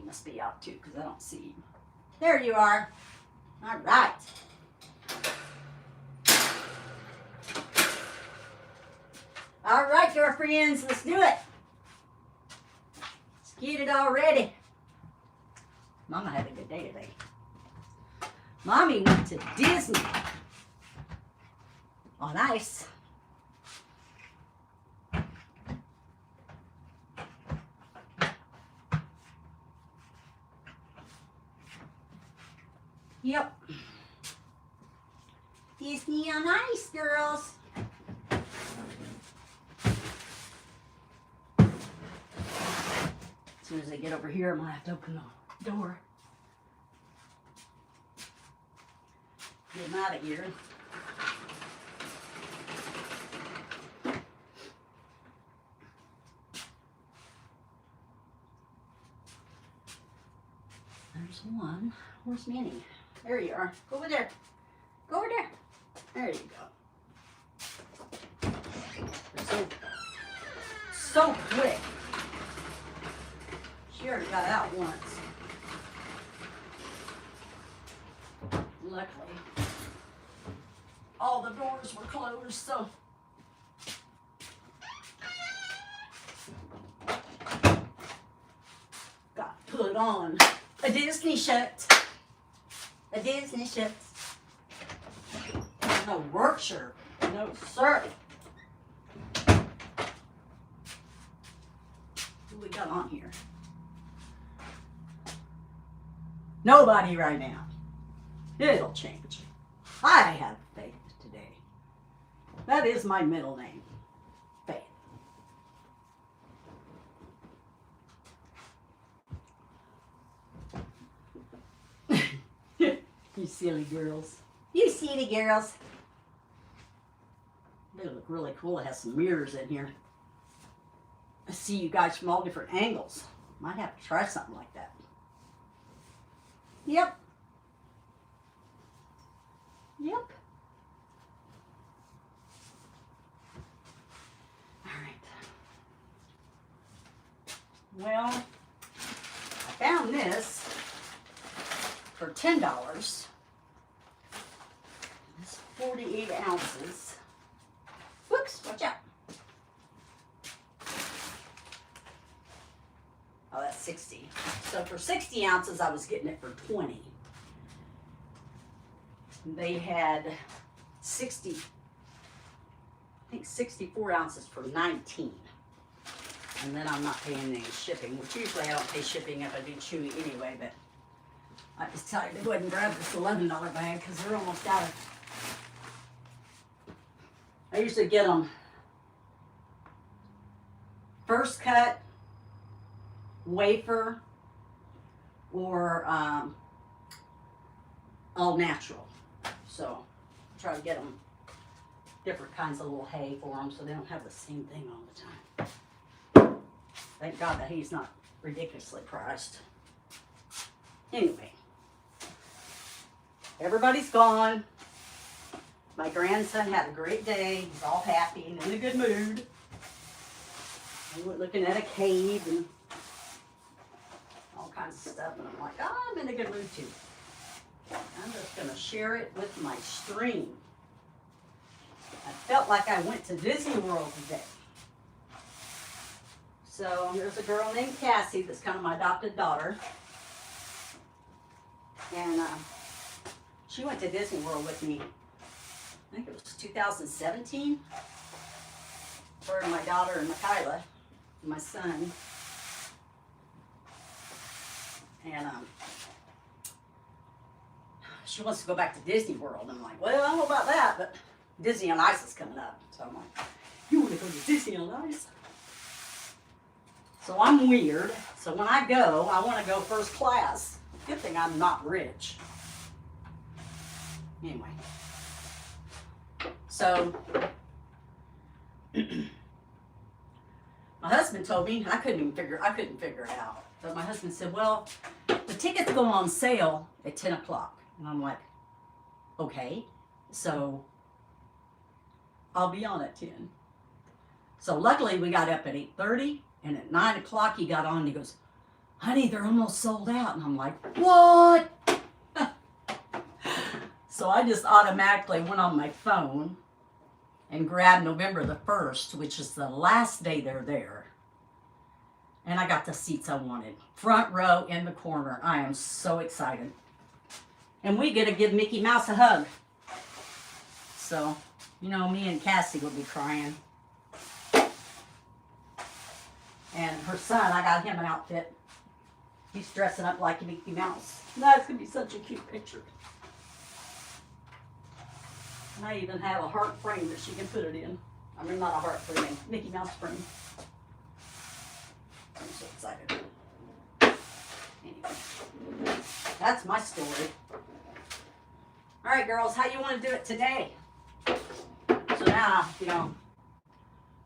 must be out too because I don't see him. There you are. All right. All right, girlfriends, let's do it. Let's get it all ready. Mama had a good day today. Mommy went to Disney on ice. Yep. Disney on ice, girls. As soon as I get over here, I'm gonna have to open the door. Get him out of here. There's one. Where's Minnie? There you are. Go over there. Go over there. There you go. They're so quick. She already got out once. Luckily, all the doors were closed, so got put on a Disney shirt. A Disney shirt. No work shirt. No, sir. Who we got on here? Nobody right now. It'll change. I have faith today. That is my middle name. Faith. You silly girls. You silly girls. They look really cool. It has some mirrors in here. I see you guys from all different angles. Might have to try something like that. Yep. Yep. All right. Well, I found this for $10. It's 48 ounces. Whoops, watch out. Oh, that's 60. So for 60 ounces, I was getting it for 20. They had 60, I think 64 ounces for 19. And then I'm not paying any shipping, which usually I don't pay shipping if I do Chewy anyway, but I decided to go ahead and grab this $11 bag because they're almost out of. I usually get them first cut, wafer, or all natural. So try to get them different kinds of little hay for them so they don't have the same thing all the time. Thank God the hay's not ridiculously priced. Anyway, everybody's gone. My grandson had a great day. He's all happy and in a good mood. We were looking at a cave and all kinds of stuff, and I'm like, oh, I'm in a good mood too. I'm just going to share it with my stream. I felt like I went to Disney World today. So there's a girl named Cassie that's kind of my adopted daughter. And she went to Disney World with me. I think it was 2017. Her and my daughter and Michaela, my son. And she wants to go back to Disney World. I'm like, well, I don't know about that, but Disney on Ice is coming up. So I'm like, you want to go to Disney on Ice? So I'm weird. So when I go, I want to go first class. Good thing I'm not rich. Anyway. So my husband told me, I couldn't figure it out. But my husband said, well, the tickets go on sale at 10 o'clock. And I'm like, okay, so I'll be on at 10. So luckily we got up at 8:30, and at 9 o'clock he got on and he goes, honey, they're almost sold out. And I'm like, what? So I just automatically went on my phone and grabbed November the 1st, which is the last day they're there. And I got the seats I wanted. Front row in the corner. I am so excited. And we get to give Mickey Mouse a hug. So, you know, me and Cassie will be crying. And her son, I got him an outfit. He's dressing up like Mickey Mouse. That's going to be such a cute picture. And I even have a heart frame that she can put it in. I mean, not a heart frame, a Mickey Mouse frame. I'm so excited. Anyway, that's my story. All right, girls, how you want to do it today? So now, you know,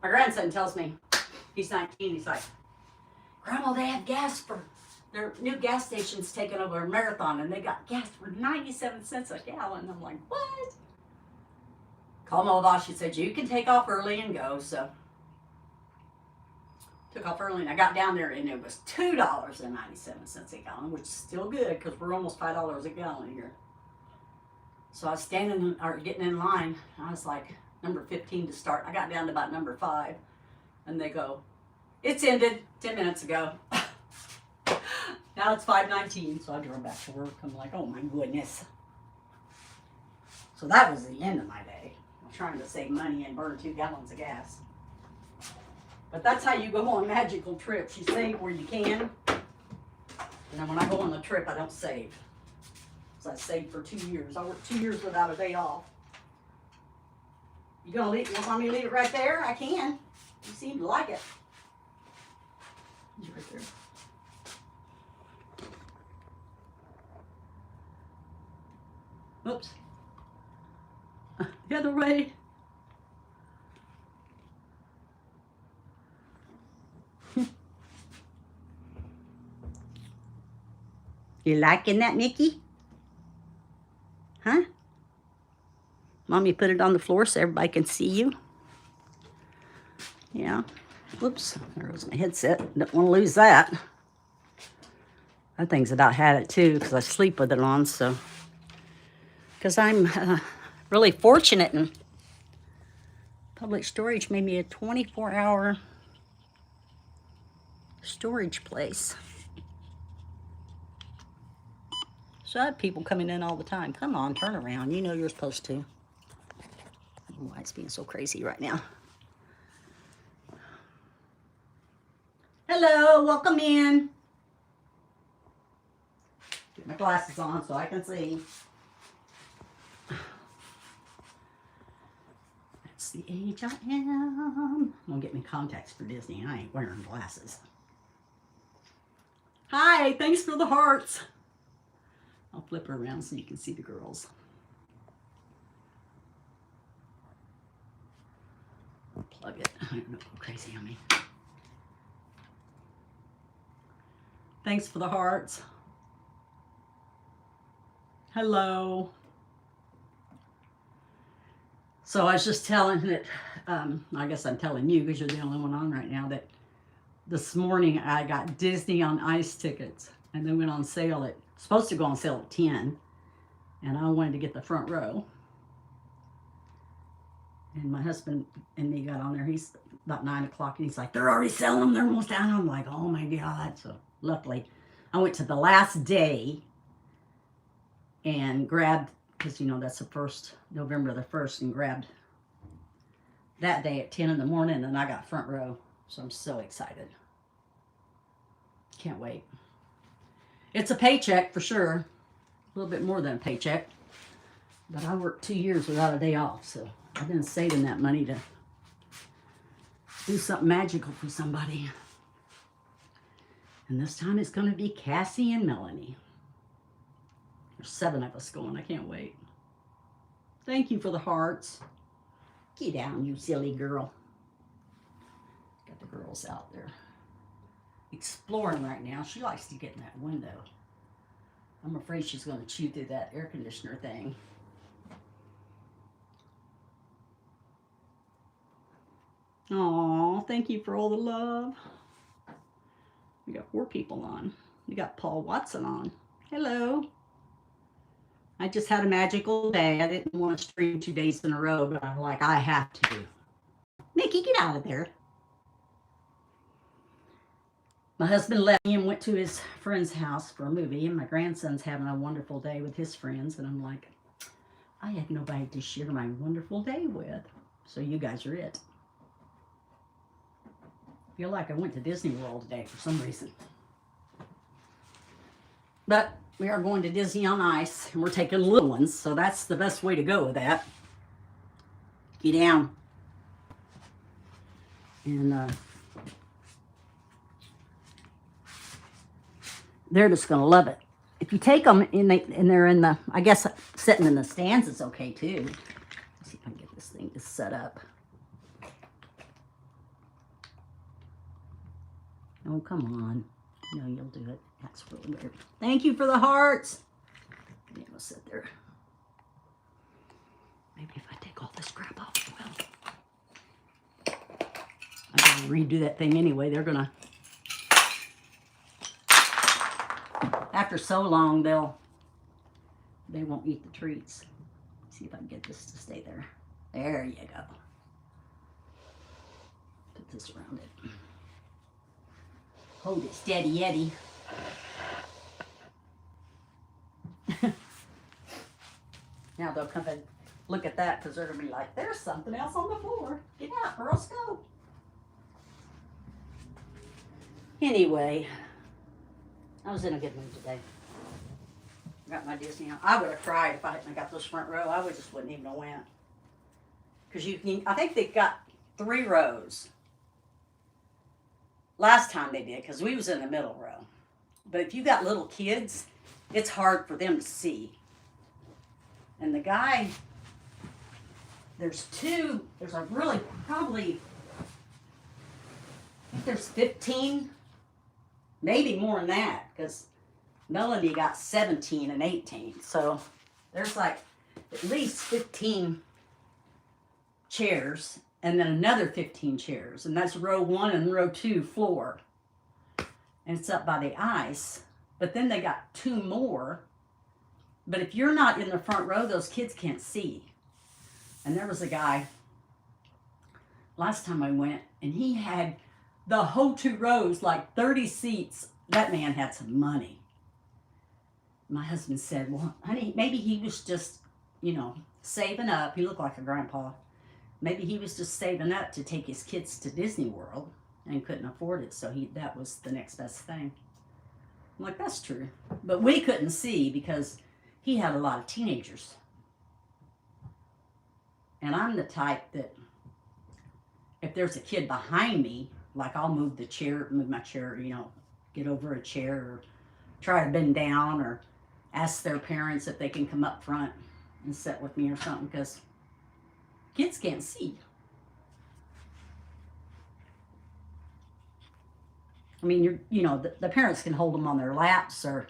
my grandson tells me, he's 19, he's like, Grandma, they have gas for, their new gas station's taking over a Marathon, and they got gas for 97 cents a gallon. I'm like, what? Called my boss, she said, you can take off early and go, so. Took off early, and I got down there, and it was $2.97 a gallon, which is still good, because we're almost $5 a gallon here. So I was standing, or getting in line, and I was like, number 15 to start. I got down to about number 5, and they go, it's ended 10 minutes ago. Now it's 5:19, so I drove back to work. I'm like, oh my goodness. So that was the end of my day. I'm trying to save money and burn 2 gallons of gas. But that's how you go on magical trips. You save where you can. And then when I go on the trip, I don't save. So I saved for 2 years. I worked 2 years without a day off. You want me to leave it right there? I can. You seem to like it. It's right there. Oops. The other way. You liking that, Mickey? Huh? Mommy put it on the floor so everybody can see you. Yeah. Whoops. There goes my headset. Don't want to lose that. That thing's about had it too because I sleep with it on, so. Because I'm really fortunate, and Public Storage made me a 24-hour storage place. So I have people coming in all the time. Come on, turn around. You know you're supposed to. I don't know why it's being so crazy right now. Hello, welcome in. Get my glasses on so I can see. That's the age I am. I'm gonna get me contacts for Disney. I ain't wearing glasses. Hi, thanks for the hearts. I'll flip her around so you can see the girls. Plug it. I don't know, go crazy on me. Thanks for the hearts. Hello. So I was just telling that, I guess I'm telling you because you're the only one on right now, that this morning I got Disney on Ice tickets, and they went on sale at, supposed to go on sale at 10, and I wanted to get the front row. And my husband and me got on there. He's about 9 o'clock, and he's like, they're already selling them. They're almost down. I'm like, oh my God. So luckily, I went to the last day and grabbed, because you know that's the first, November the 1st, and grabbed that day at 10 in the morning, and I got front row. So I'm so excited. Can't wait. It's a paycheck for sure. A little bit more than a paycheck. But I worked 2 years without a day off, so I've been saving that money to do something magical for somebody. And this time it's going to be Cassie and Melanie. There's 7 of us going. I can't wait. Thank you for the hearts. Get down, you silly girl. Got the girls out there exploring right now. She likes to get in that window. I'm afraid she's going to chew through that air conditioner thing. Aw, thank you for all the love. We got 4 people on. We got Paul Watson on. Hello. I just had a magical day. I didn't want to stream 2 days in a row, but I'm like, I have to. Mickey, get out of there. My husband left me and went to his friend's house for a movie, and my grandson's having a wonderful day with his friends, and I'm like, I had nobody to share my wonderful day with, so you guys are it. I feel like I went to Disney World today for some reason. But we are going to Disney on Ice, and we're taking little ones, so that's the best way to go with that. Get down. And they're just going to love it. If you take them and they're in the, I guess sitting in the stands is okay too. Let's see if I can get this thing to set up. Oh, come on. No, you'll do it. That's really weird. Thank you for the hearts. I'm going to sit there. Maybe if I take all this crap off, it will. I gotta redo that thing anyway. They're going to, after so long, they won't eat the treats. Let's see if I can get this to stay there. There you go. Put this around it. Hold it steady, Eddie. Now they'll come and look at that because they're going to be like, there's something else on the floor. Get out, girls, go. Anyway, I was in a good mood today. Got my Disney on. I would have cried if I hadn't got this front row. I would just wouldn't even have went. Because you can, I think they got 3 rows. Last time they did, because we was in the middle row. But if you got little kids, it's hard for them to see. And the guy, there's a really, probably, I think there's 15, maybe more than that, because Melanie got 17 and 18. So there's like at least 15 chairs and then another 15 chairs. And that's row 1 and row 2 floor. And it's up by the ice. But then they got 2 more. But if you're not in the front row, those kids can't see. And there was a guy last time I went, and he had the whole 2 rows, like 30 seats. That man had some money. My husband said, well, honey, maybe he was just, saving up. He looked like a grandpa. Maybe he was just saving up to take his kids to Disney World and couldn't afford it. So that was the next best thing. I'm like, that's true. But we couldn't see because he had a lot of teenagers. And I'm the type that if there's a kid behind me, like I'll move my chair, get over a chair or try to bend down or ask their parents if they can come up front and sit with me or something because kids can't see. I mean, the parents can hold them on their laps or,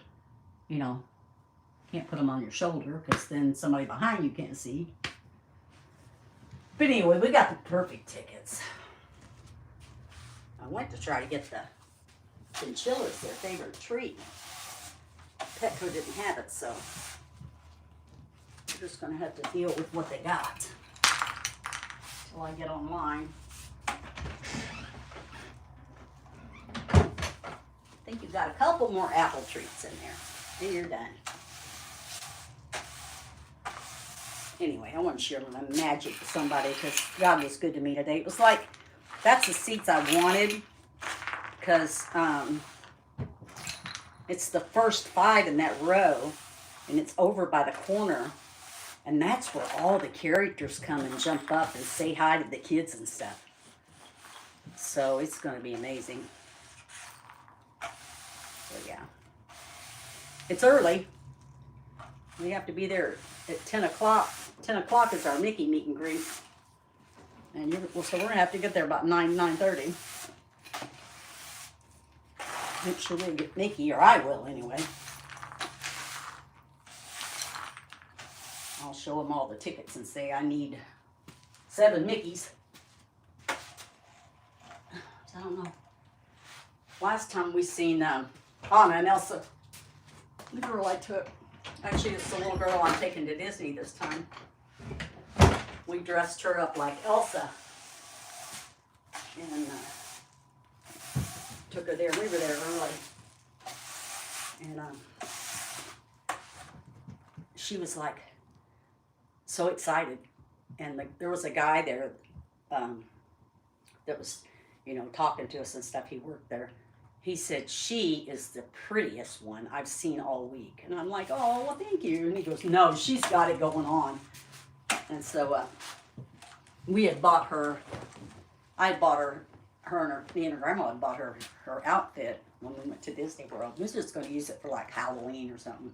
can't put them on your shoulder because then somebody behind you can't see. But anyway, we got the perfect tickets. I went to try to get the Chinchillas, their favorite treat. Petco didn't have it, so we're just going to have to deal with what they got until I get online. I think you've got a couple more apple treats in there. Then you're done. Anyway, I want to share my magic with somebody because God was good to me today. It was like, that's the seats I wanted because it's the first 5 in that row and it's over by the corner. And that's where all the characters come and jump up and say hi to the kids and stuff. So it's going to be amazing. So yeah. It's early. We have to be there at 10 o'clock. 10 o'clock is our Mickey meet and greet. And so we're going to have to get there about 9:30. Make sure we get Mickey, or I will anyway. I'll show them all the tickets and say I need 7 Mickeys. I don't know. last time we seen Anna and Elsa, the girl I took. Actually, it's the little girl I'm taking to Disney this time. We dressed her up like Elsa. And took her there. We were there early. And she was like so excited. And there was a guy there that was, you know, talking to us and stuff. He worked there. He said, she is the prettiest one I've seen all week. And I'm like, oh, well, thank you. And he goes, no, she's got it going on. And so we had bought her, I had bought her and me and her grandma had bought her outfit when we went to Disney World. We was just going to use it for like Halloween or something.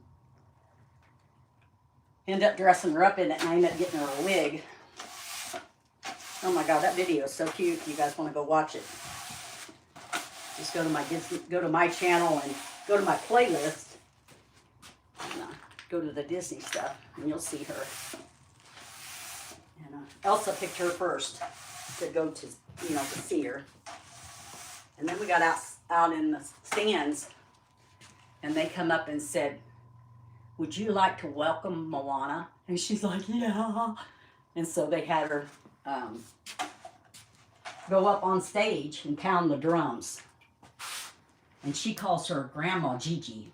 Ended up dressing her up in it, and I ended up getting her a wig. Oh my God, that video is so cute. If you guys want to go watch it, just go to my channel and go to my playlist and go to the Disney stuff, and you'll see her. And Elsa picked her first to go to, you know, to see her. And then we got out in the stands, and they come up and said, would you like to welcome Moana? And she's like, yeah. And so they had her go up on stage and pound the drums. And she calls her Grandma Gigi.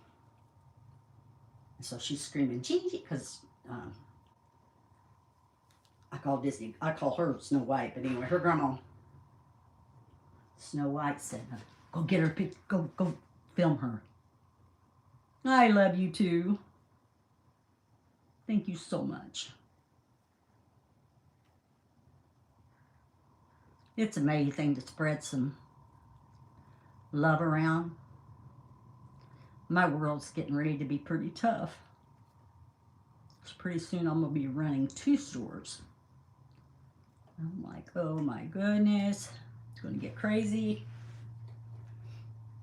And so she's screaming, Gigi, because I call her Snow White, but anyway, her grandma, Snow White, said, go get her, go film her. I love you too. Thank you so much. It's amazing to spread some love around. My world's getting ready to be pretty tough. So pretty soon I'm going to be running 2 stores. I'm like, oh my goodness, it's going to get crazy.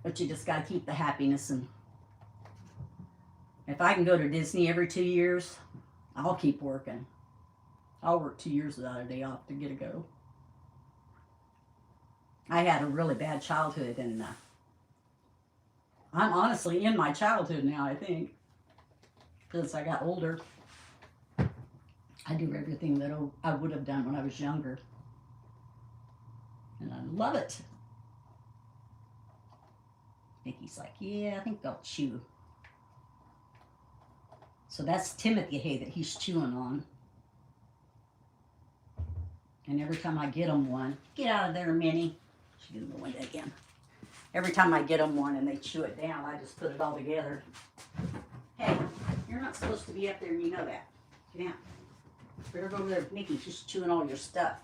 But you just got to keep the happiness. And if I can go to Disney every 2 years, I'll keep working. I'll work 2 years without a day off to get to go. I had a really bad childhood, and I'm honestly in my childhood now, I think. As I got older, I do everything that I would have done when I was younger. And I love it. Mickey's like, yeah, I think I'll chew. So that's Timothy hay that he's chewing on. And every time I get him one, get out of there, Minnie. She didn't go into again. Every time I get them one and they chew it down, I just put it all together. Hey, you're not supposed to be up there and you know that. Get down. Better go over there, Mickey. She's chewing all your stuff.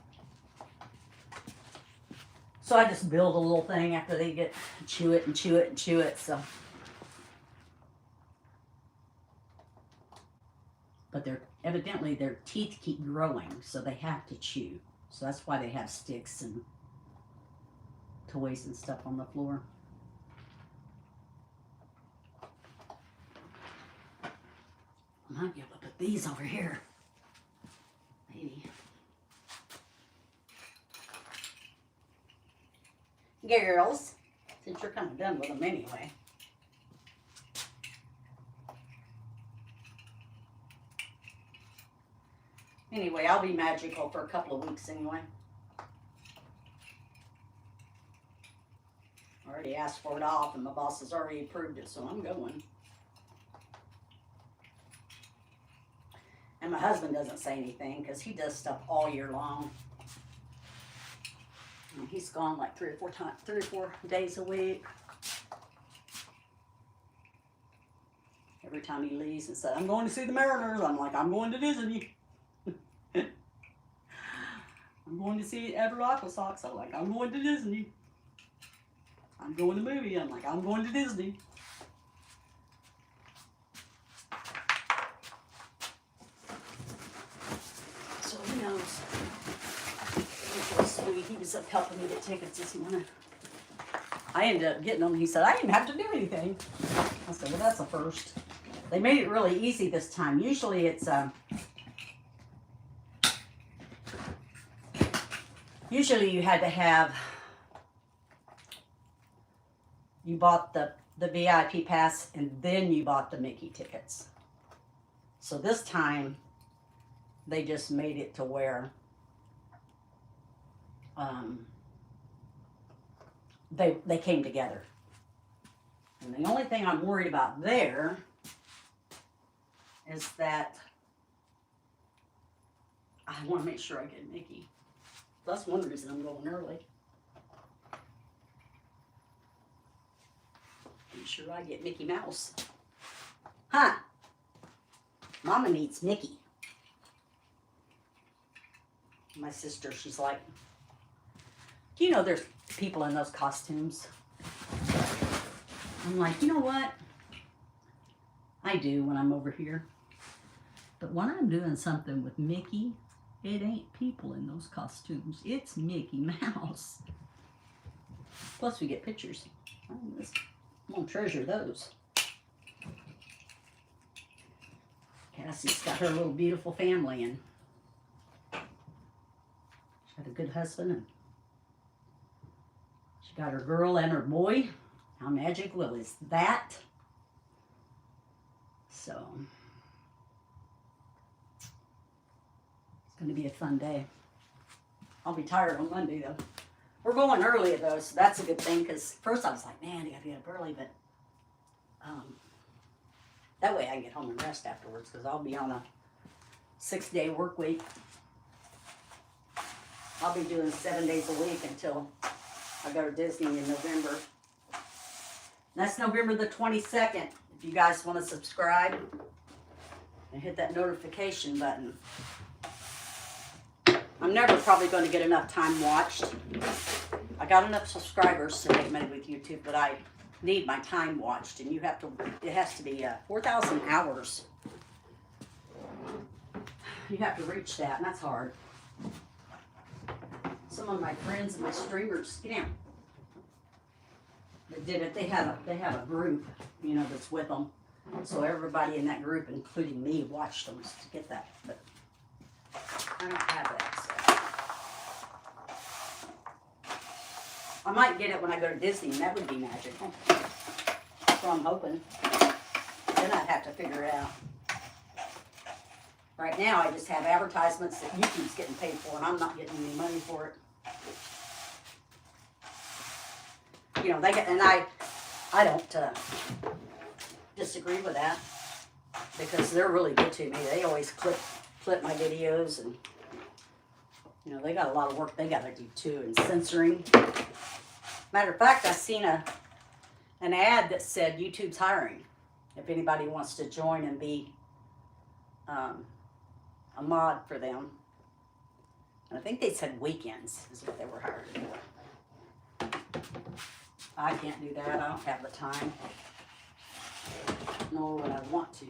So I just build a little thing after they get chew it and chew it and chew it. So, but evidently their teeth keep growing, so they have to chew. So that's why they have sticks and toys and stuff on the floor. I might be able to put these over here. Maybe. Girls, since you're kind of done with them anyway. Anyway, I'll be magical for a couple of weeks anyway. I already asked for it off, and my boss has already approved it, so I'm going. And my husband doesn't say anything because he does stuff all year long. And he's gone like 3 or 4 days a week. Every time he leaves and says, I'm going to see the Mariners, I'm like, I'm going to Disney. I'm going to see Everett Aqua Sox. I'm like, I'm going to Disney. I'm going to the movie. I'm like, I'm going to Disney. So who knows? He was so sweet. He was up helping me get tickets this morning. I ended up getting them. He said, I didn't have to do anything. I said, well, that's a first. They made it really easy this time. Usually it's usually you had to have you bought the VIP pass and then you bought the Mickey tickets. So this time, they just made it to where they came together. And the only thing I'm worried about there is that I want to make sure I get Mickey. That's one reason I'm going early. Make sure I get Mickey Mouse. Huh? Mama needs Mickey. My sister, she's like, do you know there's people in those costumes? I'm like, you know what? I do when I'm over here. But when I'm doing something with Mickey, it ain't people in those costumes. It's Mickey Mouse. Plus we get pictures. I'm gonna treasure those. Cassie's got her little beautiful family, and she got a good husband, and she got her girl and her boy. How magical is that? So it's going to be a fun day. I'll be tired on Monday though. We're going early though, so that's a good thing, because first I was like, man, I got to get up early, but that way I can get home and rest afterwards, because I'll be on a 6-day work week. I'll be doing 7 days a week until I go to Disney in November. That's November the 22nd. If you guys want to subscribe and hit that notification button. I'm never probably going to get enough time watched. I got enough subscribers to make money with YouTube, but I need my time watched, and you have to, it has to be 4,000 hours. You have to reach that, and that's hard. Some of my friends and my streamers, get down. They did it. They have a group, you know, that's with them. So everybody in that group, including me, watched them to get that. But I don't have that. So I might get it when I go to Disney, and that would be magical. That's what I'm hoping. Then I'd have to figure it out. Right now, I just have advertisements that YouTube's getting paid for, and I'm not getting any money for it. You know, they get, and I don't disagree with that, because they're really good to me. They always clip my videos, and you know, they got a lot of work they got to do too, and censoring. Matter of fact, I seen an ad that said YouTube's hiring. If anybody wants to join and be a mod for them. And I think they said weekends is what they were hired for. I can't do that. I don't have the time. Nor would I want to.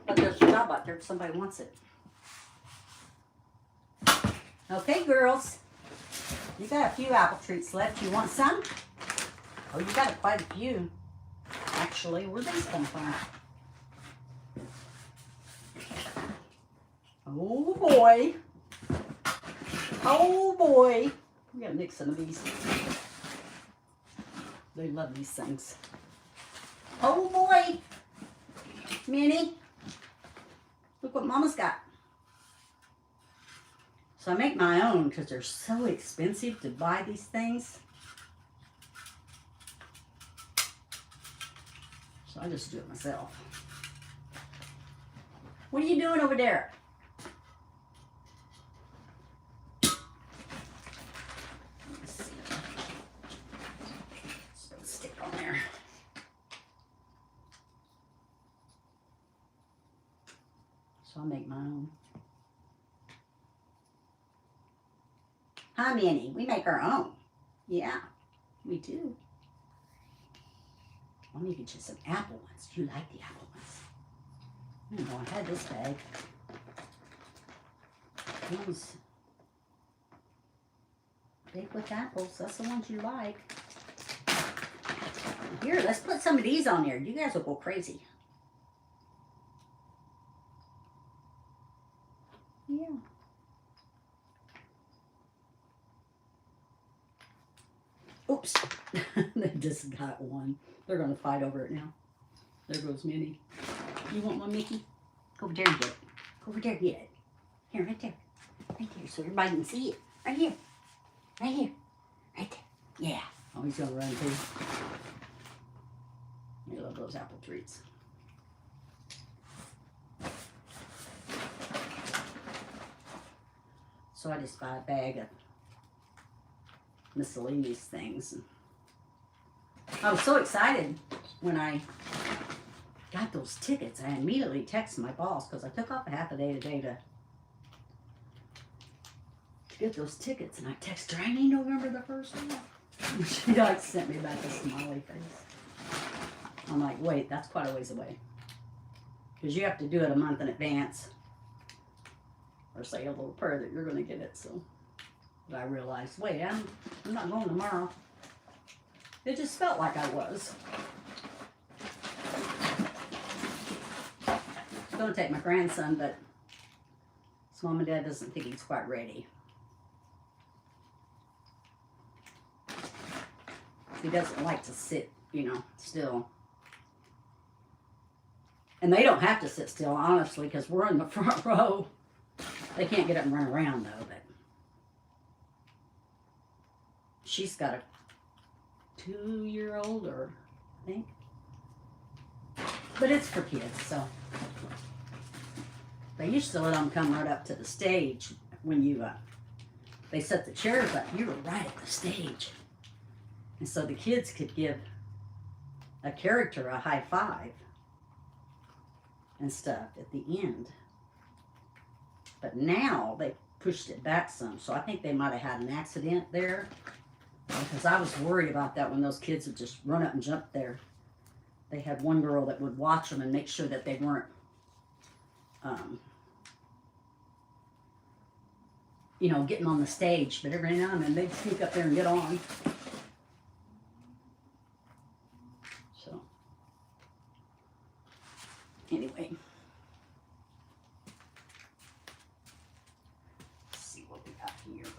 But there's a job out there if somebody wants it. Okay, girls. You got a few apple treats left. You want some? Oh, you got quite a few. Actually, where'd these come from? Oh boy. Oh boy. We gotta mix some of these. They love these things. Oh boy. Minnie. Look what Mama's got. So I make my own because they're so expensive to buy these things. So I just do it myself. What are you doing over there? Let's see. Just put a stick on there. So I'll make my own. Hi, Minnie. We make our own. Yeah, we do. Let me get you some apple ones. You like the apple ones. I don't know, I had this bag. Those big with apples. That's the ones you like. Here, let's put some of these on there. You guys will go crazy. Yeah. Oops. They just got one. They're going to fight over it now. There goes Minnie. You want one, Mickey? Go over there and get it. Go over there and get it. Here, right there. Right there, so everybody can see it. Right here. Right here. Right there. Yeah. Oh, he's going to run too. I love those apple treats. So I just buy a bag of miscellaneous things. I was so excited when I got those tickets. I immediately texted my boss because I took off a half a day today to get those tickets. And I texted her, I need November the 1st. And she like sent me back a smiley face. I'm like, wait, that's quite a ways away. Because you have to do it a month in advance. Or say a little prayer that you're going to get it. So, but I realized, wait, I'm not going tomorrow. It just felt like I was. I'm going to take my grandson, but his mom and dad doesn't think he's quite ready. He doesn't like to sit, still. And they don't have to sit still, honestly, because we're in the front row. They can't get up and run around, though, but she's got a 2-year-old, or I think. But it's for kids, so. They used to let them come right up to the stage when they set the chairs up. You were right at the stage. And so the kids could give a character a high five and stuff at the end. But now they pushed it back some, so I think they might have had an accident there. Because I was worried about that when those kids would just run up and jump there. They had one girl that would watch them and make sure that they weren't, getting on the stage. But every now and then they'd sneak up there and get on. So, anyway. Let's see what we got here.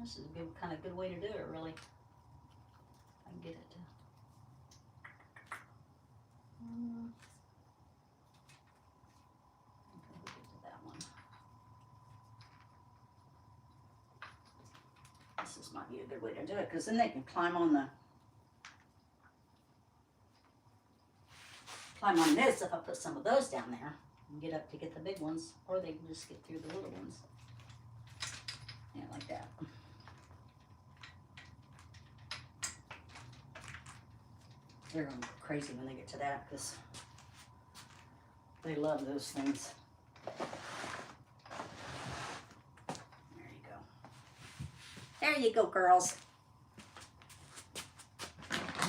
This is a kind of good way to do it, really. I can get it to. Okay, we'll get to that one. This might be a good way to do it, because then they can climb on this if I put some of those down there and get up to get the big ones, or they can just get through the little ones. Yeah, like that. They're going to go crazy when they get to that, because they love those things. There you go. There you go, girls.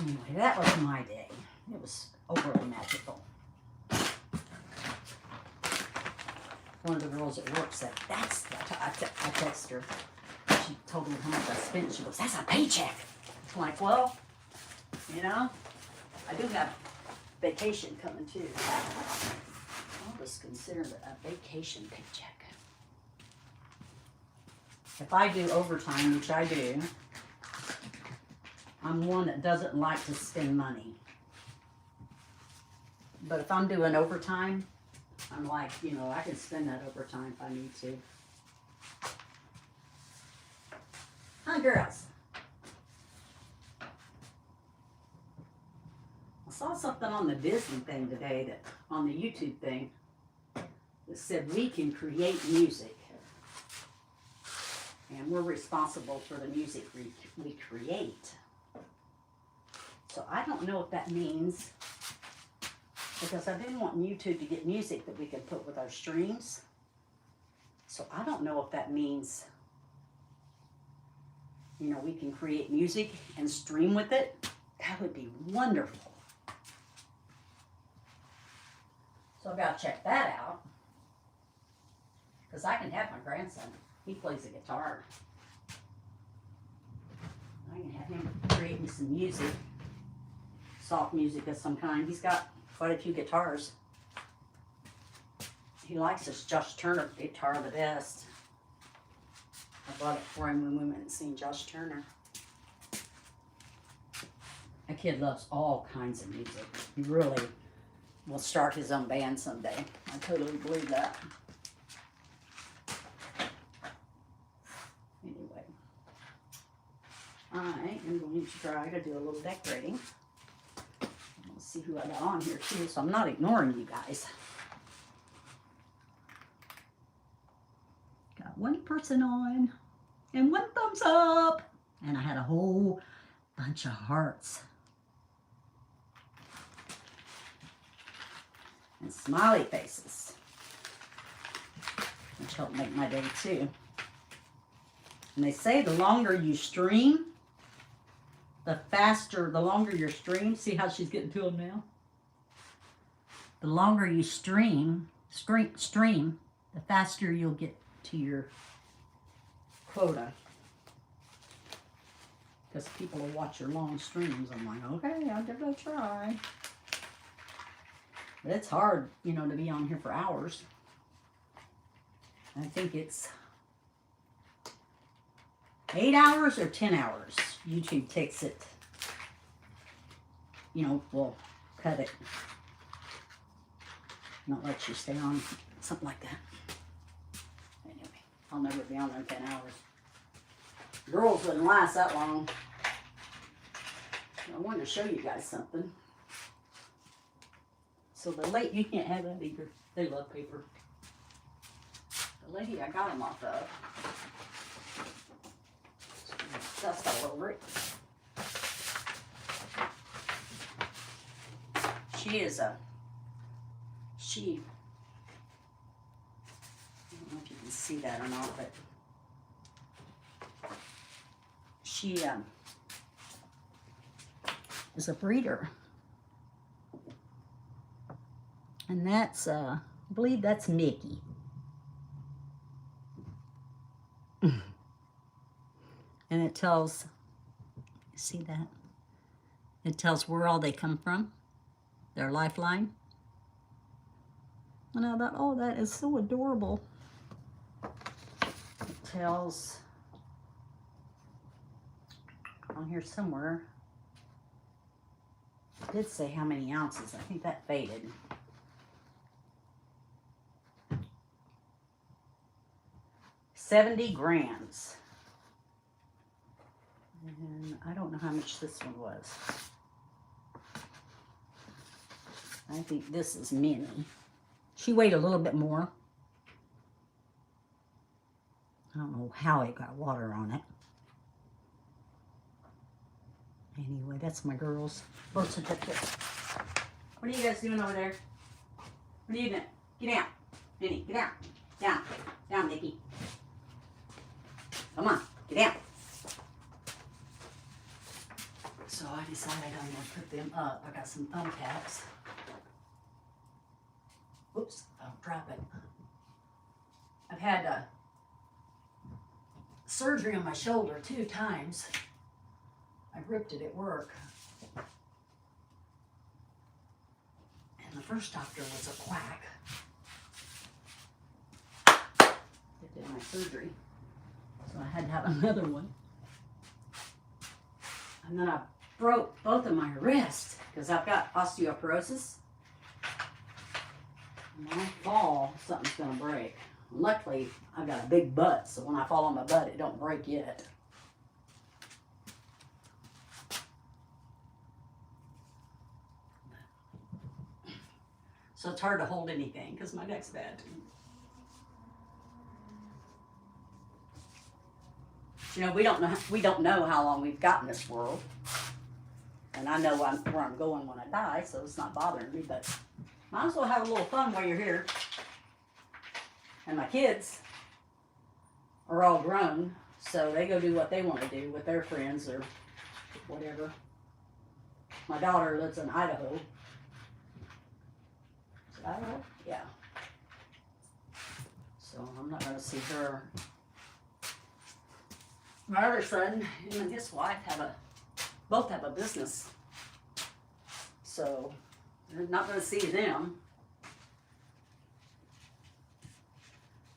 Anyway, that was my day. It was overly magical. One of the girls at work said, I texted her. She told me how much I spent. She goes, that's a paycheck. I'm like, well, I do have vacation coming too. I'll just consider it a vacation paycheck. If I do overtime, which I do, I'm one that doesn't like to spend money. But if I'm doing overtime, I'm like, I can spend that overtime if I need to. Hi, girls. I saw something on the Disney thing today, on the YouTube thing, that said we can create music. And we're responsible for the music we create. So I don't know what that means, because I've been wanting YouTube to get music that we can put with our streams. So I don't know if that means, we can create music and stream with it. That would be wonderful. So I've got to check that out, because I can have my grandson. He plays the guitar. I can have him create me some music, soft music of some kind. He's got quite a few guitars. He likes this Josh Turner guitar the best. I bought it for him when we went and seen Josh Turner. That kid loves all kinds of music. He really will start his own band someday. I totally believe that. Anyway, I am going to try to do a little decorating. Let's see who I got on here too, so I'm not ignoring you guys. Got one person on and one thumbs up, and I had a whole bunch of hearts and smiley faces, which helped make my day too. And they say the longer you stream, the longer your stream. See how she's getting to them now? The longer you stream, the faster you'll get to your quota. Because people will watch your long streams. I'm like, okay, I'll give it a try. But it's hard, you know, to be on here for hours. I think it's 8 hours or 10 hours. YouTube takes it, you know, will cut it. Not let you stay on, something like that. Anyway, I'll never be on there 10 hours. Girls wouldn't last that long. I wanted to show you guys something. So the lady, you can't have that either. They love paper. The lady I got them off of, dust all over it. She, I don't know if you can see that or not, but she is a breeder. And that's, I believe that's Mickey. And it tells, see that? It tells where all they come from, their lifeline. And I thought, oh, that is so adorable. It tells on here somewhere, it did say how many ounces. I think that faded. $70 grams. And I don't know how much this one was. I think this is mini. She weighed a little bit more. I don't know how it got water on it. Anyway, that's my girls' birth certificate. What are you guys doing over there? What are you doing? Get down. Minnie, get down. Down. Down, Nikki. Come on, get down. So I decided I'm going to put them up. I got some thumbtacks. Oops, I'll drop it. I've had surgery on my shoulder 2 times. I ripped it at work. And the first doctor was a quack. They did my surgery. So I had to have another one. And then I broke both of my wrists because I've got osteoporosis. When I fall, something's going to break. Luckily, I've got a big butt, so when I fall on my butt, it don't break yet. So it's hard to hold anything because my neck's bad too. You know, we don't know how long we've got in this world. And I know where I'm going when I die, so it's not bothering me, but might as well have a little fun while you're here. And my kids are all grown, so they go do what they want to do with their friends or whatever. My daughter lives in Idaho. Is it Idaho? Yeah. So I'm not going to see her. My other son, him and his wife both have a business. So I'm not going to see them.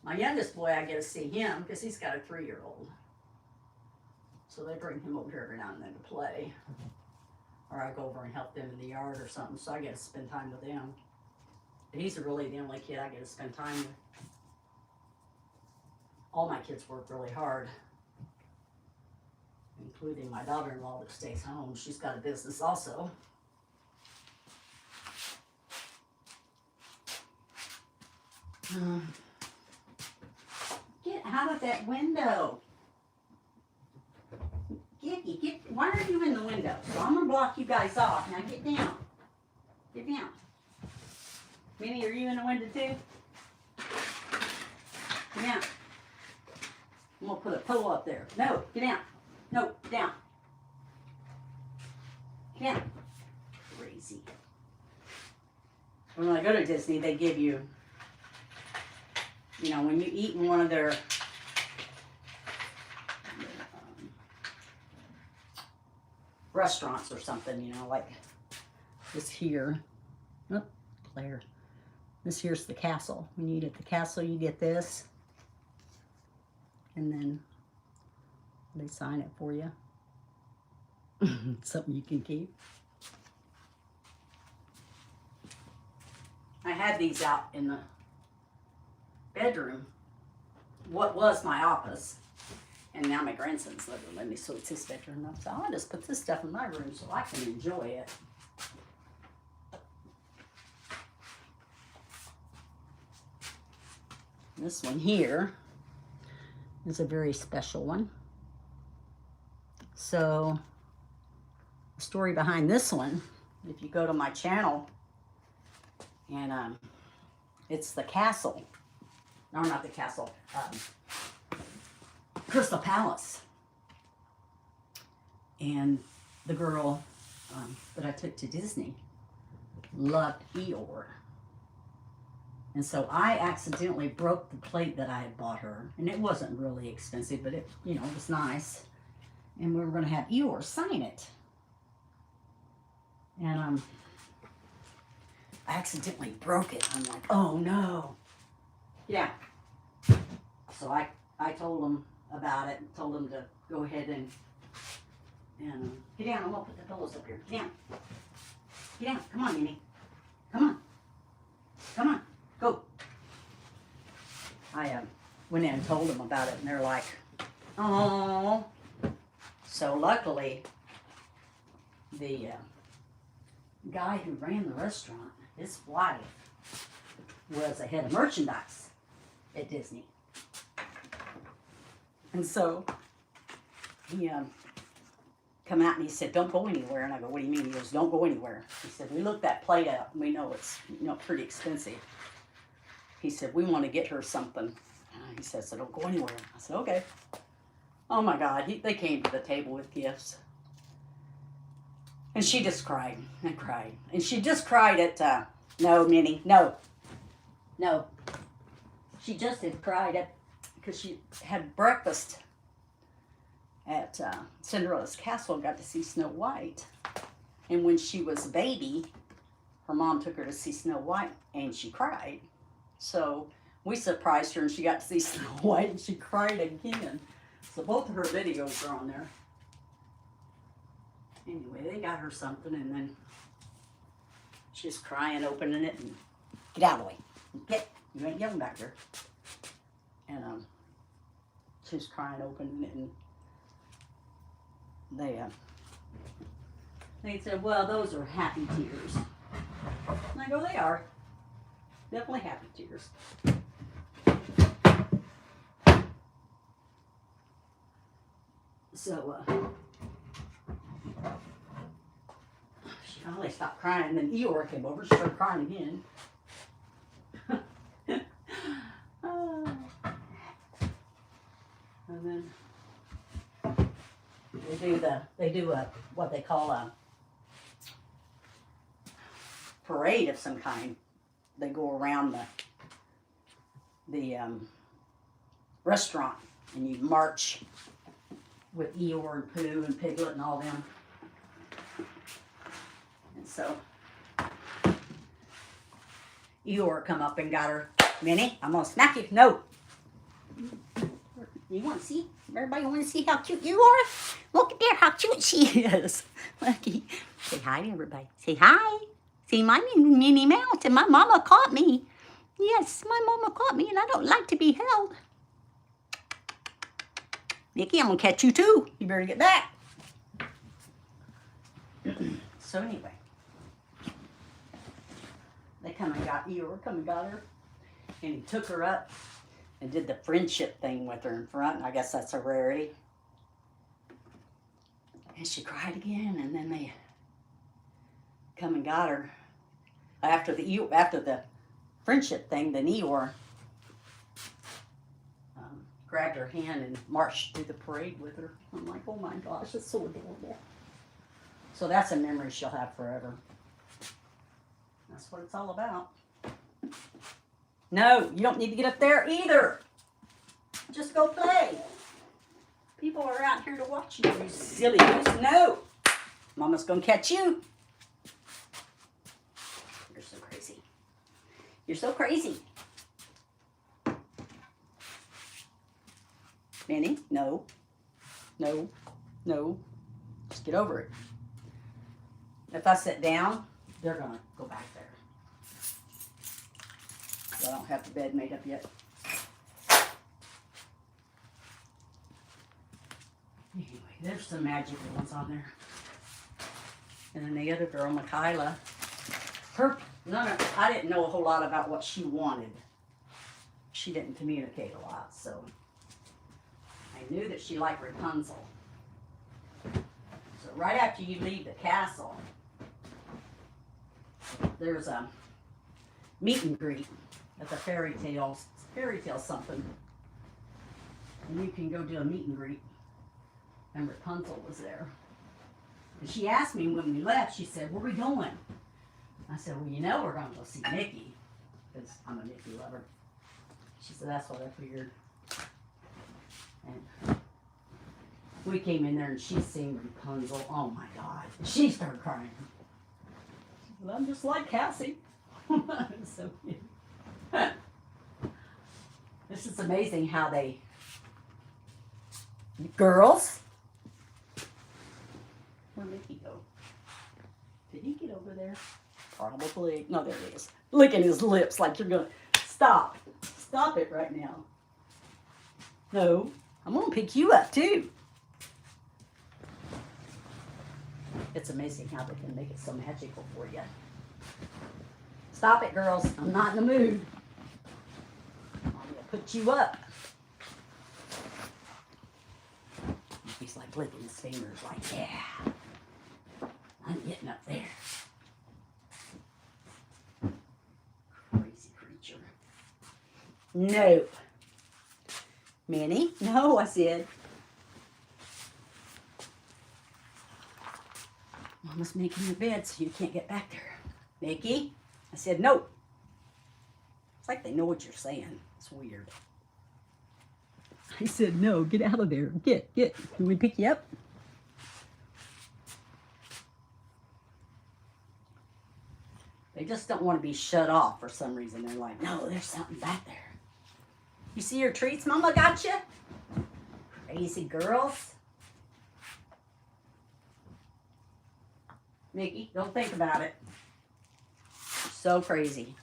My youngest boy, I get to see him because he's got a 3-year-old. So they bring him over here every now and then to play. Or I go over and help them in the yard or something, so I get to spend time with them. But he's really the only kid I get to spend time with. All my kids work really hard, including my daughter-in-law that stays home. She's got a business also. Get out of that window. Why are you in the window? So I'm going to block you guys off. Now get down. Get down. Minnie, are you in the window too? Get down. I'm going to put a pillow up there. No, get down. No, down. Get down. Crazy. When I go to Disney, they give you, you know, when you eat in one of their restaurants or something, you know, like this here. Oh, Claire. This here's the castle. When you eat at the castle, you get this. And then they sign it for you. Something you can keep. I had these out in the bedroom. What was my office. And now my grandson's living with me, so it's his bedroom. So I'll just put this stuff in my room so I can enjoy it. This one here is a very special one. So, the story behind this one, if you go to my channel, and it's the castle. No, not the castle. Crystal Palace. And the girl that I took to Disney loved Eeyore. And so I accidentally broke the plate that I had bought her. And it wasn't really expensive, but it, you know, it was nice. And we were going to have Eeyore sign it. And I accidentally broke it. I'm like, oh no. Yeah. So I told him about it and told him to go ahead and get down. I'm going to put the pillows up here. Get down. Get down. Come on, Minnie. Come on. Come on. Go. I went in and told them about it, and they're like, oh. So luckily, the guy who ran the restaurant, his wife, was a head of merchandise at Disney. And so he come out and he said, don't go anywhere. And I go, what do you mean? He goes, don't go anywhere. He said, we looked that plate up and we know it's, you know, pretty expensive. He said, we want to get her something. He said, so don't go anywhere. I said, okay. Oh my God, they came to the table with gifts. And she just cried and cried. And she just cried at, no, Minnie, no. No. She just had cried at, because she had breakfast at Cinderella's castle and got to see Snow White. And when she was a baby, her mom took her to see Snow White and she cried. So we surprised her and she got to see Snow White and she cried again. So both of her videos are on there. Anyway, they got her something and then she's crying, opening it, and get out of the way. Get, you ain't yelling back there. And she's crying, opening it, and they said, well, those are happy tears. And I go, they are. Definitely happy tears. So, she finally stopped crying, and then Eeyore came over. She started crying again. And then they do what they call a parade of some kind. They go around the restaurant and you march with Eeyore and Pooh and Piglet and all them. And so Eeyore come up and got her, Minnie, I'm gonna smack you. No, You want to see? Everybody want to see how cute you are? Look at there, how cute she is. Lucky. Say hi to everybody. Say hi. See, my name is Minnie Mouse, and my mama caught me. Yes, my mama caught me, and I don't like to be held. Mickey, I'm going to catch you too. You better get back. So anyway, they come and got her, and he took her up and did the friendship thing with her in front. I guess that's a rarity. And she cried again, and then they come and got her after the friendship thing. Then Eeyore grabbed her hand and marched through the parade with her. I'm like, oh my gosh, it's so adorable. So that's a memory she'll have forever. That's what it's all about. No, you don't need to get up there either. Just go play. People are out here to watch you, you silly goose. No. Mama's going to catch you. You're so crazy. You're so crazy. Minnie, no. No. No. Just get over it. If I sit down, they're going to go back there. I don't have the bed made up yet. Anyway, there's some magical ones on there. And then the other girl, Michaela, I didn't know a whole lot about what she wanted. She didn't communicate a lot, so I knew that she liked Rapunzel. So right after you leave the castle, there's a meet and greet at the fairy tale something. And you can go do a meet and greet. And Rapunzel was there. And she asked me when we left, she said, where are we going? I said, well, you know we're going to go see Mickey, because I'm a Mickey lover. She said, that's what I figured. And we came in there and she seen Rapunzel. Oh my God. She started crying. She said, I'm just like Cassie. So cute. This is amazing how they... Girls? Where'd Mickey go? Did he get over there? Probably. No, there he is. Licking his lips like you're going to... Stop. Stop it right now. No. I'm going to pick you up too. It's amazing how they can make it so magical for you. Stop it, girls. I'm not in the mood. I'm going to put you up. He's like licking his fingers like, yeah. I'm getting up there. Crazy creature. Nope. Minnie? No, I said. Mama's making your bed so you can't get back there. Mickey? I said, no. It's like they know what you're saying. It's weird. I said, no, get out of there. Get. Can we pick you up? They just don't want to be shut off for some reason. They're like, no, there's something back there. You see your treats Mama got you? Crazy girls. Mickey, don't think about it. You're so crazy.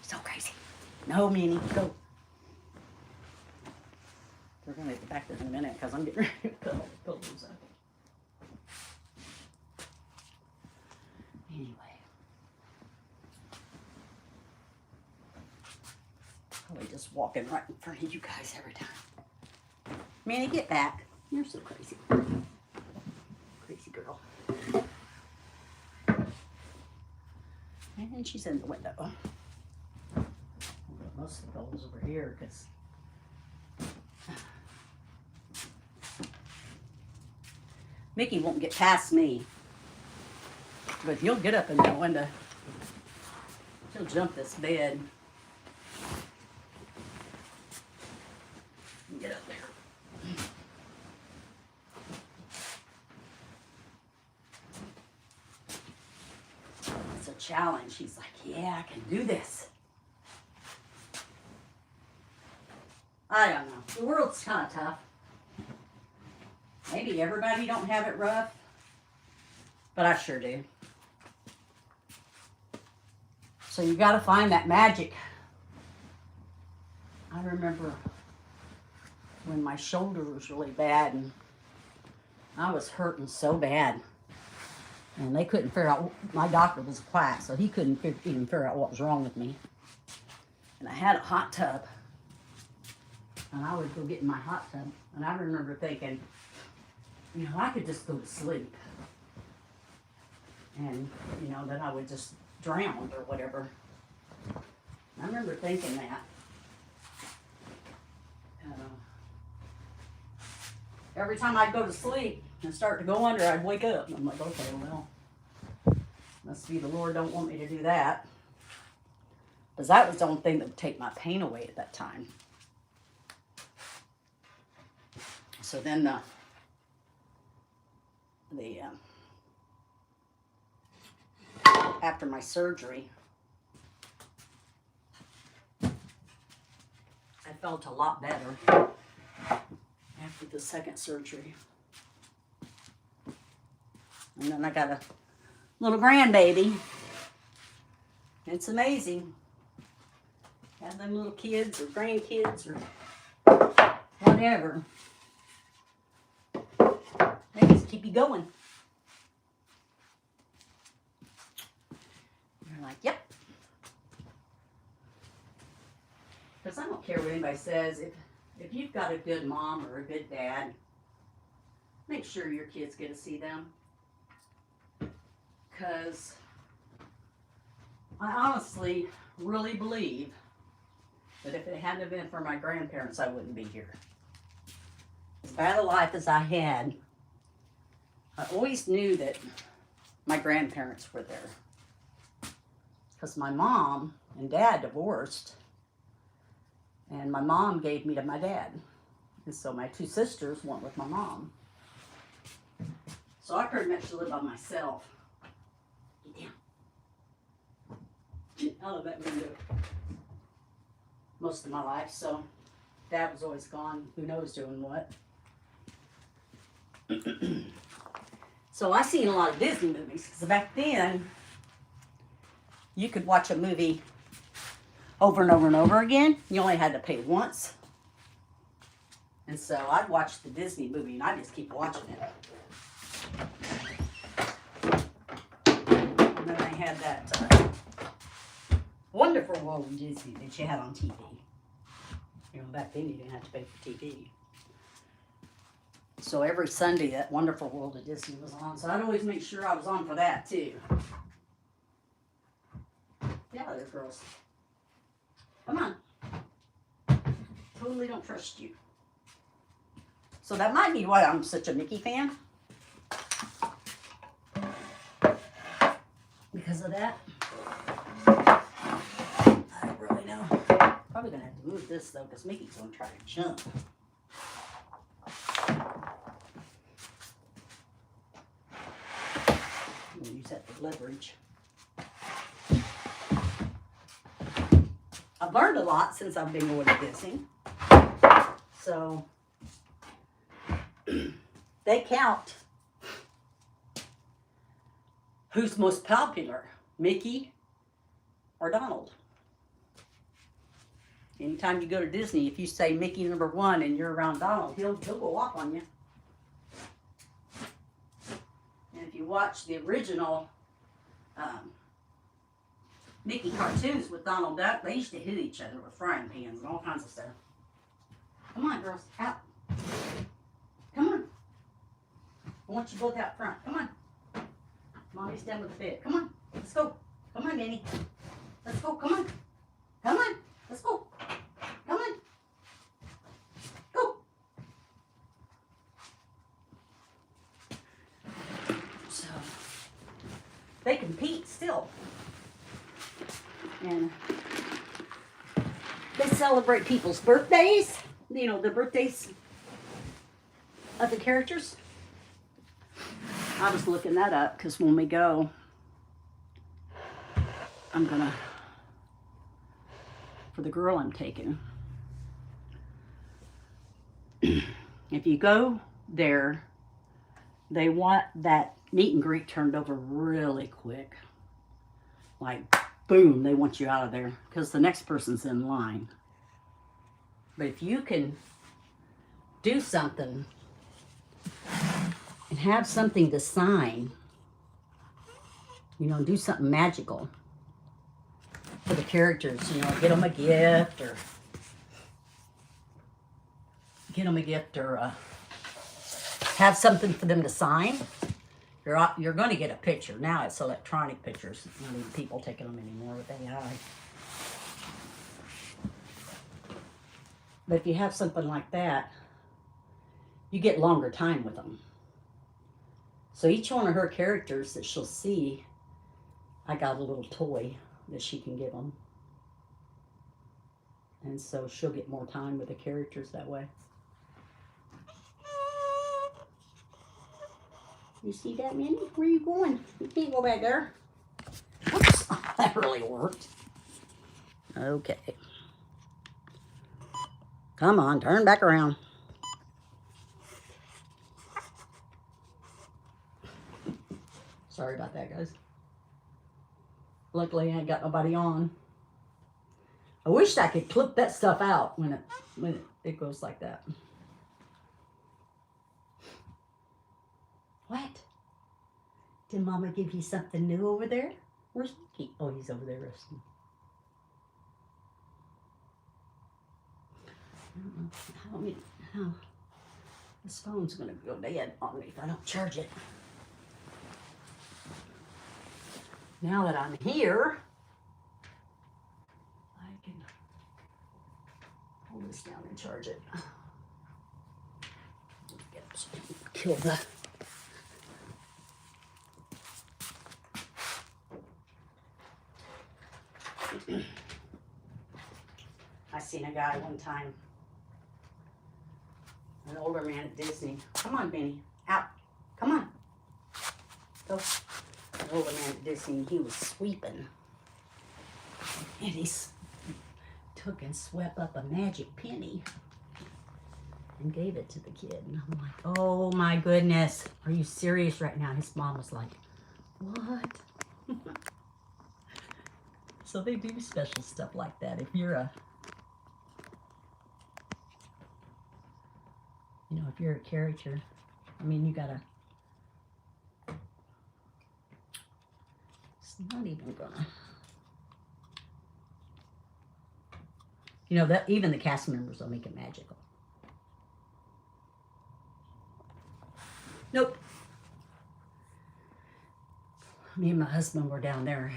So crazy. No, Minnie, go. We're going to get back there in a minute because I'm getting ready to put all the pillows up. Anyway. Probably just walking right in front of you guys every time. Minnie, get back. You're so crazy. Crazy girl. And she's in the window. I'll put most of the pillows over here because Mickey won't get past me. But he'll get up in that window. He'll jump this bed. And get up there. It's a challenge. He's like, yeah, I can do this. I don't know. The world's kind of tough. Maybe everybody don't have it rough, but I sure do. So you got to find that magic. I remember when my shoulder was really bad and I was hurting so bad. And they couldn't figure out, my doctor was quiet, so he couldn't even figure out what was wrong with me. And I had a hot tub. And I would go get in my hot tub. And I remember thinking, you know, I could just go to sleep. And, you know, then I would just drown or whatever. I remember thinking that. Every time I'd go to sleep and start to go under, I'd wake up. And I'm like, okay, well, must be the Lord don't want me to do that. Because that was the only thing that would take my pain away at that time. So then after my surgery, I felt a lot better after the second surgery. And then I got a little grandbaby. It's amazing. Have them little kids or grandkids or whatever. They just keep you going. You're like, yep. Because I don't care what anybody says. If you've got a good mom or a good dad, make sure your kids get to see them. Because I honestly really believe that if it hadn't been for my grandparents, I wouldn't be here. As bad a life as I had, I always knew that my grandparents were there. Because my mom and dad divorced. And my mom gave me to my dad. And so my two sisters went with my mom. So I pretty much lived by myself. Get down. Get out of that window. Most of my life. So dad was always gone. Who knows doing what. So I seen a lot of Disney movies. Because back then, you could watch a movie over and over and over again. You only had to pay once. And so I'd watch the Disney movie and I'd just keep watching it. And then they had that Wonderful World of Disney that you had on TV. You know, back then you didn't have to pay for TV. So every Sunday that Wonderful World of Disney was on. So I'd always make sure I was on for that too. Get out of there, girls. Come on. Totally don't trust you. So that might be why I'm such a Mickey fan. Because of that. I don't really know. Probably going to have to move this though, because Mickey's going to try to jump. I'm going to use that for leverage. I've learned a lot since I've been going to Disney. So, they count who's most popular, Mickey or Donald. Anytime you go to Disney, if you say Mickey #1 and you're around Donald, he'll go off on you. And if you watch the original Mickey cartoons with Donald Duck, they used to hit each other with frying pans and all kinds of stuff. Come on, girls, out. Come on. I want you both out front. Come on. Mommy's done with the bed. Come on. Let's go. Come on, Danny. Let's go. Come on. Come on. Let's go. Come on. Go. So, they compete still. And they celebrate people's birthdays. You know, the birthdays of the characters. I was looking that up because when we go, I'm gonna, for the girl I'm taking, If you go there, they want that meet and greet turned over really quick. Like, boom, they want you out of there because the next person's in line. But if you can do something and have something to sign, you know, do something magical for the characters, you know, get them a gift or have something for them to sign. You're going to get a picture. Now it's electronic pictures. Not even people taking them anymore with AI. But if you have something like that, you get longer time with them. So each one of her characters that she'll see, I got a little toy that she can give them. And so she'll get more time with the characters that way. You see that, Minnie? Where are you going? You can't go back there. Oops, that really worked. Okay. Come on, turn back around. Sorry about that, guys. Luckily, I ain't got nobody on. I wished I could clip that stuff out when it goes like that. What? Did Mama give you something new over there? Where's Mickey? Oh, he's over there resting. I don't know how this phone's gonna go dead on me if I don't charge it. Now that I'm here, I can hold this down and charge it. Kill the I seen a guy one time, an older man at Disney. Come on, Benny, out. Come on. Go. An older man at Disney, he was sweeping. And he took and swept up a magic penny and gave it to the kid. And I'm like, oh my goodness, are you serious right now? His mom was like, what? So they do special stuff like that. If you're a, you know, if you're a character, I mean, you gotta, it's not even gonna, you know, that even the cast members will make it magical. Nope. Me and my husband were down there.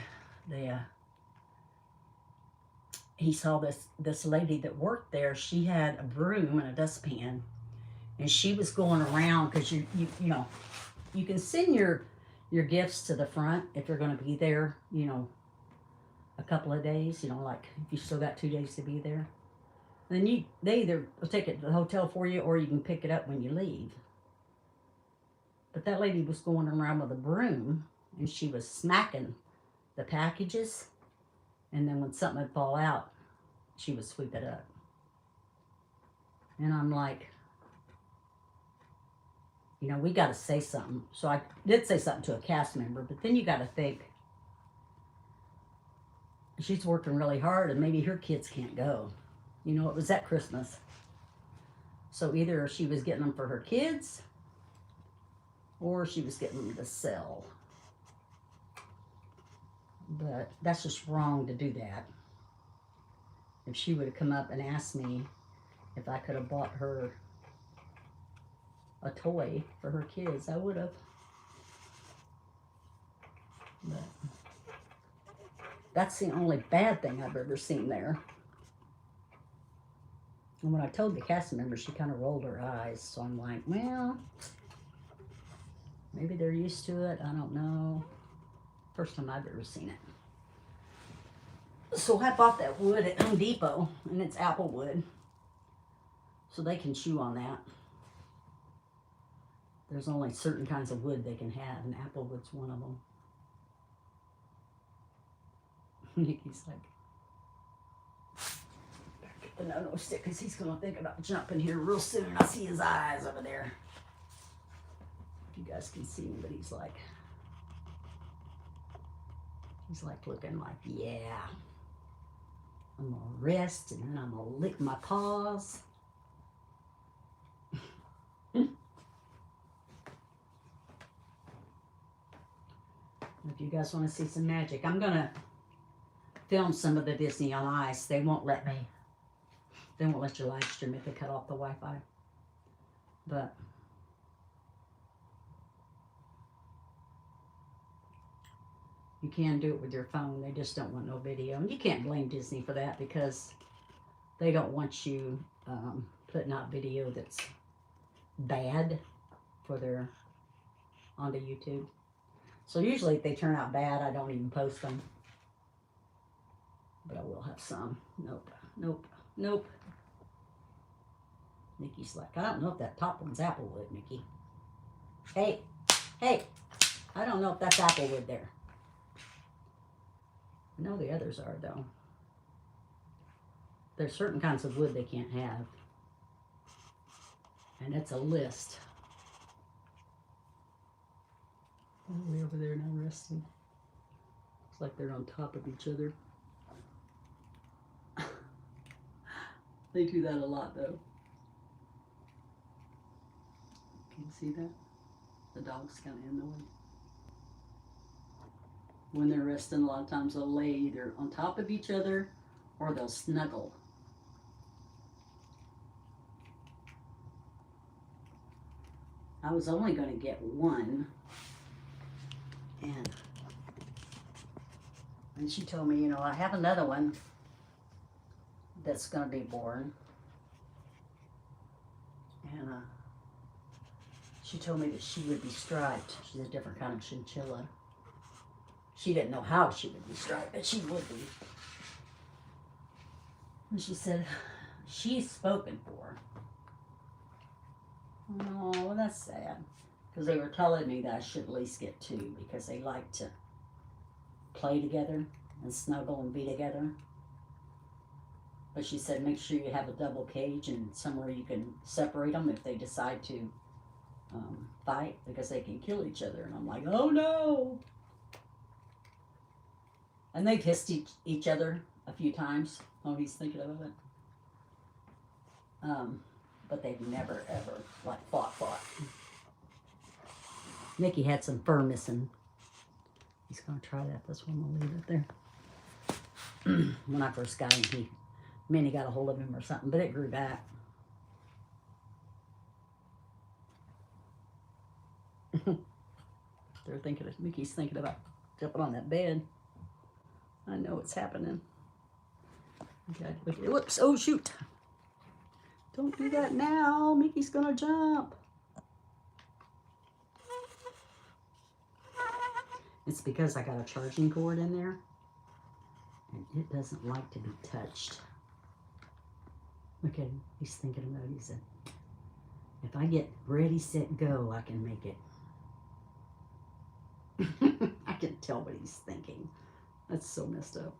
He saw this lady that worked there. She had a broom and a dustpan, and she was going around because you know, you can send your gifts to the front if you're going to be there, you know, a couple of days. You know, like if you still got 2 days to be there, then they either will take it to the hotel for you or you can pick it up when you leave. But that lady was going around with a broom, and she was smacking the packages, and then when something would fall out, she would sweep it up. And I'm like, you know, we got to say something. So I did say something to a cast member, but then you got to think, she's working really hard and maybe her kids can't go. You know, it was at Christmas. So either she was getting them for her kids or she was getting them to sell. But that's just wrong to do that. If she would have come up and asked me if I could have bought her a toy for her kids, I would have. But that's the only bad thing I've ever seen there. And when I told the cast member, she kind of rolled her eyes. So I'm like, well, maybe they're used to it. I don't know. First time I've ever seen it. So I bought that wood at Home Depot, and it's apple wood. So they can chew on that. There's only certain kinds of wood they can have, and apple wood's one of them. Nikki's like, the no-no stick because he's going to think about jumping here real soon. I see his eyes over there. If you guys can see him, but he's like looking like, yeah. I'm going to rest and then I'm going to lick my paws. If you guys want to see some magic, I'm going to film some of the Disney on Ice. They won't let me. They won't let you live stream if they cut off the Wi-Fi. But you can do it with your phone. They just don't want no video. And you can't blame Disney for that because they don't want you putting out video that's bad for their onto YouTube. So usually if they turn out bad, I don't even post them. But I will have some. Nope, nope, nope. Nikki's like, I don't know if that top one's applewood, Nikki. Hey, hey, I don't know if that's applewood there. I know the others are, though. There's certain kinds of wood they can't have. And it's a list. All the way over there now resting. Looks like they're on top of each other. They do that a lot, though. Can you see that? The dog's kind of in the way. When they're resting, a lot of times they'll lay either on top of each other or they'll snuggle. I was only going to get one. And she told me, you know, I have another one that's going to be born. And she told me that she would be striped. She's a different kind of chinchilla. She didn't know how she would be striped, but she would be. And she said, she's spoken for. Oh, well, that's sad. Because they were telling me that I should at least get two because they like to play together and snuggle and be together. But she said, make sure you have a double cage and somewhere you can separate them if they decide to fight because they can kill each other. And I'm like, oh no. And they've hissed each other a few times. Oh, he's thinking about it. But they've never, ever, like, fought. Mickey had some fur missing. He's going to try that. This one, we'll leave it there. When I first got him, Minnie got a hold of him or something, but it grew back. They're thinking, Mickey's thinking about jumping on that bed. I know it's happening. Okay, look at it. Whoops, oh shoot. Don't do that now. Mickey's gonna jump. It's because I got a charging cord in there. And it doesn't like to be touched. Look at him. He's thinking about it. He said, if I get ready, set, go, I can make it. I can tell what he's thinking. That's so messed up.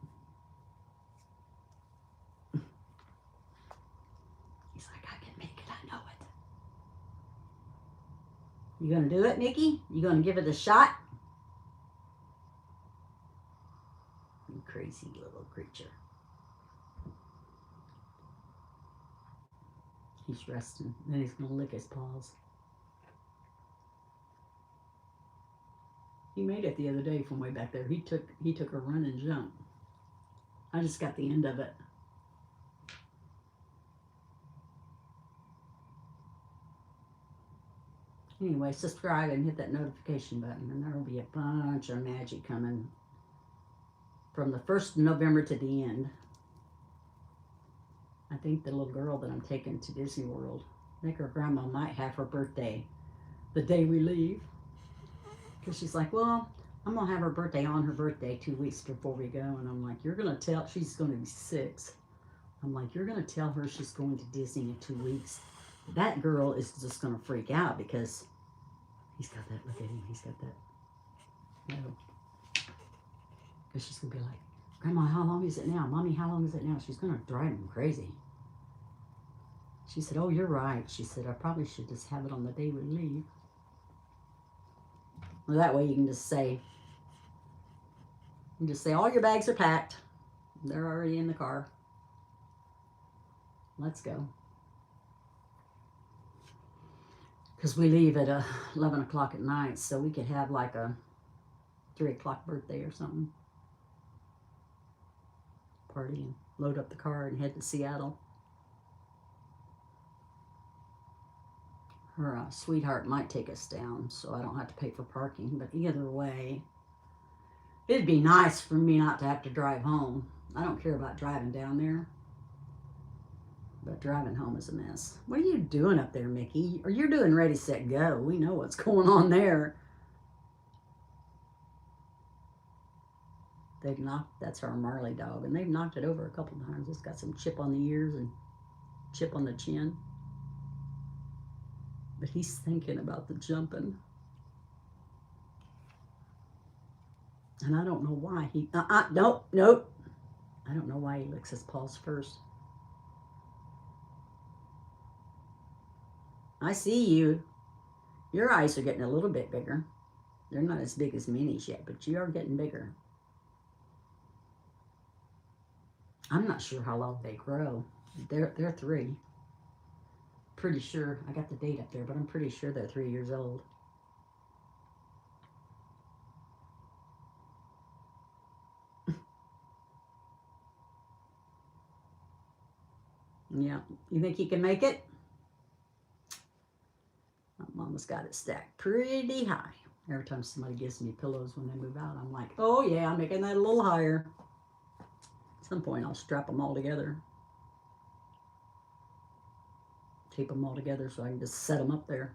He's like, I can make it. I know it. You gonna do it, Mickey? You gonna give it a shot? You crazy little creature. He's resting. Then he's gonna lick his paws. He made it the other day from way back there. He took a run and jump. I just got the end of it. Anyway, subscribe and hit that notification button, and there will be a bunch of magic coming from the 1st of November to the end. I think the little girl that I'm taking to Disney World, I think her grandma might have her birthday the day we leave. Because she's like, well, I'm going to have her birthday on her birthday 2 weeks before we go. And I'm like, you're going to tell, she's going to be 6. I'm like, you're going to tell her she's going to Disney in 2 weeks. That girl is just going to freak out because he's got that, look at him, he's got that. No. Because she's going to be like, Grandma, how long is it now? Mommy, how long is it now? She's going to drive him crazy. She said, oh, you're right. She said, I probably should just have it on the day we leave. Well, that way you can just say, all your bags are packed. They're already in the car. Let's go. Because we leave at 11 o'clock at night, so we could have like a 3 o'clock birthday or something. Party and load up the car and head to Seattle. Her sweetheart might take us down, so I don't have to pay for parking. But either way, it'd be nice for me not to have to drive home. I don't care about driving down there, but driving home is a mess. What are you doing up there, Mickey? Or you're doing ready, set, go. We know what's going on there. They've knocked, that's our Marley dog, and they've knocked it over a couple times. It's got some chip on the ears and chip on the chin. But he's thinking about the jumping. And I don't know why he, nope. I don't know why he licks his paws first. I see you. Your eyes are getting a little bit bigger. They're not as big as Minnie's yet, but you are getting bigger. I'm not sure how long they grow. They're 3. Pretty sure, I got the date up there, but I'm pretty sure they're 3 years old. Yeah, you think he can make it? Mama's got it stacked pretty high. Every time somebody gives me pillows when they move out, I'm like, oh yeah, I'm making that a little higher. At some point, I'll strap them all together. Tape them all together so I can just set them up there.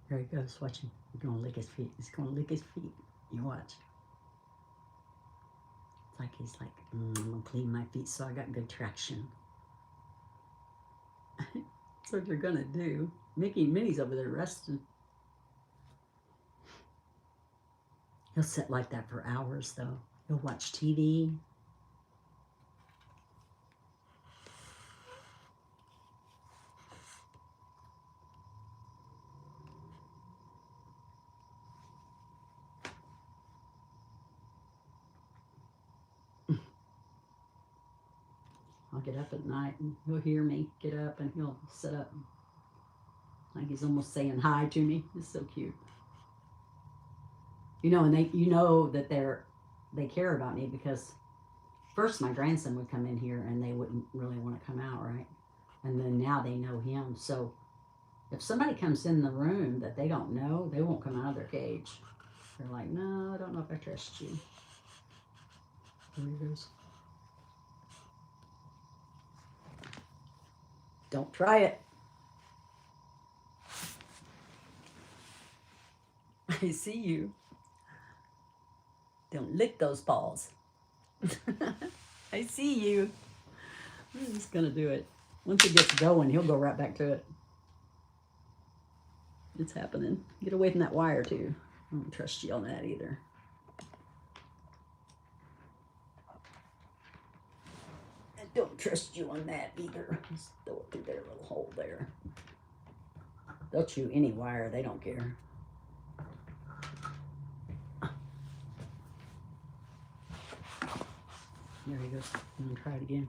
There he goes, watch him. He's gonna lick his feet. He's gonna lick his feet. You watch. It's like he's like, I'm gonna clean my feet so I got good traction. That's what you're gonna do. Mickey and Minnie's over there resting. He'll sit like that for hours though. He'll watch TV. I'll get up at night and he'll hear me get up and he'll sit up. Like he's almost saying hi to me. It's so cute. You know, and you know that they care about me because first my grandson would come in here and they wouldn't really want to come out, right? And then now they know him. So if somebody comes in the room that they don't know, they won't come out of their cage. They're like, no, I don't know if I trust you. There he goes. Don't try it. I see you. Don't lick those paws. I see you. He's gonna do it. Once he gets going, he'll go right back to it. It's happening. Get away from that wire too. I don't trust you on that either. I don't trust you on that either. Just throw it through their little hole there. They'll chew any wire. They don't care. There he goes. I'm gonna try it again.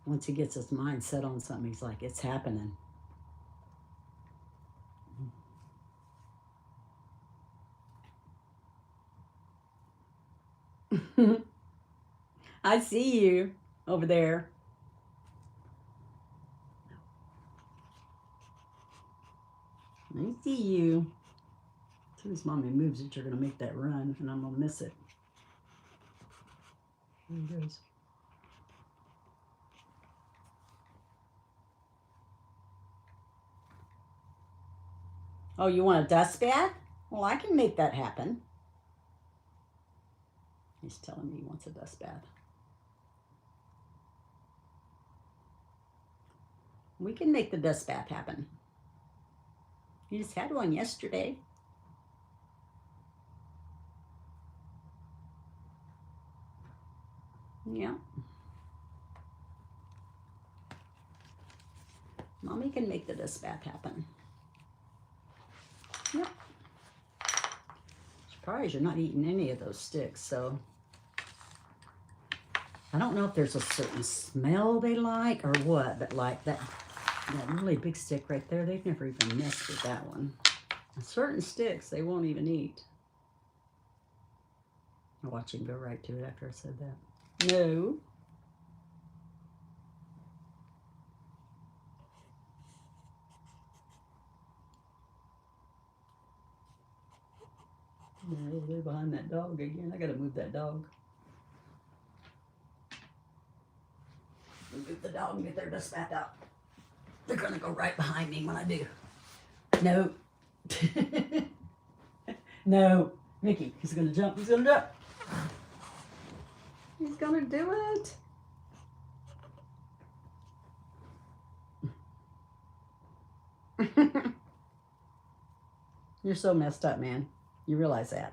Once he gets his mind set on something, he's like, it's happening. I see you over there. I see you. As soon as Mommy moves it, you're going to make that run, and I'm going to miss it. There he goes. Oh, you want a dust bath? Well, I can make that happen. He's telling me he wants a dust bath. We can make the dust bath happen. You just had one yesterday. Yeah. Mommy can make the dust bath happen. Yep. Surprised you're not eating any of those sticks, so. I don't know if there's a certain smell they like or what, but like that really big stick right there, they've never even messed with that one. Certain sticks they won't even eat. I'll watch him go right to it after I said that. No. No, they're behind that dog again. I gotta move that dog. Move the dog and get their dust bath out. They're gonna go right behind me when I do. No. No. Mickey, he's gonna jump. He's gonna jump. He's gonna do it. You're so messed up, man. You realize that.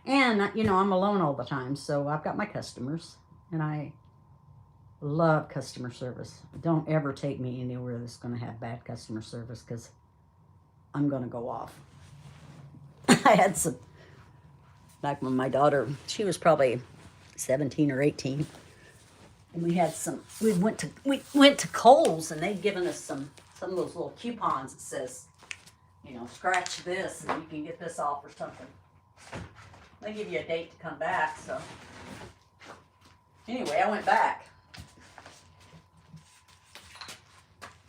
And, you know, I'm alone all the time, so I've got my customers, and I love customer service. Don't ever take me anywhere that's going to have bad customer service, because I'm going to go off. I had some, back when my daughter, she was probably 17 or 18, and we had some, we went to Kohl's, and they'd given us some of those little coupons that says, you know, scratch this, and you can get this off or something. They give you a date to come back, so. Anyway, I went back.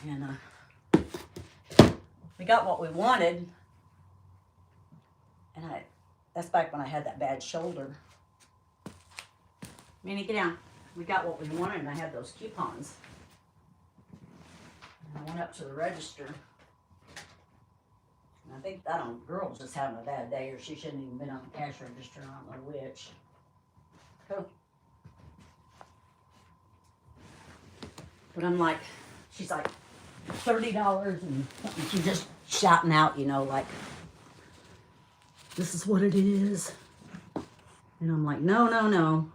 And we got what we wanted. And that's back when I had that bad shoulder. Minnie, get down. We got what we wanted, and I had those coupons. And I went up to the register. I think that girl was just having a bad day, or she shouldn't even been on the cash register. I don't know which. Cool. But I'm like, she's like $30 and something. She's just shouting out, you know, like, this is what it is. And I'm like, no, no, no.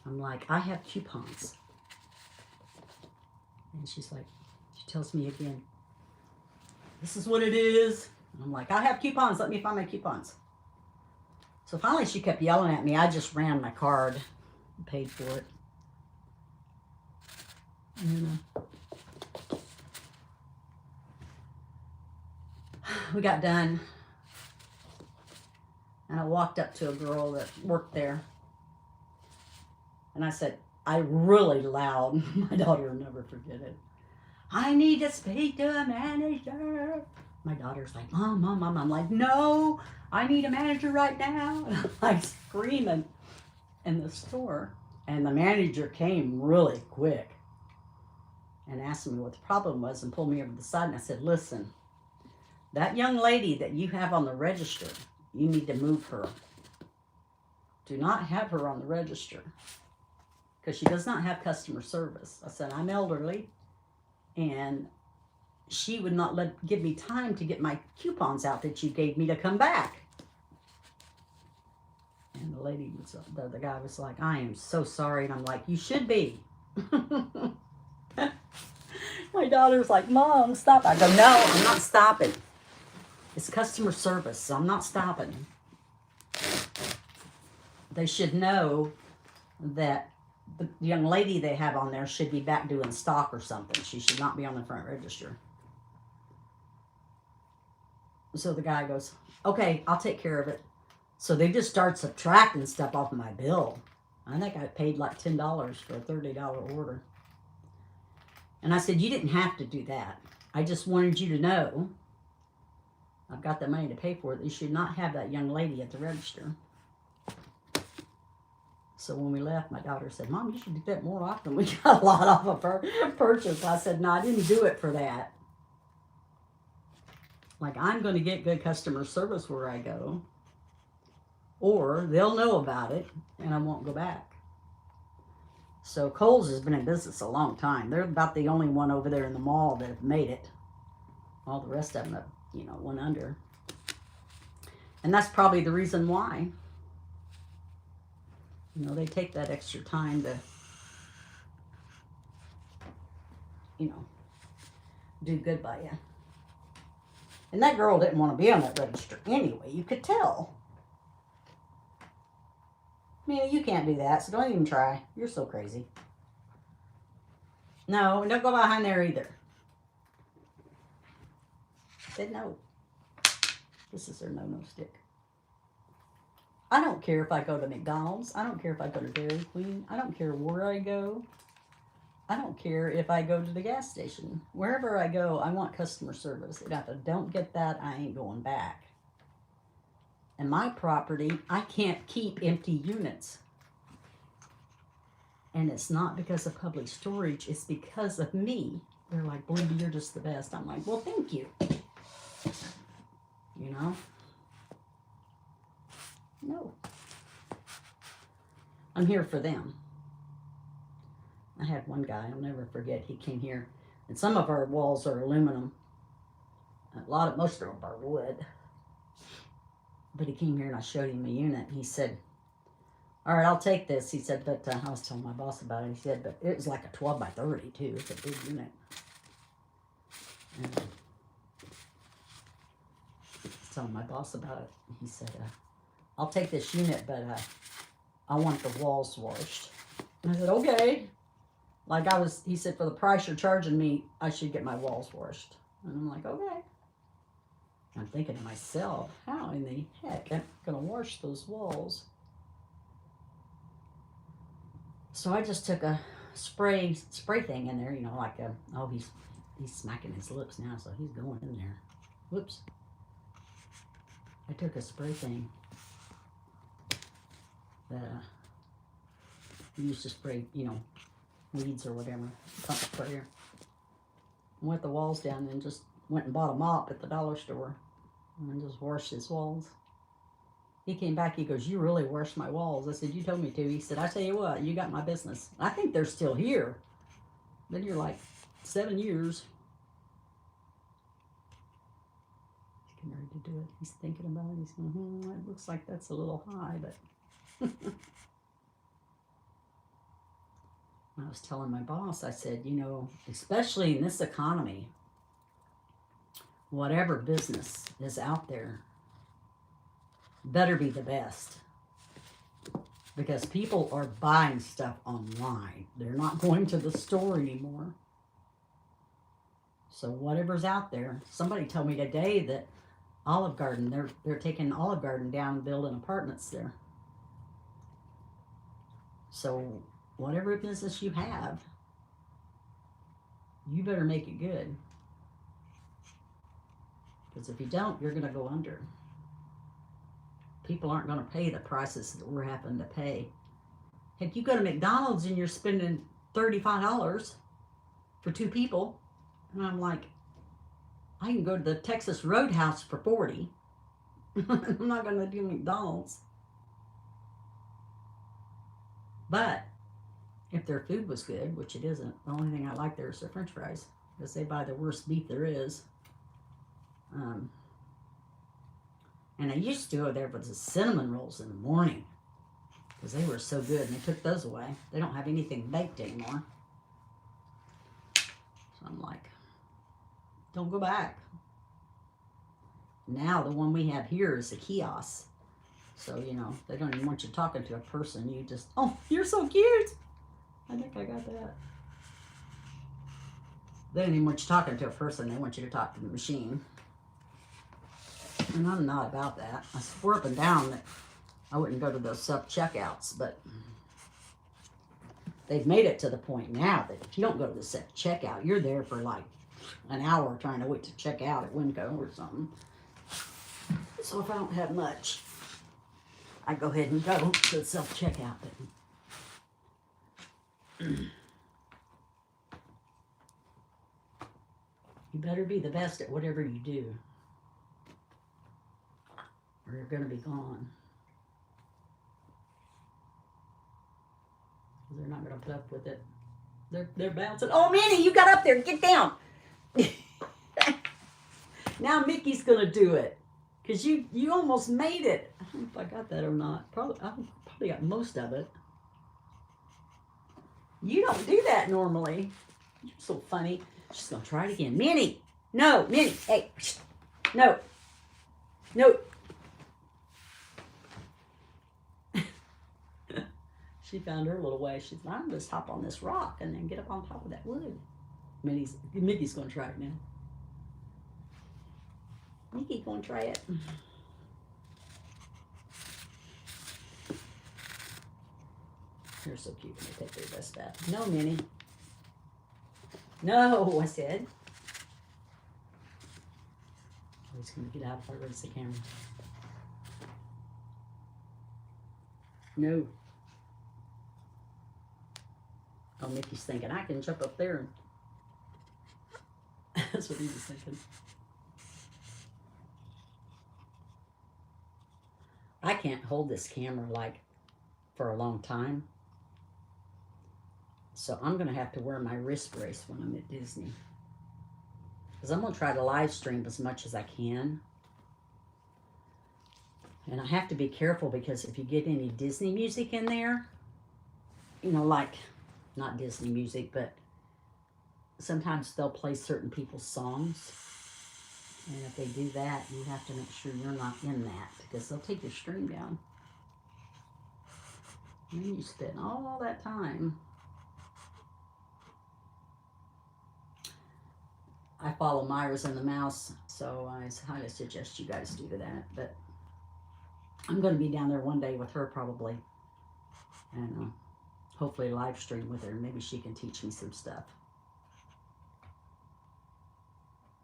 I'm like, I have coupons. And she's like, she tells me again, this is what it is. And I'm like, I have coupons. Let me find my coupons. So finally she kept yelling at me. I just ran my card and paid for it. And we got done. And I walked up to a girl that worked there. And I said, I really loud, my daughter will never forget it, I need to speak to a manager. My daughter's like, Mom, Mom, Mom. I'm like, no, I need a manager right now. And I'm like screaming in the store. And the manager came really quick and asked me what the problem was and pulled me over to the side. And I said, listen, that young lady that you have on the register, you need to move her. Do not have her on the register, because she does not have customer service. I said, I'm elderly, and she would not give me time to get my coupons out that you gave me to come back. And the guy was like, I am so sorry. And I'm like, you should be. My daughter's like, Mom, stop. I go, no, I'm not stopping. It's customer service, so I'm not stopping. They should know that the young lady they have on there should be back doing stock or something. She should not be on the front register. So the guy goes, okay, I'll take care of it. So they just start subtracting stuff off of my bill. I think I paid like $10 for a $30 order. And I said, you didn't have to do that. I just wanted you to know I've got the money to pay for it. You should not have that young lady at the register. So when we left, my daughter said, Mom, you should do that more often. We got a lot off of her purchase. I said, no, I didn't do it for that. Like, I'm going to get good customer service where I go. Or they'll know about it and I won't go back. So Kohl's has been in business a long time. They're about the only one over there in the mall that have made it. All the rest of them have, went under. And that's probably the reason why. They take that extra time to, do good by you. And that girl didn't want to be on that register anyway. You could tell. I mean, you can't do that, so don't even try. You're so crazy. No, and don't go behind there either. Said no. This is their no-no stick. I don't care if I go to McDonald's. I don't care if I go to Dairy Queen. I don't care where I go. I don't care if I go to the gas station. Wherever I go, I want customer service. And if I don't get that, I ain't going back. And my property, I can't keep empty units. And it's not because of public storage. It's because of me. They're like, Belinda, you're just the best. I'm like, well, thank you. No. I'm here for them. I had one guy, I'll never forget, he came here, and some of our walls are aluminum. Most of them are wood. But he came here and I showed him a unit. He said, all right, I'll take this. He said, but I was telling my boss about it. He said, but it was like a 12 by 30 too. It's a big unit. And I was telling my boss about it. He said, I'll take this unit, but I want the walls washed. And I said, okay. He said, for the price you're charging me, I should get my walls washed. And I'm like, okay. I'm thinking to myself, how in the heck am I going to wash those walls? So I just took a spray thing in there, he's smacking his lips now, so he's going in there. Whoops. I took a spray thing that you used to spray, weeds or whatever, pump sprayer. Wet the walls down and just went and bought a mop at the dollar store and just washed his walls. He came back, he goes, you really washed my walls. I said, you told me to. He said, I tell you what, you got my business. I think they're still here. Been here like 7 years. He's getting ready to do it. He's thinking about it. He's going, it looks like that's a little high, but I was telling my boss, I said, especially in this economy, whatever business is out there better be the best. Because people are buying stuff online. They're not going to the store anymore. So whatever's out there, somebody told me today that Olive Garden, they're taking Olive Garden down and building apartments there. So whatever business you have, you better make it good. Because if you don't, you're going to go under. People aren't going to pay the prices that we're having to pay. Heck, you go to McDonald's and you're spending $35 for 2 people. And I'm like, I can go to the Texas Roadhouse for $40. I'm not going to do McDonald's. But if their food was good, which it isn't, the only thing I like there is their french fries. Because they buy the worst beef there is. And I used to go there with the cinnamon rolls in the morning. Because they were so good. And they took those away. They don't have anything baked anymore. So I'm like, don't go back. Now the one we have here is a kiosk. So, they don't even want you talking to a person. You just, oh, you're so cute. I think I got that. They don't even want you talking to a person. They want you to talk to the machine. And I'm not about that. I swore up and down that I wouldn't go to those self-checkouts, but they've made it to the point now that if you don't go to the self-checkout, you're there for like an hour trying to wait to check out at Winco or something. So if I don't have much, I go ahead and go to the self-checkout. You better be the best at whatever you do, or you're going to be gone. They're not going to put up with it. They're bouncing. Oh, Minnie, you got up there. Get down. Now Mickey's going to do it. Because you almost made it. I don't know if I got that or not. I probably got most of it. You don't do that normally. You're so funny. She's going to try it again. Minnie. No, Minnie. Hey. No. No. She found her little way. She's like, I'm just hop on this rock and then get up on top of that wood. Mickey's going to try it now. Mickey's going to try it. They're so cute when they take their best bath. No, Minnie. No, I said. Oh, he's going to get out if I raise the camera. No. Oh, Mickey's thinking, I can jump up there. That's what he was thinking. I can't hold this camera like for a long time. So I'm going to have to wear my wrist brace when I'm at Disney. Because I'm going to try to live stream as much as I can. And I have to be careful because if you get any Disney music in there, you know, like, not Disney music, but sometimes they'll play certain people's songs. And if they do that, you have to make sure you're not in that because they'll take your stream down. And then you spend all that time. I follow Myra's and the Mouse, so I highly suggest you guys do that. But I'm going to be down there one day with her probably. And hopefully live stream with her. Maybe she can teach me some stuff.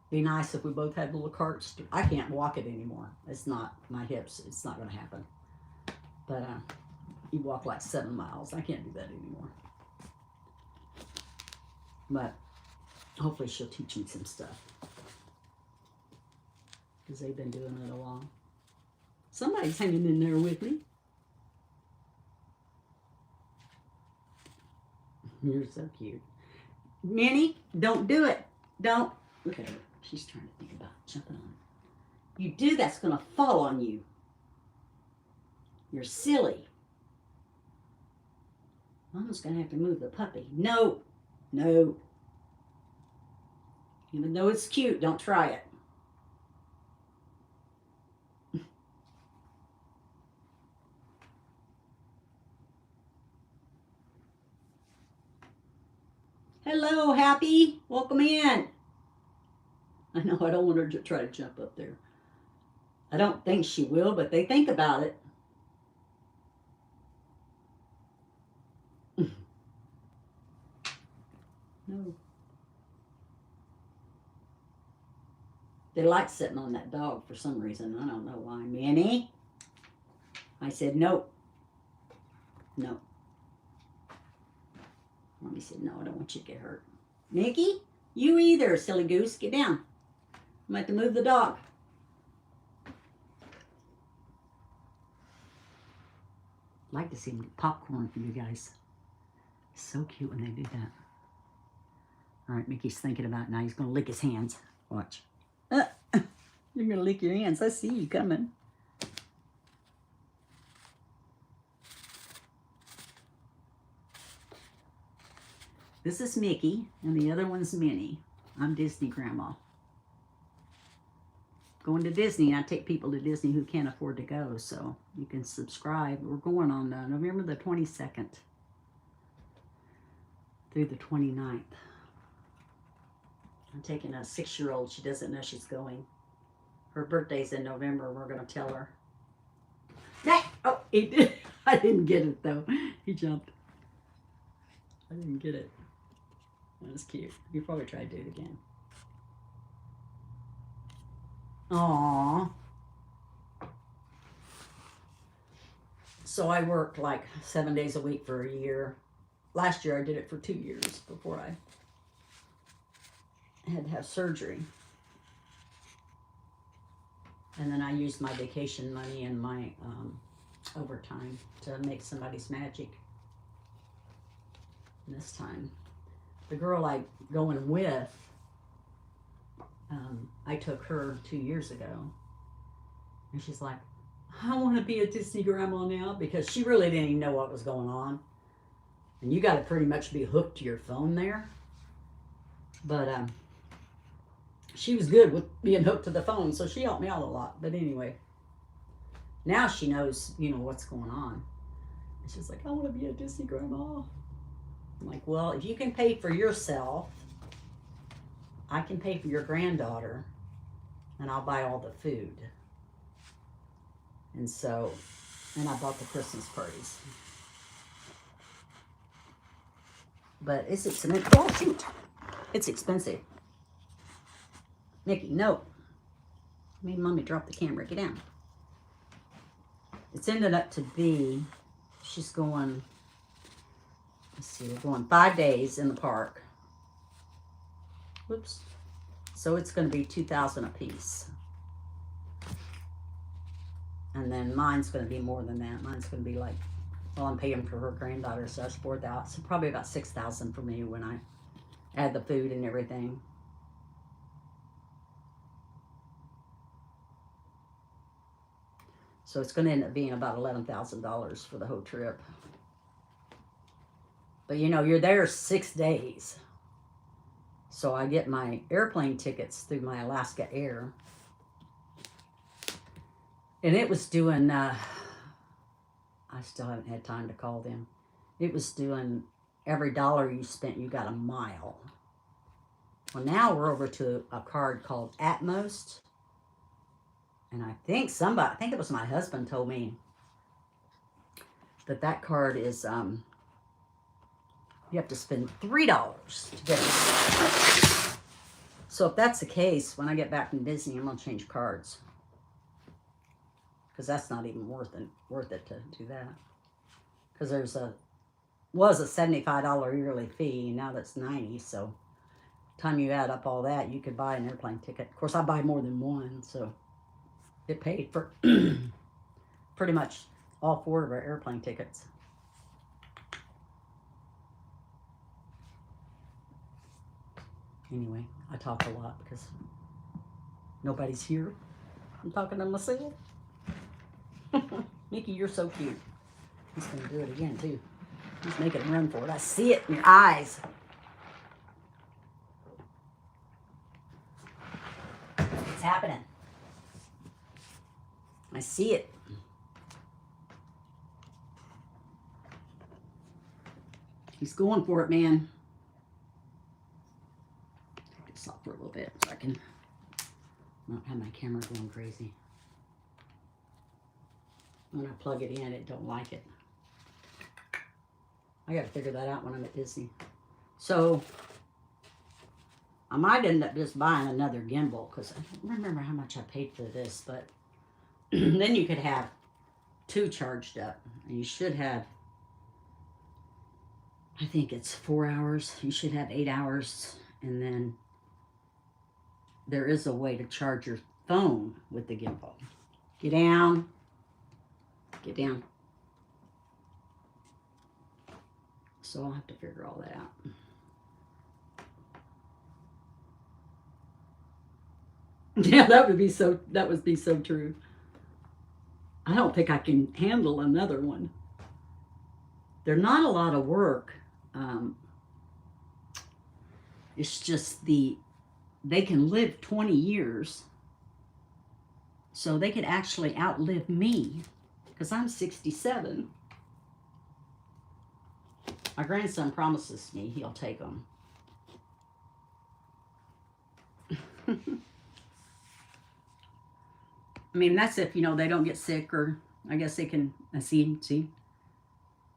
Be nice if we both had little carts. I can't walk it anymore. It's not my hips. It's not going to happen. But you walk like 7 miles. I can't do that anymore. But hopefully she'll teach me some stuff. Because they've been doing it a while. Somebody's hanging in there with me. You're so cute. Minnie, don't do it. Don't. Look at her. She's trying to think about jumping on it. You do, that's going to fall on you. You're silly. Mama's going to have to move the puppy. No. No. Even though it's cute, don't try it. Hello, Happy. Welcome in. I know I don't want her to try to jump up there. I don't think she will, but they think about it. No. They like sitting on that dog for some reason. I don't know why. Minnie? I said no. No. Mommy said, no, I don't want you to get hurt. Mickey? You either, silly goose. Get down. I'm going to have to move the dog. I'd like to see them get popcorn for you guys. It's so cute when they do that. All right, Mickey's thinking about it now. He's going to lick his hands. Watch. You're going to lick your hands. I see you coming. This is Mickey, and the other one's Minnie. I'm Disney Grandma. Going to Disney, I take people to Disney who can't afford to go, so you can subscribe. We're going on November the 22nd through the 29th. I'm taking a 6-year-old. She doesn't know she's going. Her birthday's in November. We're going to tell her. Oh, he did. I didn't get it, though. He jumped. I didn't get it. That was cute. You probably try to do it again. Aww. So I worked like 7 days a week for a year. Last year I did it for 2 years before I had to have surgery. And then I used my vacation money and my overtime to make somebody's magic. this time. The girl I going with, I took her 2 years ago. And she's like, I want to be a Disney grandma now, because she really didn't even know what was going on. And you got to pretty much be hooked to your phone there. But she was good with being hooked to the phone, so she helped me out a lot. But anyway, now she knows, what's going on. And she's like, I want to be a Disney grandma. I'm like, well, if you can pay for yourself, I can pay for your granddaughter, and I'll buy all the food. And so, and I bought the Christmas parties. But it's expensive. Oh, shoot. It's expensive. Mickey, no. Made Mommy drop the camera. Get down. It's ended up to be, she's going, let's see, we're going 5 days in the park. Whoops. So it's going to be $2,000 a piece. And then mine's going to be more than that. Mine's going to be like, well, I'm paying for her granddaughter, so that's $4,000. So probably about $6,000 for me when I add the food and everything. So it's going to end up being about $11,000 for the whole trip. But you're there 6 days. So I get my airplane tickets through my Alaska Air. And it was doing, I still haven't had time to call them. It was doing every dollar you spent, you got a mile. Well, now we're over to a card called Atmos. And I think it was my husband told me that card is, you have to spend $3 to get it. So if that's the case, when I get back from Disney, I'm going to change cards. Because that's not even worth it to do that. Because was a $75 yearly fee, now that's $90. So time you add up all that, you could buy an airplane ticket. Of course, I buy more than one, so it paid for pretty much all 4 of our airplane tickets. Anyway, I talk a lot because nobody's here. I'm talking to myself. Mickey, you're so cute. He's going to do it again, too. He's making a run for it. I see it in your eyes. It's happening. I see it. He's going for it, man. Take this off for a little bit so I can not have my camera going crazy. When I plug it in, it don't like it. I got to figure that out when I'm at Disney. So I might end up just buying another gimbal because I don't remember how much I paid for this, but then you could have 2 charged up, and you should have, I think it's 4 hours. You should have 8 hours, and then there is a way to charge your phone with the gimbal. Get down. Get down. So I'll have to figure all that out. Yeah, that would be so true. I don't think I can handle another one. They're not a lot of work. It's just they can live 20 years. So they could actually outlive me because I'm 67. My grandson promises me he'll take them. I mean, that's if, they don't get sick, or I guess they can, see,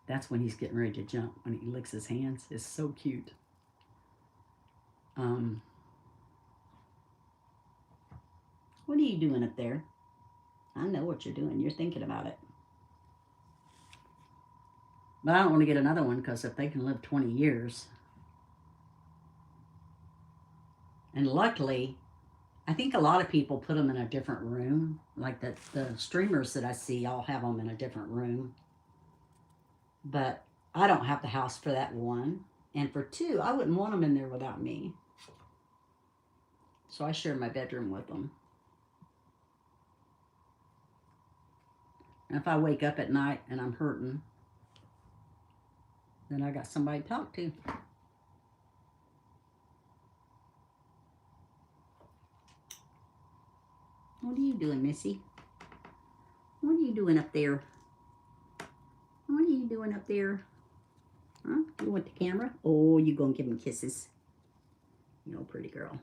that's when he's getting ready to jump, when he licks his hands. It's so cute. What are you doing up there? I know what you're doing. You're thinking about it. But I don't want to get another one because if they can live 20 years. And luckily, I think a lot of people put them in a different room. Like the streamers that I see all have them in a different room. But I don't have the house for that one. And for two, I wouldn't want them in there without me. So I share my bedroom with them. And if I wake up at night and I'm hurting, then I got somebody to talk to. What are you doing, Missy? What are you doing up there? What are you doing up there? Huh? You want the camera? Oh, you gonna give him kisses. You know, pretty girl.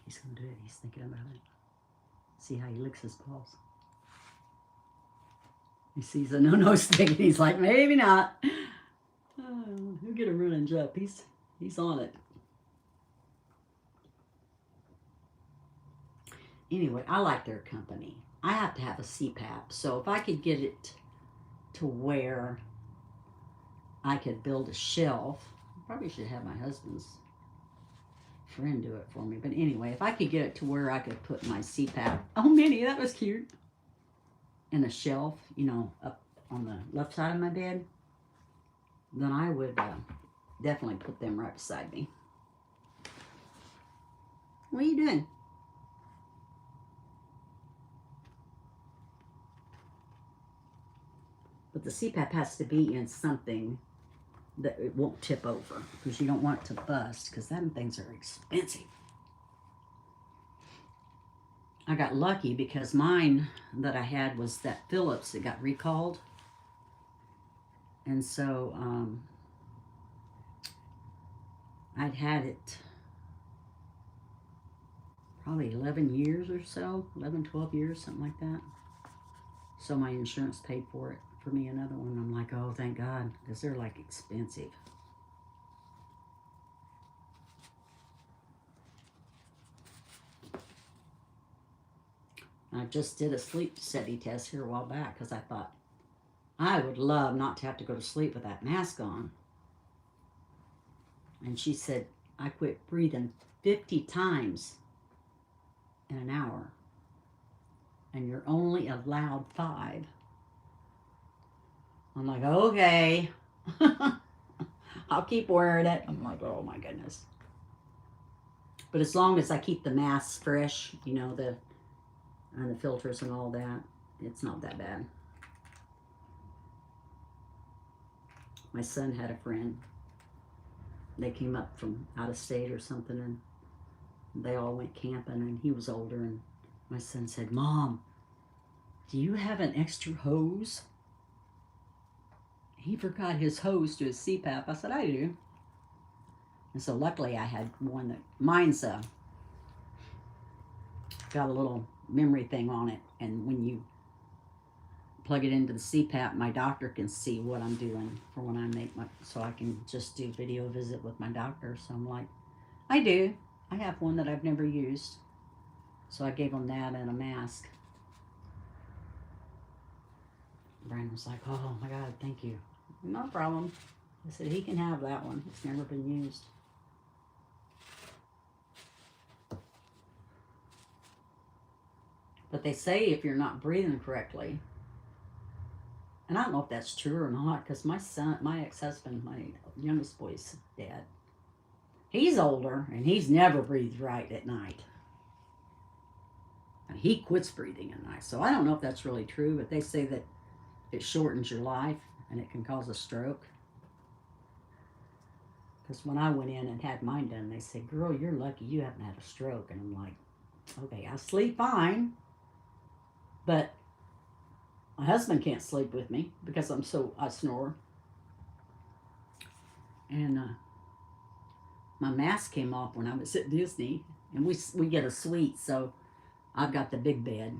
He's gonna do it. He's thinking about it. See how he licks his paws. He sees a no-no stick and he's like, maybe not. Oh, he'll get a running jump. He's on it. Anyway, I like their company. I have to have a CPAP, so if I could get it to where I could build a shelf, I probably should have my husband's friend do it for me. But anyway, if I could get it to where I could put my CPAP, oh Minnie, that was cute, and a shelf, you know, up on the left side of my bed, then I would definitely put them right beside me. What are you doing? But the CPAP has to be in something that it won't tip over, because you don't want it to bust, because them things are expensive. I got lucky because mine that I had was that Philips that got recalled. And so I'd had it probably 11 years or so, 11, 12 years, something like that. So my insurance paid for it for me, another one. I'm like, oh, thank God, because they're like expensive. I just did a sleep study test here a while back because I thought I would love not to have to go to sleep with that mask on. And she said, I quit breathing 50 times in an hour. And you're only allowed 5. I'm like, okay. I'll keep wearing it. I'm like, oh my goodness. But as long as I keep the masks fresh, you know, the filters and all that, it's not that bad. My son had a friend. They came up from out of state or something, and they all went camping, and he was older, and my son said, Mom, do you have an extra hose? He forgot his hose to his CPAP. I said, I do. And so luckily I had one that, mine's got a little memory thing on it, and when you plug it into the CPAP, my doctor can see what I'm doing for when I make my, so I can just do video visit with my doctor. So I'm like, I do. I have one that I've never used. So I gave him that and a mask. Brandon was like, oh my God, thank you. No problem. I said, he can have that one. It's never been used. But they say if you're not breathing correctly, and I don't know if that's true or not, because my son, my ex-husband, my youngest boy's dad, he's older and he's never breathed right at night. And he quits breathing at night. So I don't know if that's really true, but they say that it shortens your life and it can cause a stroke. Because when I went in and had mine done, they said, girl, you're lucky you haven't had a stroke. And I'm like, okay, I sleep fine, but my husband can't sleep with me because I snore. And my mask came off when I was at Disney, and we get a suite, so I've got the big bed,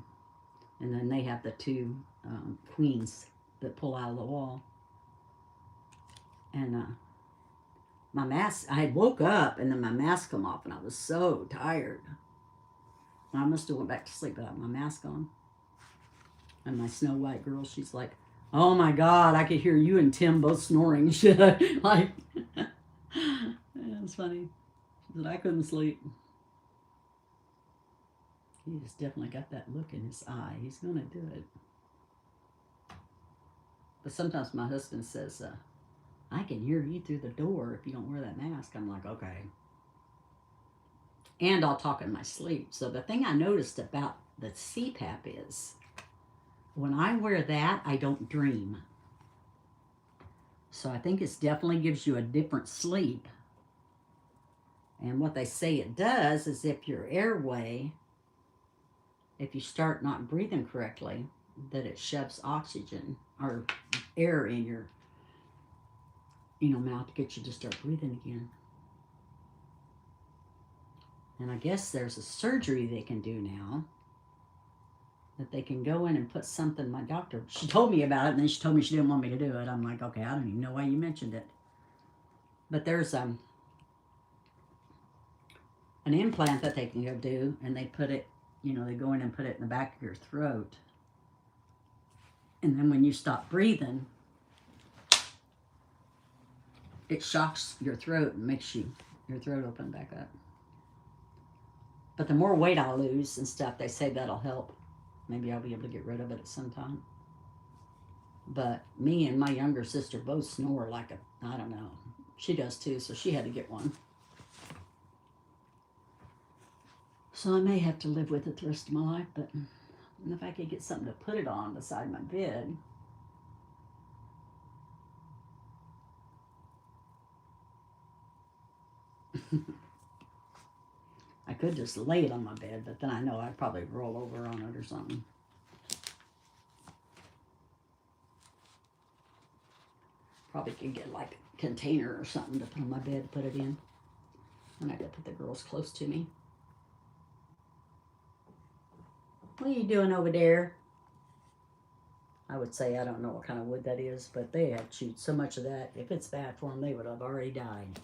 and then they have the 2 queens that pull out of the wall. And my mask, I had woke up and then my mask come off, and I was so tired. I must have went back to sleep without my mask on. And my Snow White girl, she's like, oh my God, I could hear you and Tim both snoring. Like, yeah, it's funny. She said, I couldn't sleep. He just definitely got that look in his eye. He's going to do it. But sometimes my husband says, I can hear you through the door if you don't wear that mask. I'm like, okay. And I'll talk in my sleep. So the thing I noticed about the CPAP is when I wear that, I don't dream. So I think it definitely gives you a different sleep. And what they say it does is if your airway, if you start not breathing correctly, that it shoves oxygen or air in your mouth to get you to start breathing again. And I guess there's a surgery they can do now that they can go in and put something. My doctor, she told me about it, and then she told me she didn't want me to do it. I'm like, okay, I don't even know why you mentioned it. But there's an implant that they can go do, and they put it, they go in and put it in the back of your throat. And then when you stop breathing, it shocks your throat and makes your throat open back up. But the more weight I lose and stuff, they say that'll help. Maybe I'll be able to get rid of it at some time. But me and my younger sister both snore like I don't know. She does too, so she had to get one. So I may have to live with it the rest of my life, but if I could get something to put it on beside my bed. I could just lay it on my bed, but then I know I'd probably roll over on it or something. Probably could get like a container or something to put on my bed, put it in. And I could put the girls close to me. What are you doing over there? I would say I don't know what kind of wood that is, but they had chewed so much of that. If it's bad for them, they would have already died.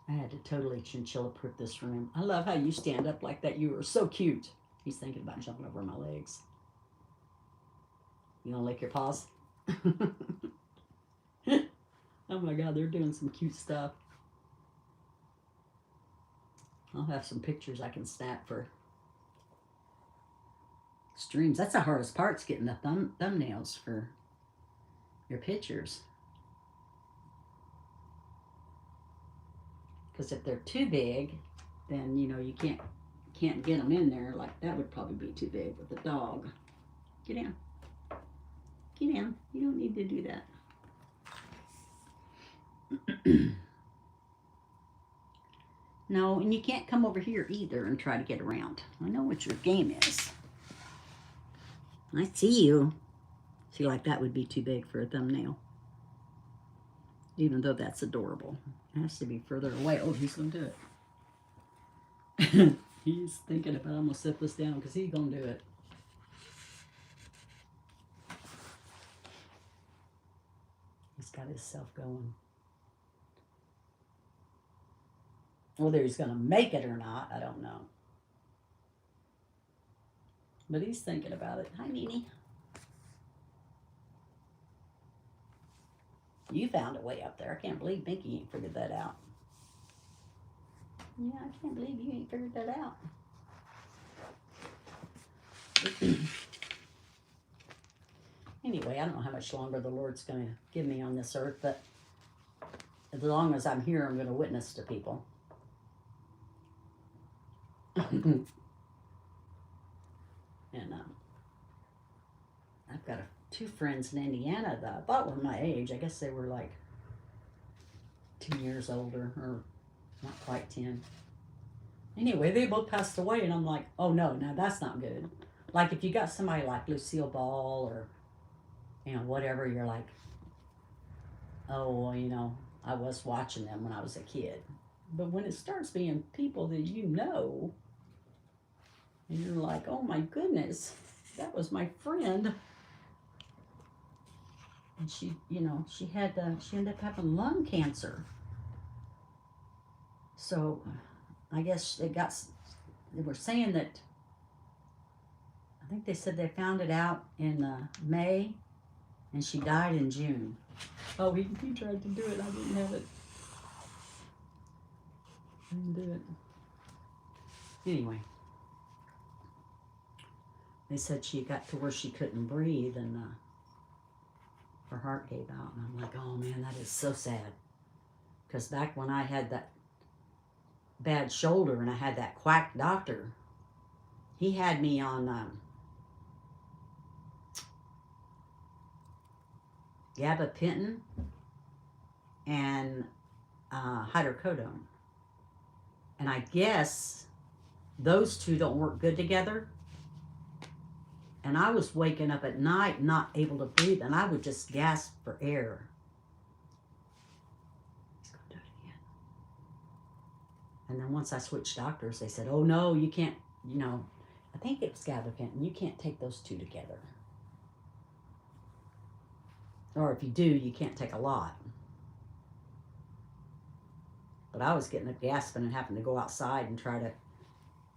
I had to totally chinchilla-proof this room. I love how you stand up like that. You were so cute. He's thinking about jumping over my legs. You want to lick your paws? Oh my God, they're doing some cute stuff. I'll have some pictures I can snap for streams. That's the hardest part, is getting the thumbnails for your pictures. Because if they're too big, then you can't get them in there. Like that would probably be too big with the dog. Get down. Get down. You don't need to do that. No, and you can't come over here either and try to get around. I know what your game is. I see you. See, like that would be too big for a thumbnail. Even though that's adorable. It has to be further away. Oh, he's going to do it. He's thinking about, I'm going to set this down because he's going to do it. He's got himself going. Whether he's going to make it or not, I don't know. But he's thinking about it. Hi, Nene. You found a way up there. I can't believe Binky ain't figured that out. Yeah, I can't believe you ain't figured that out. Anyway, I don't know how much longer the Lord's going to give me on this earth, but as long as I'm here, I'm going to witness to people. And I've got two friends in Indiana that I thought were my age. I guess they were like 10 years older, or not quite 10. Anyway, they both passed away, and I'm like, oh no, now that's not good. Like if you got somebody like Lucille Ball or, whatever, you're like, oh, well, I was watching them when I was a kid. But when it starts being people that and you're like, oh my goodness, that was my friend. And she ended up having lung cancer. So I guess they were saying that, I think they said they found it out in May, and she died in June. Oh, he tried to do it. I didn't have it. I didn't do it. Anyway. they said she got to where she couldn't breathe and her heart gave out. And I'm like, oh man, that is so sad. Because back when I had that bad shoulder and I had that quack doctor, he had me on gabapentin and hydrocodone. And I guess those two don't work good together. And I was waking up at night not able to breathe, and I would just gasp for air. He's going to do it again. And then once I switched doctors, they said, oh no, you can't, you know, I think it was gabapentin. You can't take those two together. Or if you do, you can't take a lot. But I was getting up gasping and having to go outside and try to,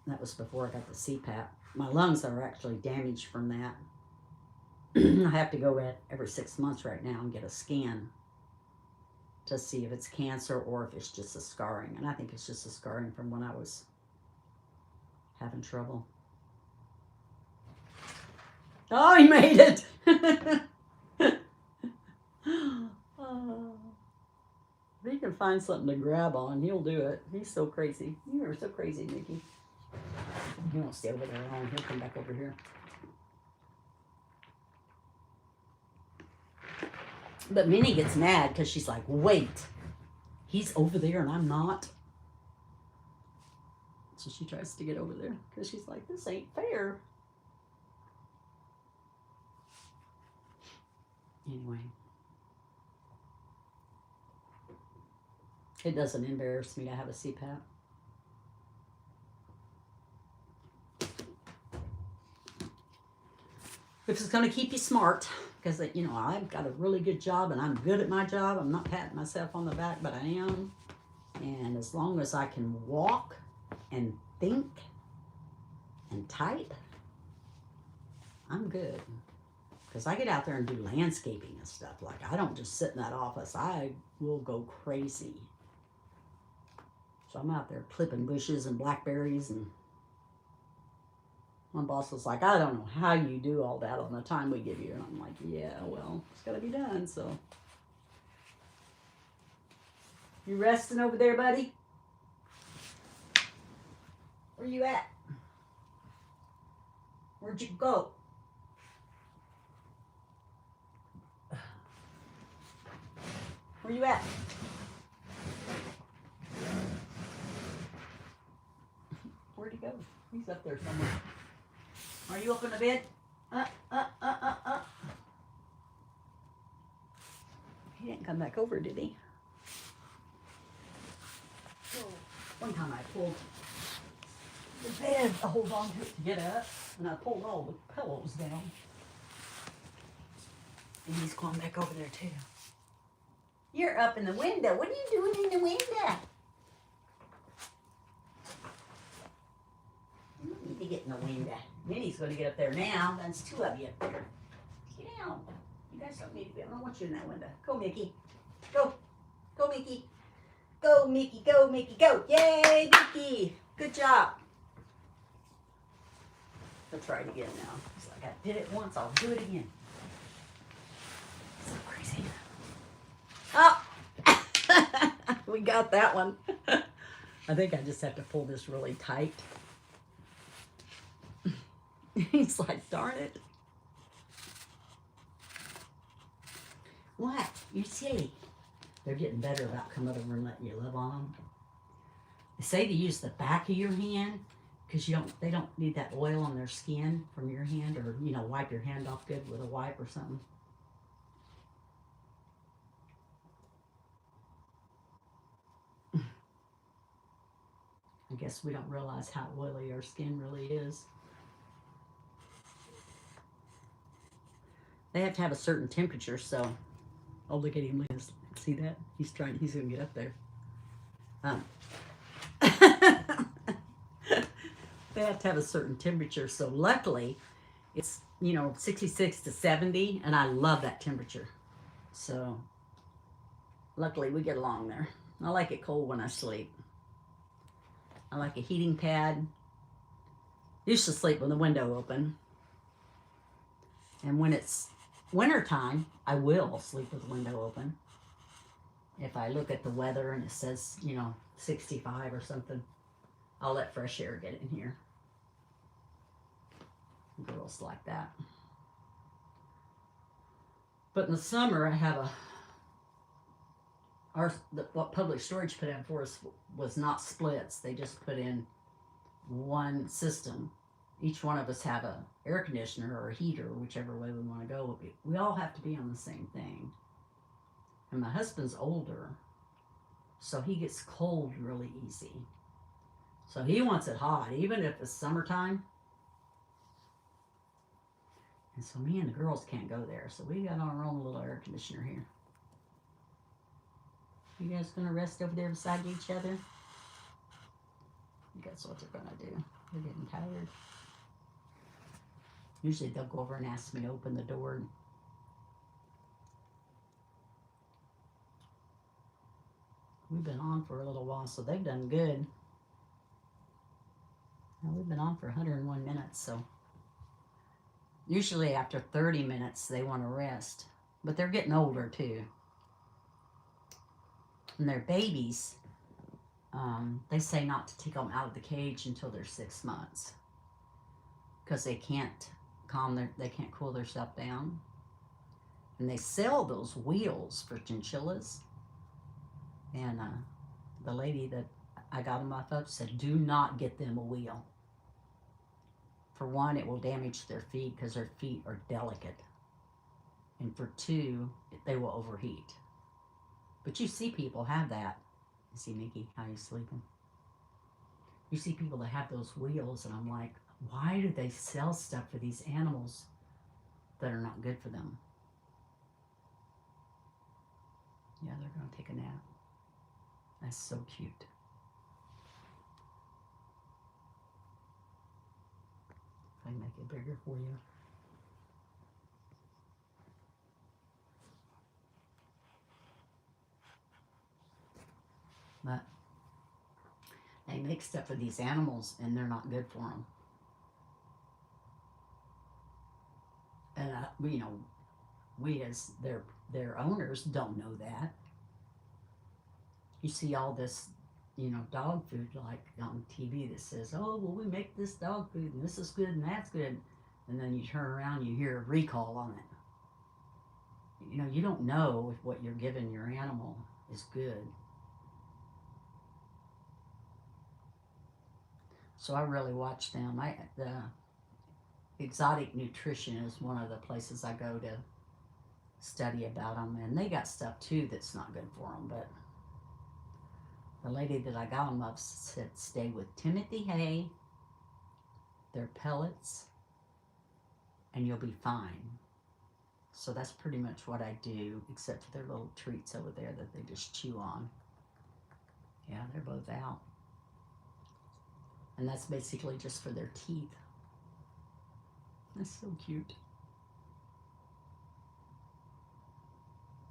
that was before I got the CPAP. My lungs are actually damaged from that. I have to go in every 6 months right now and get a scan to see if it's cancer or if it's just a scarring. And I think it's just a scarring from when I was having trouble. Oh, he made it! Oh. If he can find something to grab on, he'll do it. He's so crazy. You are so crazy, Mickey. He won't stay over there long. He'll come back over here. But Minnie gets mad because she's like, wait, he's over there and I'm not. So she tries to get over there because she's like, this ain't fair. Anyway. It doesn't embarrass me to have a CPAP. If it's going to keep you smart, because, you know, I've got a really good job and I'm good at my job. I'm not patting myself on the back, but I am. And as long as I can walk and think and type, I'm good. Because I get out there and do landscaping and stuff. Like, I don't just sit in that office. I will go crazy. So I'm out there clipping bushes and blackberries, and my boss was like, I don't know how you do all that on the time we give you. And I'm like, yeah, well, it's got to be done, so. You resting over there, buddy? Where you at? Where'd you go? Where you at? Where'd he go? He's up there somewhere. Are you up in the bed? He didn't come back over, did he? So, one time I pulled the bed to hold on to it to get up, and I pulled all the pillows down. And he's going back over there too. You're up in the window. What are you doing in the window? You don't need to get in the window. Minnie's going to get up there now. That's two of you up there. Get down. You guys don't need to be. I don't want you in that window. Go, Mickey. Go. Go, Mickey. Go, Mickey. Go, Mickey. Go. Yay, Mickey. Good job. He'll try it again now. He's like, I did it once. I'll do it again. So crazy. Oh, we got that one. I think I just have to pull this really tight. He's like, darn it. What? You're silly. They're getting better about coming over and letting you love on them. They say to use the back of your hand because they don't need that oil on their skin from your hand, or, you know, wipe your hand off good with a wipe or something. I guess we don't realize how oily our skin really is. They have to have a certain temperature, so. Oh, look at him. See that? He's going to get up there. They have to have a certain temperature, so luckily it's, you know, 66 to 70, and I love that temperature. So luckily we get along there. I like it cold when I sleep. I like a heating pad. I used to sleep with the window open, And when it's winter time, I will sleep with the window open. If I look at the weather and it says, 65 or something, I'll let fresh air get in here. Girls like that. But in the summer, I have what public storage put in for us was not splits. They just put in one system. Each one of us have a air conditioner or a heater, whichever way we want to go. We all have to be on the same thing. And my husband's older, so he gets cold really easy. So he wants it hot, even if it's summertime. And so me and the girls can't go there. So we got our own little air conditioner here. You guys gonna rest over there beside each other? I guess what they're gonna do. They're getting tired. Usually they'll go over and ask me to open the door. We've been on for a little while, so they've done good. Now we've been on for 101 minutes, so usually after 30 minutes they want to rest. But they're getting older too. And they're babies. They say not to take them out of the cage until they're 6 months, because they can't cool themselves down. And they sell those wheels for chinchillas. And the lady that I got them off of said, do not get them a wheel. For one, it will damage their feet because their feet are delicate. And for two, they will overheat. But you see people have that. You see, Mickey, how you sleeping? You see people that have those wheels, and I'm like, why do they sell stuff for these animals that are not good for them? Yeah, they're going to take a nap. That's so cute. I can make it bigger for you. But they make stuff for these animals, and they're not good for them. And we as their owners don't know that. You see all this, dog food like on TV that says, oh, well, we make this dog food and this is good and that's good. And then you turn around and you hear a recall on it. You don't know if what you're giving your animal is good. So I really watch them. The Exotic Nutrition is one of the places I go to study about them. And they got stuff too that's not good for them, but the lady that I got them up said, stay with Timothy hay, their pellets, and you'll be fine. So that's pretty much what I do, except for their little treats over there that they just chew on. Yeah, they're both out. And that's basically just for their teeth. That's so cute.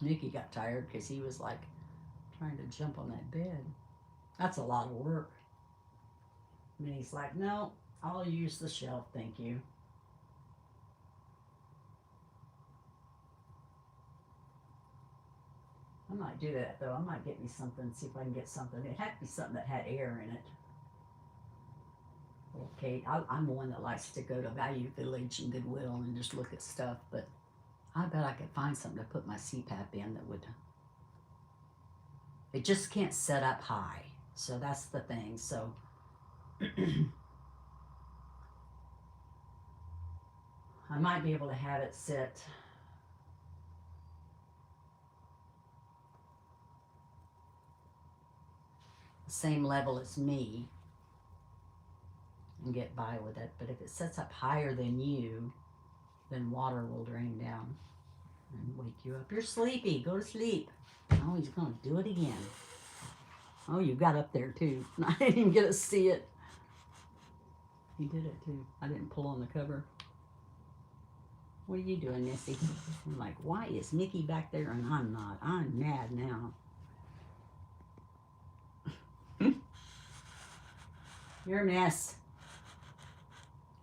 Nicky got tired because he was like trying to jump on that bed. That's a lot of work. And he's like, no, I'll use the shelf, thank you. I might do that though. I might get me something, see if I can get something. It had to be something that had air in it. Okay, I'm one that likes to go to Value Village and Goodwill and just look at stuff, but I bet I could find something to put my CPAP in that would. It just can't set up high, so that's the thing. So I might be able to have it sit the same level as me and get by with it. But if it sets up higher than you, then water will drain down and wake you up. You're sleepy. Go to sleep. Oh, he's going to do it again. Oh, you got up there too. I didn't even get to see it. He did it too. I didn't pull on the cover. What are you doing, Missy? I'm like, why is Mickey back there and I'm not? I'm mad now. You're a mess.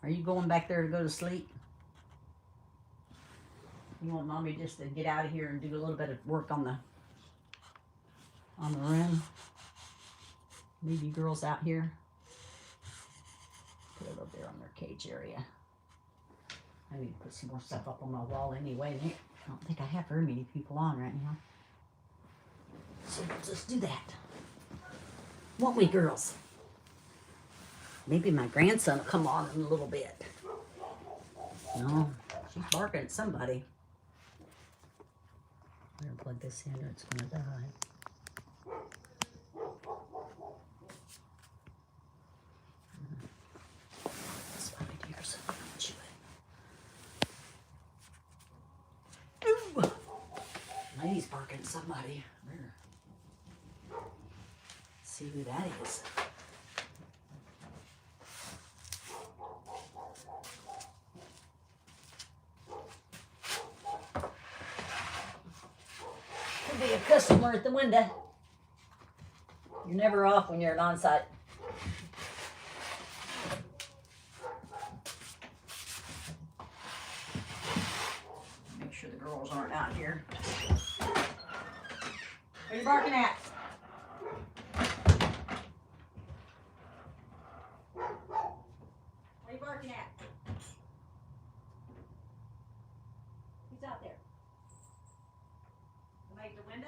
Are you going back there to go to sleep? You want mommy just to get out of here and do a little bit of work on the room? Leave you girls out here. Put it over there on their cage area. I need to put some more stuff up on my wall anyway. I don't think I have very many people on right now. So we'll just do that. Won't we, girls? Maybe my grandson will come on in a little bit. No, she's barking at somebody. I'm going to plug this in or it's going to die. That's why we do yourself. Chew it. Ooh! Lady's barking at somebody. Let's see who that is. Could be a customer at the window. You're never off when you're at on-site. Make sure the girls aren't out here. What are you barking at? What are you barking at? Who's out there? Somebody at the window?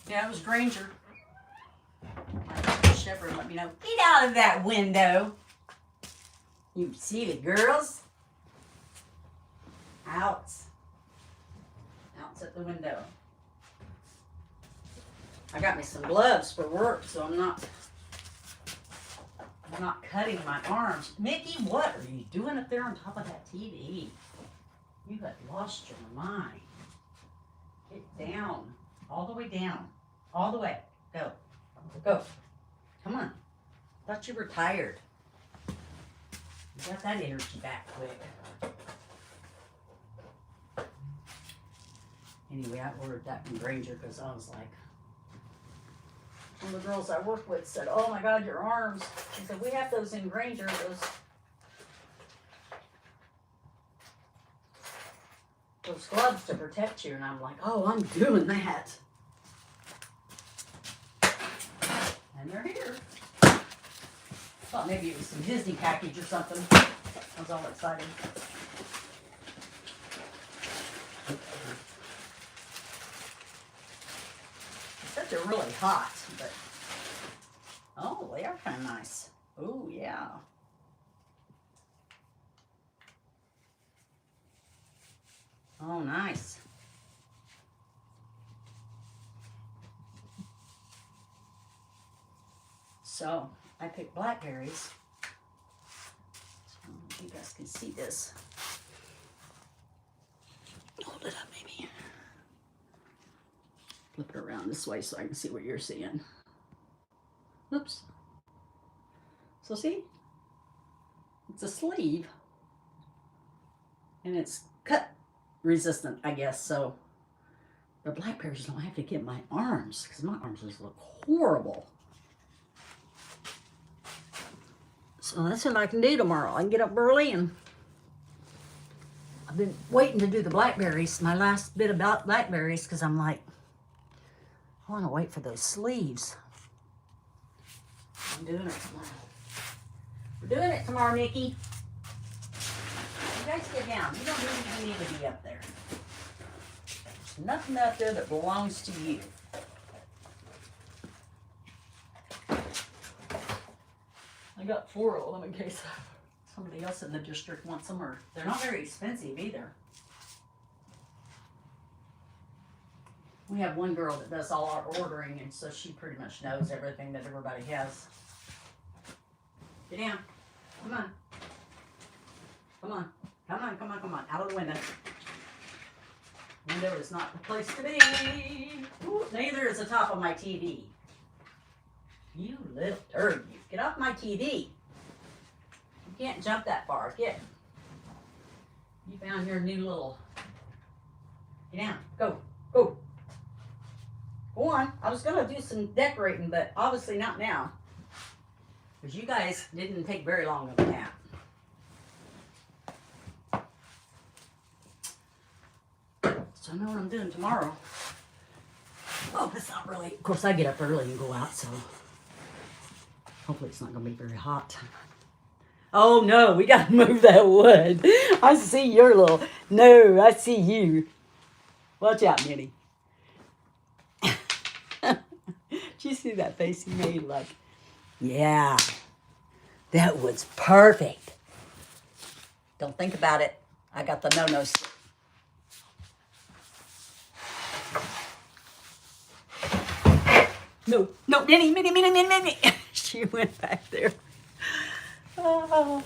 Yeah, it was Granger. My shepherd let me know. Get out of that window. You see the girls? Out. Out's at the window. I got me some gloves for work, so I'm not cutting my arms. Mickey, what are you doing up there on top of that TV? You have lost your mind. Get down. All the way down. All the way. Go. Go. Come on. Thought you were tired. You got that energy back quick. Anyway, I ordered that from Granger because I was like, One of the girls I work with said, "Oh my God, your arms." She said, "We have those in Granger, those gloves to protect you." And I'm like, "Oh, I'm doing that." And they're here. Thought maybe it was some Disney package or something. I was all excited. It said they're really hot, but oh, they are kind of nice. Oh, yeah. Oh, nice. So, I picked blackberries. I don't know if you guys can see this. Hold it up, maybe. Flip it around this way so I can see what you're seeing. Oops. So see? It's a sleeve. And it's cut resistant, I guess. So the blackberries don't have to get my arms, because my arms just look horrible. So that's what I can do tomorrow. I can get up early, and I've been waiting to do the blackberries, my last bit about blackberries, because I'm like, I want to wait for those sleeves. I'm doing it tomorrow. We're doing it tomorrow, Nikki. You guys get down. You don't even need to be up there. There's nothing up there that belongs to you. I got 4 of them in case somebody else in the district wants them, or they're not very expensive either. We have one girl that does all our ordering, and so she pretty much knows everything that everybody has. Get down. Come on. Come on. Come on, come on, come on. Out of the window. Window is not the place to be. Ooh, neither is the top of my TV. You little turd. You get off my TV. You can't jump that far. Get. You found your new little. Get down. Go. Go. Go on. I was going to do some decorating, but obviously not now. Because you guys didn't take very long of a nap. So I know what I'm doing tomorrow. Oh, it's not really. Of course, I get up early and go out, so hopefully it's not going to be very hot. Oh, no, we got to move that wood. I see your little. No, I see you. Watch out, Minnie. Did you see that face he made? Like, yeah, that wood's perfect. Don't think about it. I got the no-nos. No, no, Minnie. She went back there. Oh.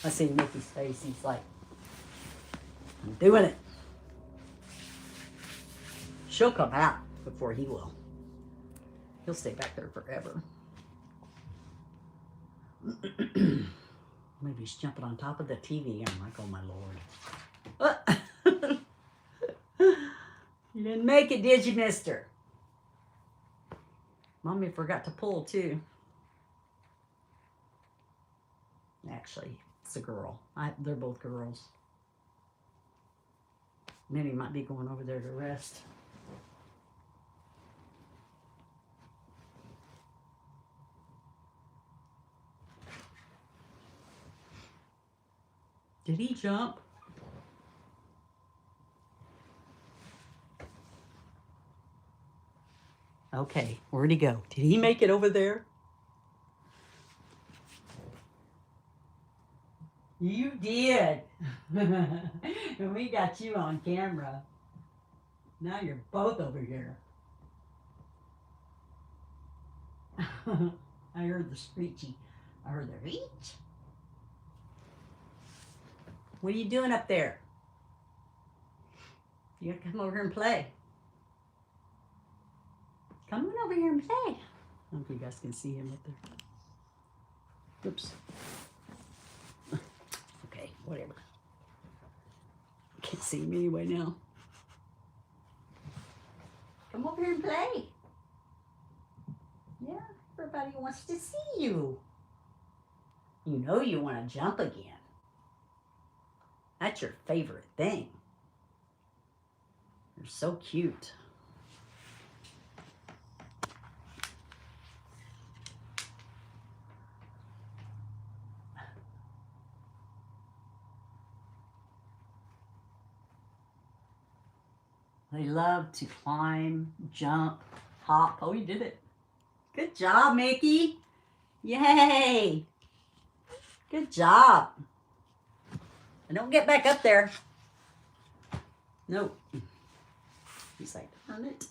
I see Mickey's face. He's like, I'm doing it. She'll come out before he will. He'll stay back there forever. Maybe he's jumping on top of the TV. I'm like, oh my Lord. You didn't make it, did you, mister? Mommy forgot to pull, too. Actually, it's a girl. They're both girls. Minnie might be going over there to rest. Did he jump? Okay, where'd he go? Did he make it over there? You did. And we got you on camera. Now you're both over here. I heard the screechy. I heard the reach. What are you doing up there? You gotta come over here and play. Come on over here and play. I don't know if you guys can see him up there. Oops. Okay, whatever. Can't see him anyway now. Come over here and play. Yeah, everybody wants to see you. You know you want to jump again. That's your favorite thing. You're so cute. They love to climb, jump, hop. Oh, you did it. Good job, Mickey. Yay. Good job. And don't get back up there. Nope. He's like, darn it.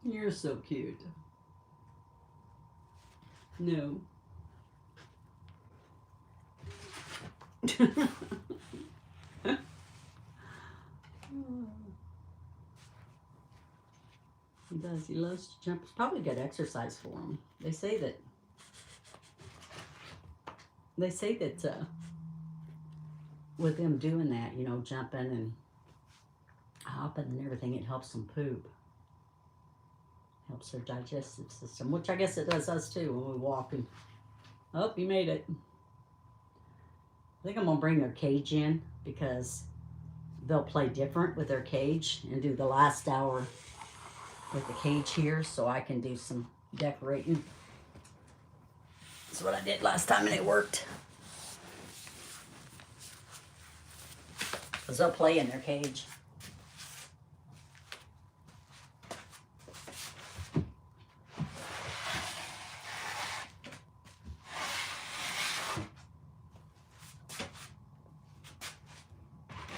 You're so cute. No. He does. He loves to jump. It's probably good exercise for him. They say that. With them doing that, you know, jumping and hopping and everything, it helps them poop. Helps their digestive system, which I guess it does us too when we walk. And oh, you made it. I think I'm gonna bring their cage in because they'll play different with their cage and do the last hour with the cage here, so I can do some decorating. That's what I did last time and it worked. Because they'll play in their cage.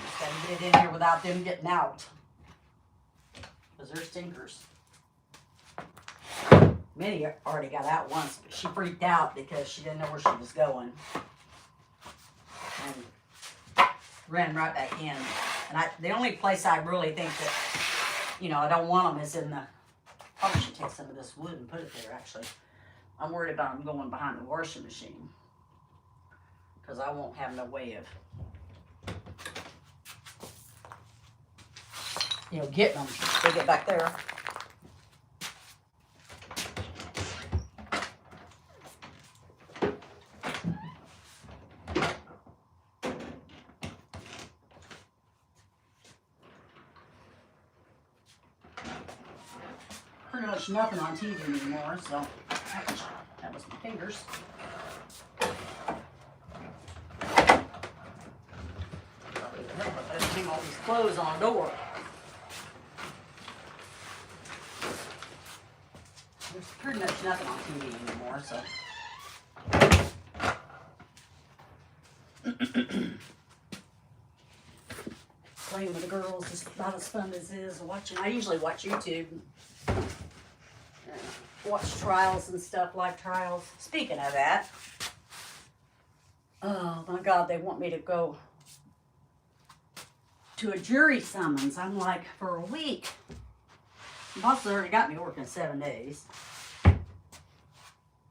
Just gotta get it in here without them getting out. Because they're stinkers. Minnie already got out once, but she freaked out because she didn't know where she was going. And ran right back in. And the only place I really think that, you know, I don't want them is in the, probably should take some of this wood and put it there actually. I'm worried about them going behind the washing machine. Because I won't have no way of, you know, getting them. They get back there. Pretty much nothing on TV anymore, so ouch, that was my fingers. Let's hang all these clothes on the door. There's pretty much nothing on TV anymore, so. Playing with the girls is about as fun as it is watching. I usually watch YouTube. Watch trials and stuff, live trials. Speaking of that, oh my God, they want me to go to a jury summons. I'm like, for a week. The boss has already got me working 7 days.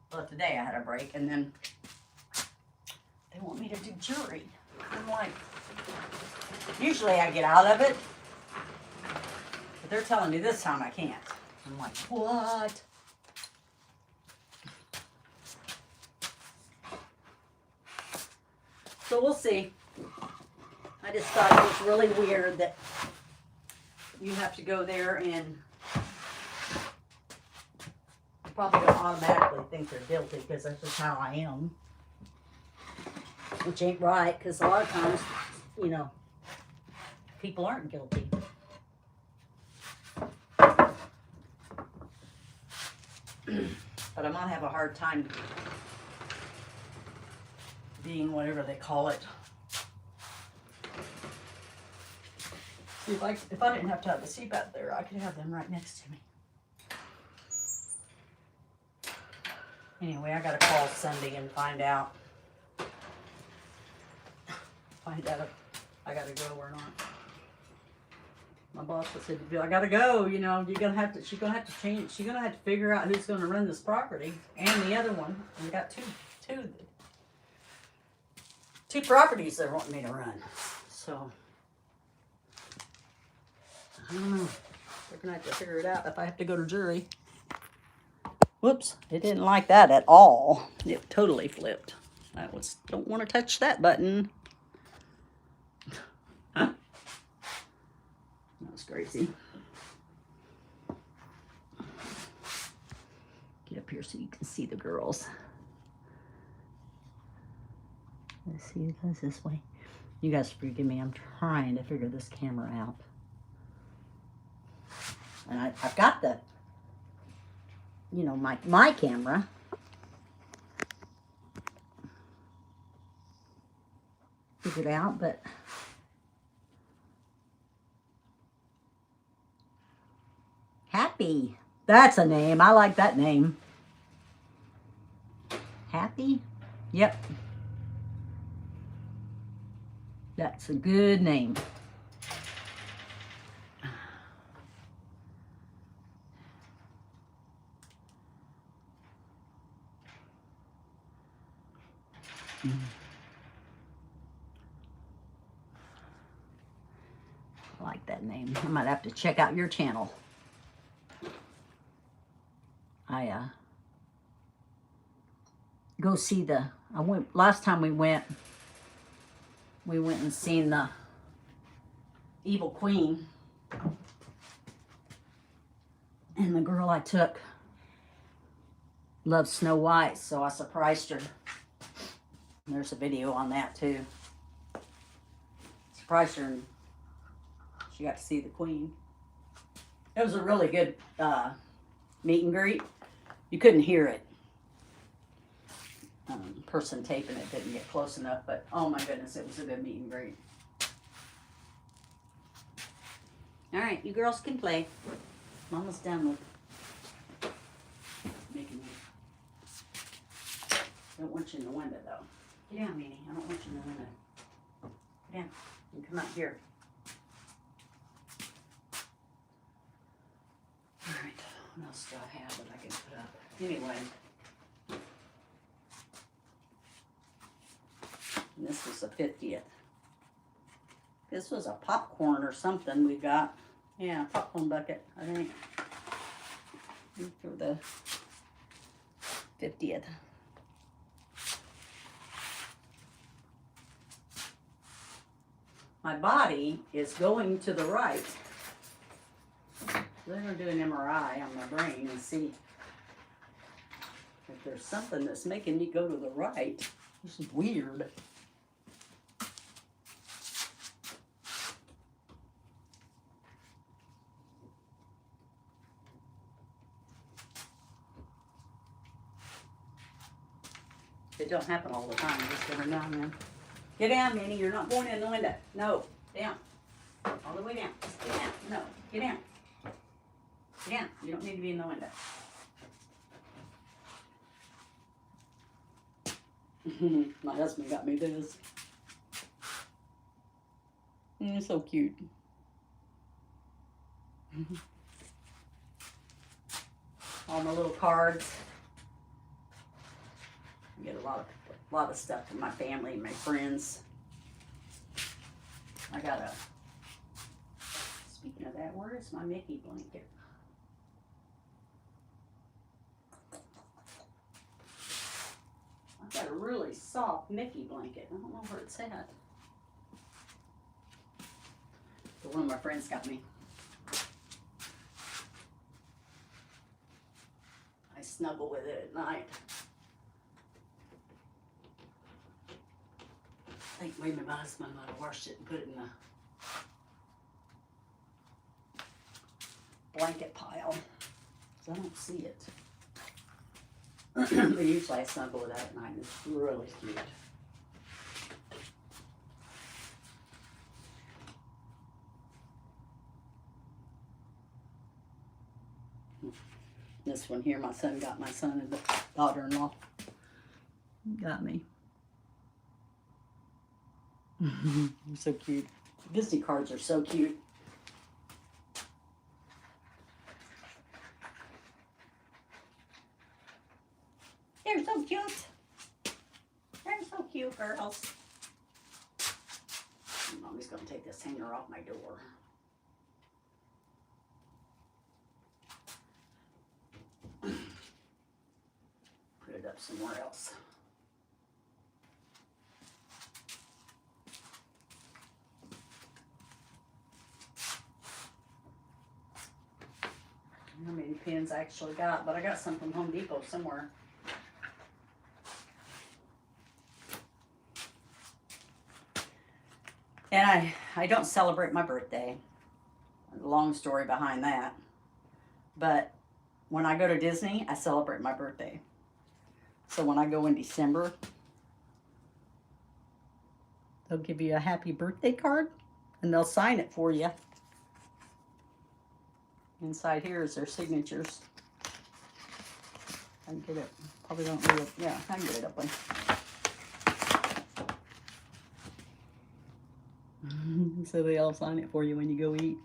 But today I had a break, and then they want me to do jury. I'm like, usually I get out of it, but they're telling me this time I can't. I'm like, what? So we'll see. I just thought it was really weird that you have to go there and you're probably going to automatically think they're guilty because that's just how I am. Which ain't right, because a lot of times, you know, people aren't guilty. But I might have a hard time being whatever they call it. See, if I didn't have to have the CPAP there, I could have them right next to me. Anyway, I gotta call Sunday and find out if I gotta go or not. My boss said, I gotta go, you know, she's gonna have to change, she's gonna have to figure out who's gonna run this property and the other one. We got two properties they're wanting me to run. So, I don't know. They're gonna have to figure it out if I have to go to jury. Whoops, it didn't like that at all. It totally flipped. Don't want to touch that button. Huh? That was crazy. Get up here so you can see the girls. Let's see who goes this way. You guys forgive me, I'm trying to figure this camera out. And I've got the, you know, my camera. Figured out, but Happy. That's a name. I like that name. Happy? Yep. That's a good name. I like that name. I might have to check out your channel. Go see last time we went and seen the Evil Queen. And the girl I took loves Snow White, so I surprised her. And there's a video on that too. Surprised her and she got to see the Queen. It was a really good meet and greet. You couldn't hear it. Person taping it didn't get close enough, but oh my goodness, it was a good meet and greet. All right, you girls can play. I'm almost done with making you. I don't want you in the window though. Get down, Minnie. I don't want you in the window. Get down. You can come out here. All right, what else do I have that I can put up? Anyway. And this was the 50th. This was a popcorn or something we got. Yeah, popcorn bucket, I think. For the 50th. My body is going to the right. They're going to do an MRI on my brain and see if there's something that's making me go to the right. This is weird. It don't happen all the time, just every now and then. Get down, Minnie. You're not going in the window. No, down. All the way down. Just get down. No, get down. Get down. You don't need to be in the window. My husband got me this. It's so cute. All my little cards. I get a lot of stuff from my family and my friends. I got speaking of that, where is my Mickey blanket? I've got a really soft Mickey blanket. I don't know where it's at. But one of my friends got me. I snuggle with it at night. I think maybe my husband might have washed it and put it in the blanket pile. So I don't see it. But usually I snuggle with that at night. It's really cute. This one here, my son got my son and the daughter-in-law. Got me. So cute. Disney cards are so cute. They're so cute. They're so cute, girls. Mommy's gonna take this hanger off my door. Put it up somewhere else. I don't know how many pins I actually got, but I got some from Home Depot somewhere. And I don't celebrate my birthday. Long story behind that. But when I go to Disney, I celebrate my birthday. So when I go in December, they'll give you a happy birthday card and they'll sign it for you. Inside here is their signatures. I can get it. Probably don't really, yeah, I can get it open. So they all sign it for you when you go eat.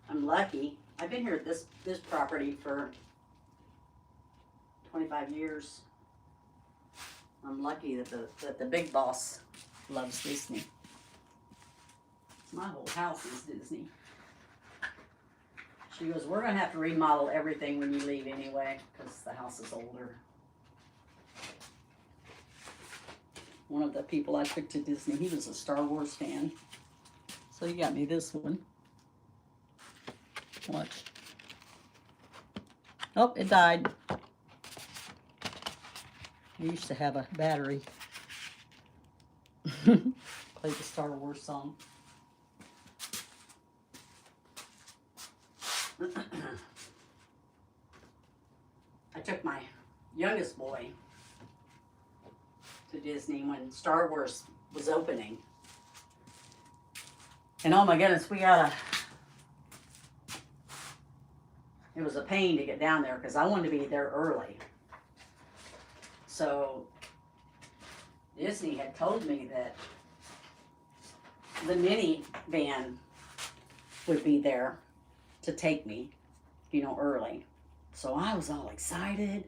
I'm lucky. I've been here at this property for 25 years. I'm lucky that the big boss loves Disney. My whole house is Disney. She goes, we're going to have to remodel everything when you leave anyway, because the house is older. One of the people I took to Disney, he was a Star Wars fan. So he got me this one. Watch. Oh, it died. I used to have a battery. Play the Star Wars song. I took my youngest boy to Disney when Star Wars was opening. And oh my goodness, it was a pain to get down there because I wanted to be there early. So Disney had told me that the minivan would be there to take me, early. So I was all excited.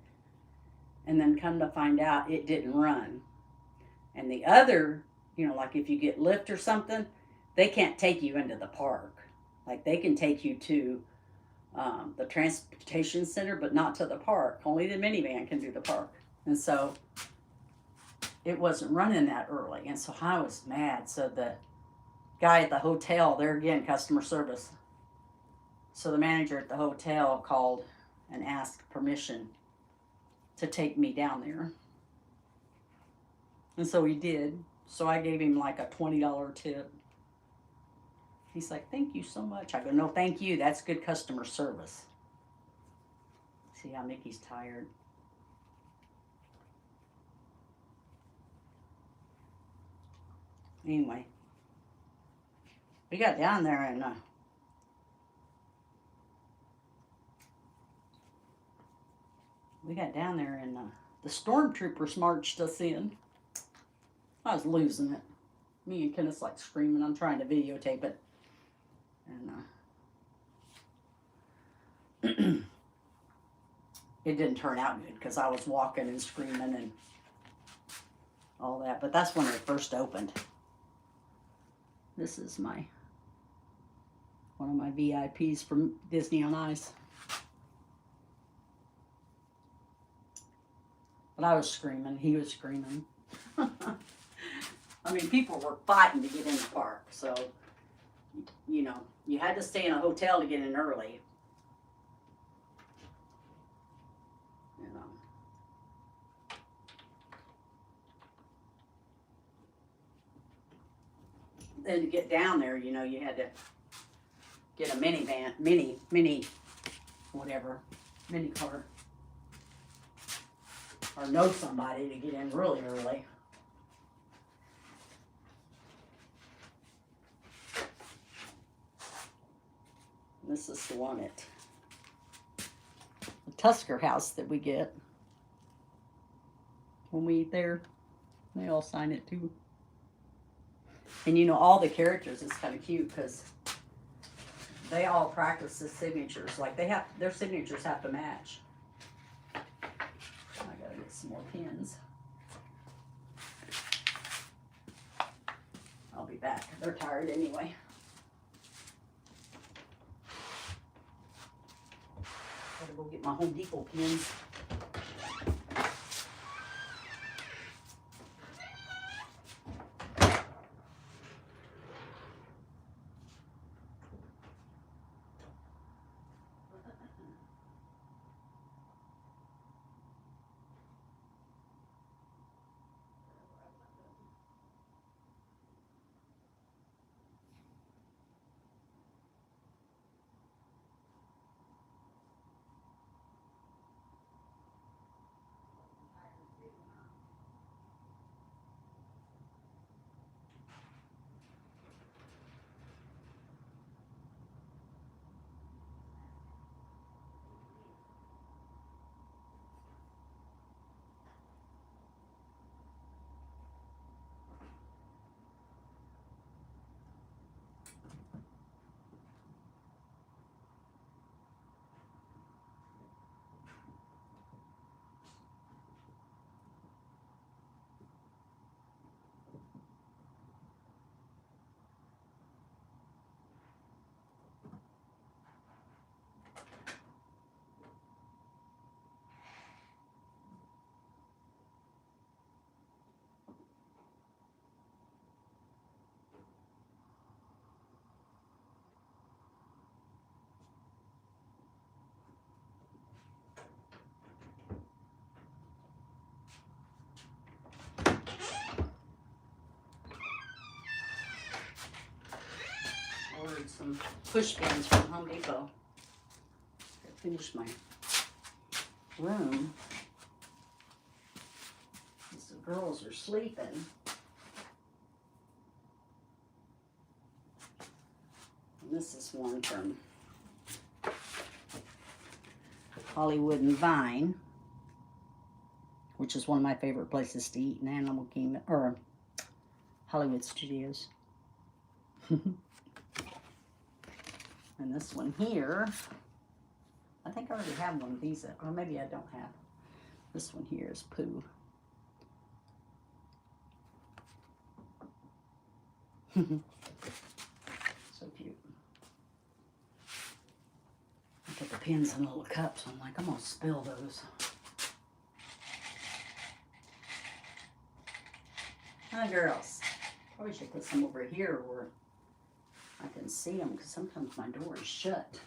And then come to find out it didn't run. And the other, like if you get Lyft or something, they can't take you into the park. Like they can take you to the transportation center, but not to the park. Only the minivan can do the park. And so it wasn't running that early. And so I was mad. So the guy at the hotel, there again, customer service. So the manager at the hotel called and asked permission to take me down there. And so he did. So I gave him like a $20 tip. He's like, thank you so much. I go, no, thank you. That's good customer service. See how Mickey's tired. Anyway, we got down there and the stormtroopers marched us in. I was losing it. Me and Kenneth's like screaming. I'm trying to videotape it. And it didn't turn out good because I was walking and screaming and all that. But that's when it first opened. This is one of my VIPs from Disney on Ice. But I was screaming. He was screaming. I mean, people were fighting to get in the park. So, you had to stay in a hotel to get in early. Then to get down there, you had to get a minivan, mini car. Or know somebody to get in really early. This is the one at the Tusker house that we get when we eat there. They all sign it too. And you know, all the characters is kind of cute because they all practice the signatures. Like their signatures have to match. I gotta get some more pins. I'll be back. They're tired anyway. Gotta go get my Home Depot pins. Ordered some push pins from Home Depot. I finished my room. The girls are sleeping. And this is one from Hollywood and Vine, which is one of my favorite places to eat in Animal Kingdom, or Hollywood Studios. And this one here, I think I already have one of these, or maybe I don't have. This one here is Pooh. So cute. I put the pins in little cups. I'm like, I'm gonna spill those. Hi, girls. Probably should put some over here where I can see them, because sometimes my door is shut.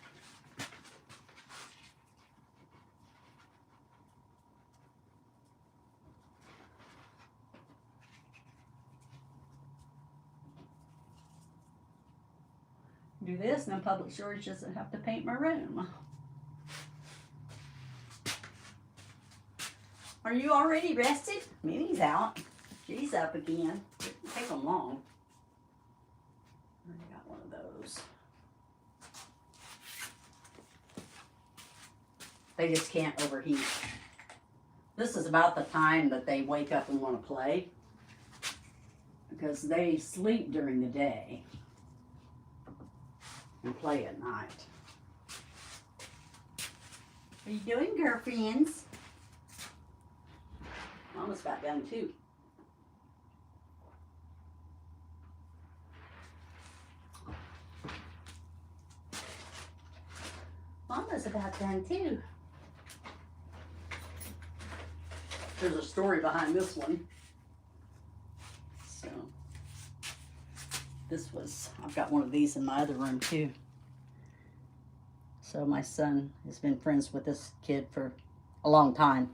Do this, and then Public Storage doesn't have to paint my room. Are you already rested? Minnie's out. She's up again. Didn't take them long. I got one of those. They just can't overheat. This is about the time that they wake up and want to play, because they sleep during the day and play at night. What are you doing, girlfriends? Mama's about done too. Mama's about done too. There's a story behind this one. So, this was, I've got one of these in my other room too. So my son has been friends with this kid for a long time.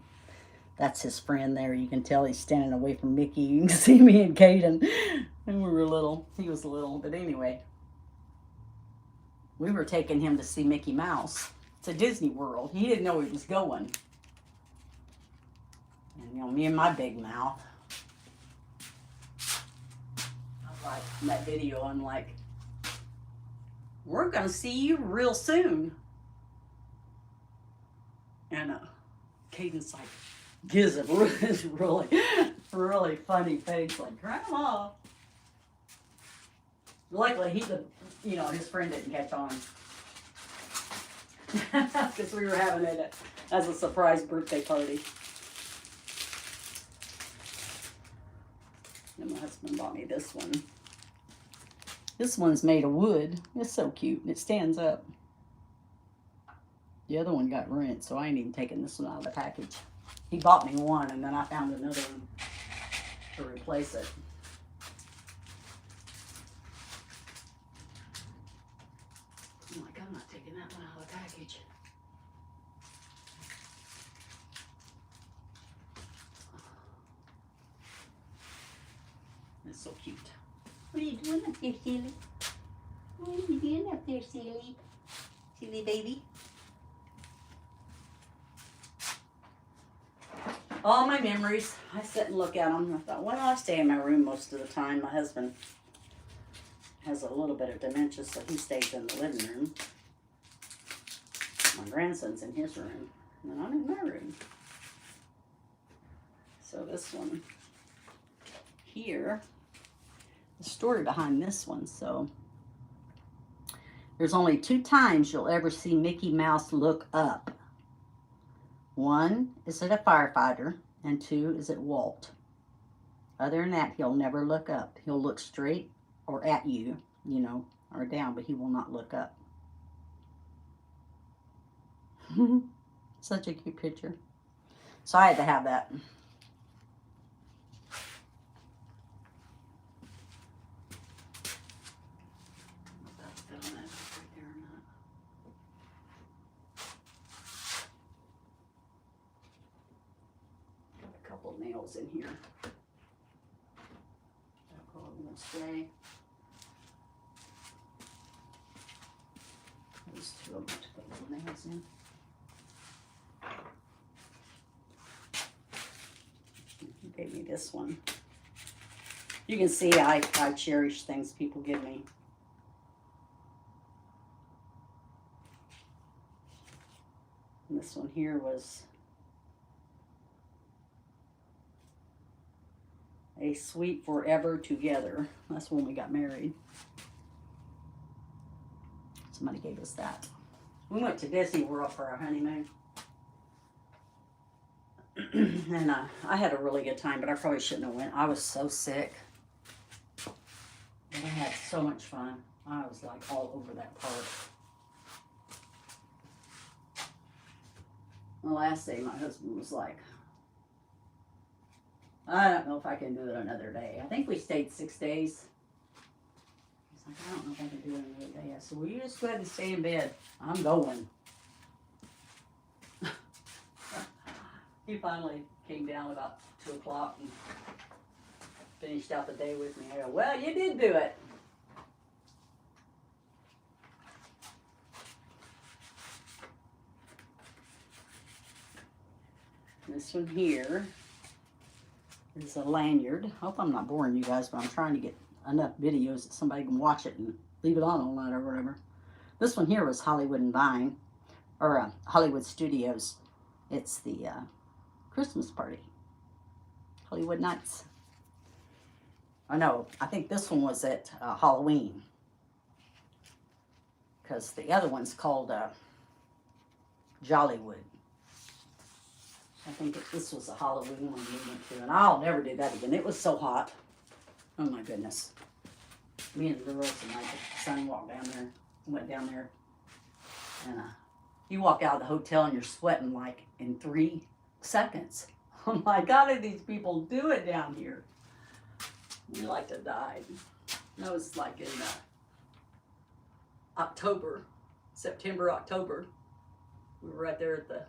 That's his friend there. You can tell he's standing away from Mickey. You can see me and Caden. And we were little. He was little. But anyway, we were taking him to see Mickey Mouse to Disney World. He didn't know he was going. And, you know, me and my big mouth. I was like, in that video, I'm like, we're going to see you real soon. And Caden's like, gives a really funny face, like, Grandma. Luckily, his friend didn't catch on. Because we were having it as a surprise birthday party. And my husband bought me this one. This one's made of wood. It's so cute. It stands up. The other one got rent, so I ain't even taking this one out of the package. He bought me one, and then I found another one to replace it. I'm like, I'm not taking that one out of the package. It's so cute. What are you doing up there, silly? What are you doing up there, silly? Silly baby. All my memories. I sit and look at them. I thought, well, I stay in my room most of the time. My husband has a little bit of dementia, so he stays in the living room. My grandson's in his room, and I'm in my room. So this one here, the story behind this one. So there's only 2 times you'll ever see Mickey Mouse look up. 1 is at a firefighter, and 2 is at Walt. Other than that, he'll never look up. He'll look straight or at you, or down, but he will not look up. Such a cute picture. So I had to have that. Nails in here. I'll probably won't stay. Those 2 of them to put little nails in. He gave me this one. You can see I cherish things people give me. And this one here was A Sweet Forever Together. That's when we got married. Somebody gave us that. We went to Disney World for our honeymoon. And I had a really good time, but I probably shouldn't have went. I was so sick. But I had so much fun. I was like all over that park. The last day, my husband was like, I don't know if I can do it another day. I think we stayed 6 days. He's like, I don't know if I can do it another day. I said, well, you just go ahead and stay in bed. I'm going. He finally came down about 2 o'clock and finished out the day with me. I go, well, you did do it. This one here is a lanyard. I hope I'm not boring you guys, but I'm trying to get enough videos that somebody can watch it and leave it on all night or whatever. This one here was Hollywood and Vine, or Hollywood Studios. It's the Christmas party. Hollywood Nights. I know, I think this one was at Halloween. Because the other one's called Jollywood. I think this was a Halloween one we went to, and I'll never do that again. It was so hot. Oh my goodness. Me and the girls and my son walked down there, went down there, and you walk out of the hotel and you're sweating like in 3 seconds. Oh my God, how do these people do it down here? We like to die. That was like in October, September, October. We were right there at the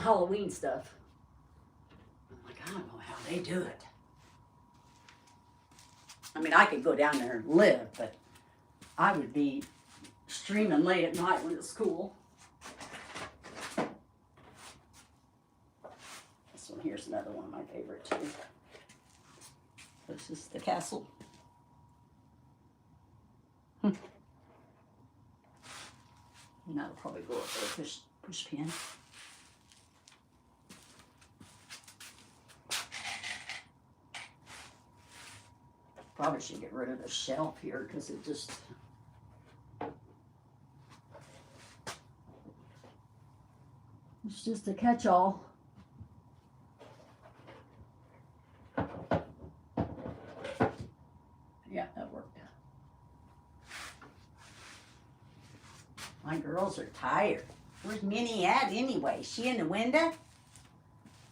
Halloween stuff. I'm like, I don't know how they do it. I mean, I could go down there and live, but I would be streaming late at night when it's cool. This one here's another one of my favorite too. This is the castle. And that'll probably go up there, push pin. Probably should get rid of the shelf here because it just... It's just a catch-all. Yeah, that worked. My girls are tired. Where's Minnie at anyway? She in the window?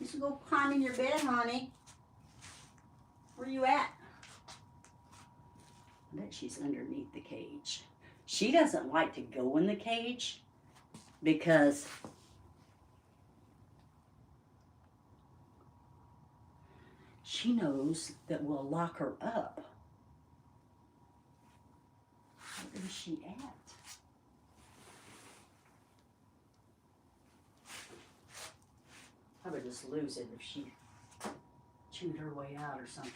You should go climb in your bed, honey. Where you at? I bet she's underneath the cage. She doesn't like to go in the cage because she knows that we'll lock her up. Where is she at? I would just lose it if she chewed her way out or something.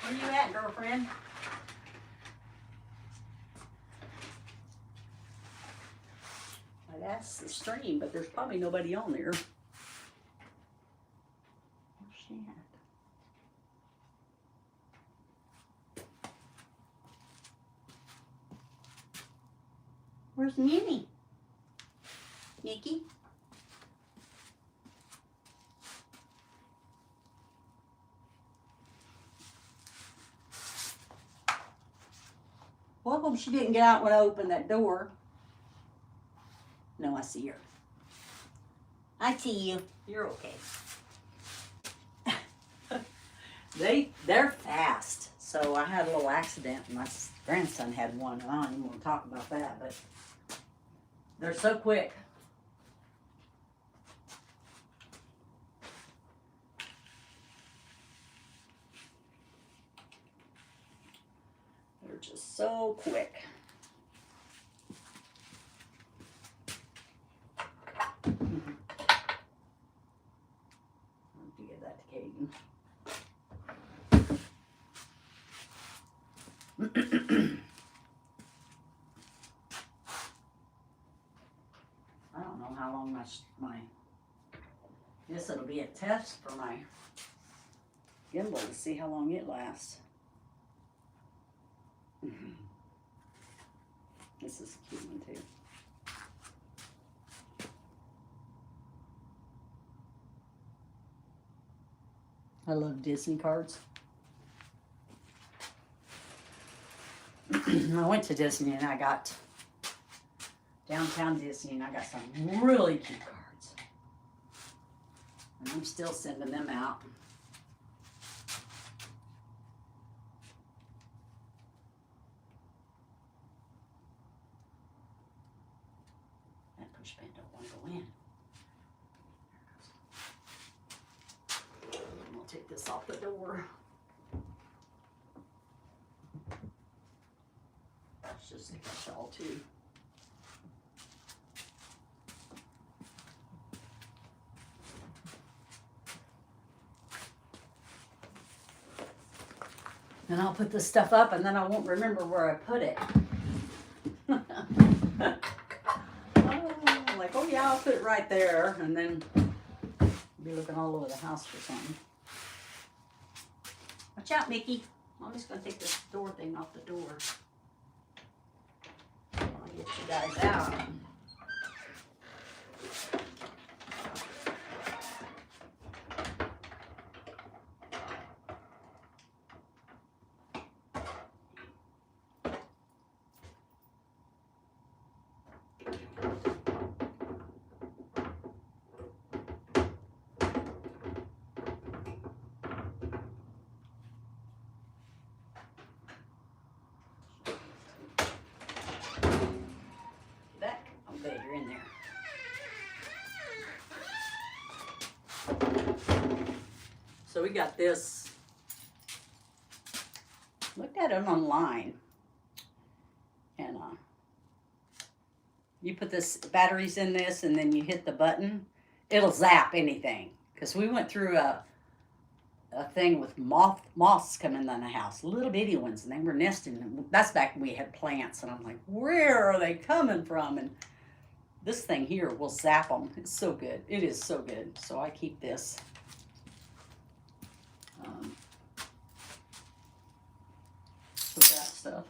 Where you at, girlfriend? That's the stream, but there's probably nobody on there. Where's she at? Where's Minnie? Mickey? Well, I hope she didn't get out when I opened that door. No, I see her. I see you. You're okay. They're fast. So I had a little accident. My grandson had one. I don't even want to talk about that, but they're so quick. They're just so quick. Give that to Caden. I don't know how long my guess it'll be a test for my gimbal to see how long it lasts. This is a cute one too. I love Disney cards. I went to Disney and I got downtown Disney and I got some really cute cards. And I'm still sending them out. That push pin don't want to go in. I'll take this off the door. It's just a shawl too. And I'll put this stuff up and then I won't remember where I put it. Like, oh yeah, I'll put it right there, and then be looking all over the house for something. Watch out, Mickey. Mommy's gonna take this door thing off the door. I'll get you guys out. You're in there. So we got this. Looked at it online. And you put this batteries in this and then you hit the button. It'll zap anything. Because we went through a thing with moths coming in the house. Little bitty ones. And they were nesting. That's back when we had plants. And I'm like, where are they coming from? And this thing here will zap them. It's so good. It is so good. So I keep this. with that stuff.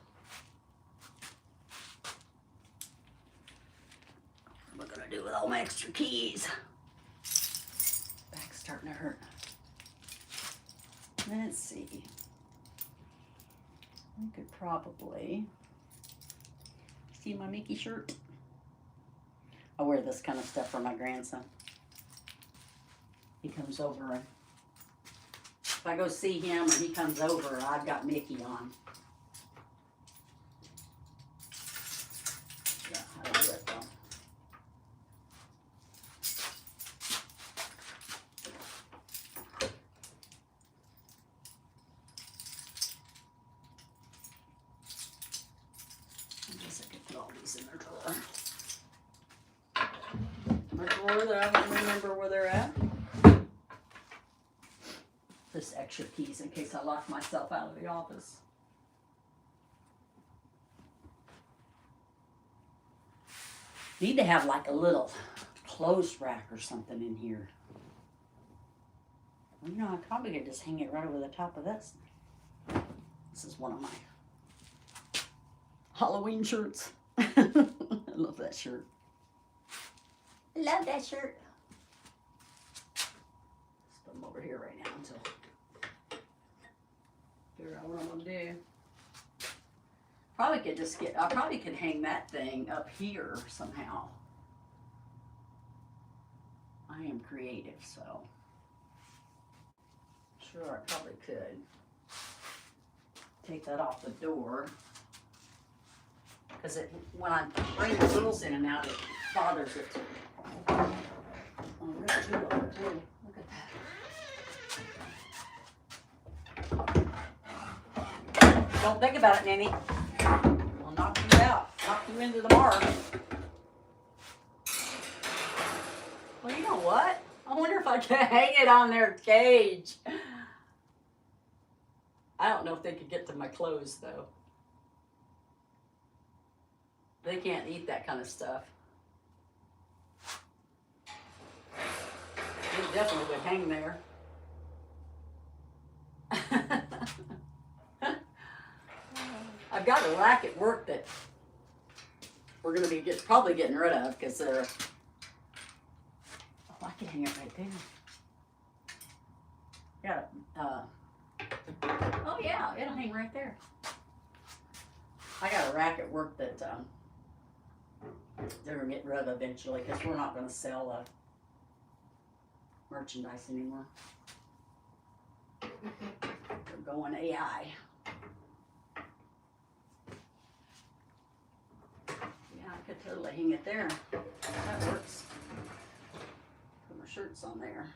What am I gonna do with all my extra keys? Back's starting to hurt. Let's see. I could probably see my Mickey shirt. I wear this kind of stuff for my grandson. He comes over and if I go see him or he comes over, I've got Mickey on. Yeah, I love it though. I guess I could put all these in their drawer. My drawer that I don't remember where they're at. Just extra keys in case I lock myself out of the office. Need to have like a little clothes rack or something in here. You know, I probably could just hang it right over the top of this. This is one of my Halloween shirts. I love that shirt. I love that shirt. Let's put them over here right now until figure out what I'm gonna do. Probably could just I probably could hang that thing up here somehow. I am creative, so sure I probably could. Take that off the door. Because when I bring the girls in and out, it bothers it. Oh, there's two of them too. Look at that. Don't think about it, Nanny. I'll knock you out. Knock you into the mark. Well, you know what? I wonder if I can hang it on their cage. I don't know if they could get to my clothes, though. They can't eat that kind of stuff. They definitely would hang there. I've got a rack at work that we're going to be probably getting rid of because they're... Oh, I can hang it right there. Yeah. Oh, yeah, it'll hang right there. I got a rack at work that they're going to get rid of eventually because we're not going to sell merchandise anymore. We're going AI. Yeah, I could totally hang it there. That works. Put my shirts on there.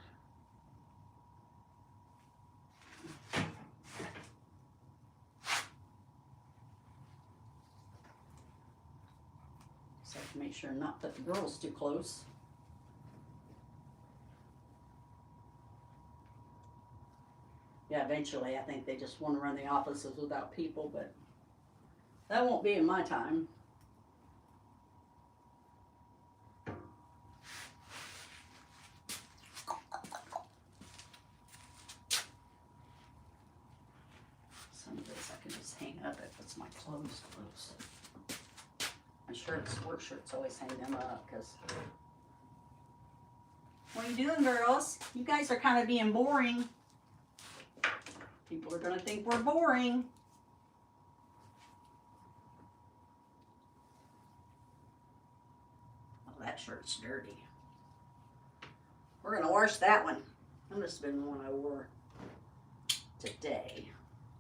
So I have to make sure not that the girl's too close. Yeah, eventually I think they just want to run the offices without people, but that won't be in my time. Some of this I can just hang up if it's my clothes close. My shirts, work shirts, always hang them up because... What are you doing, girls? You guys are kind of being boring. People are going to think we're boring. Oh, that shirt's dirty. We're going to wash that one. That must have been the one I wore today.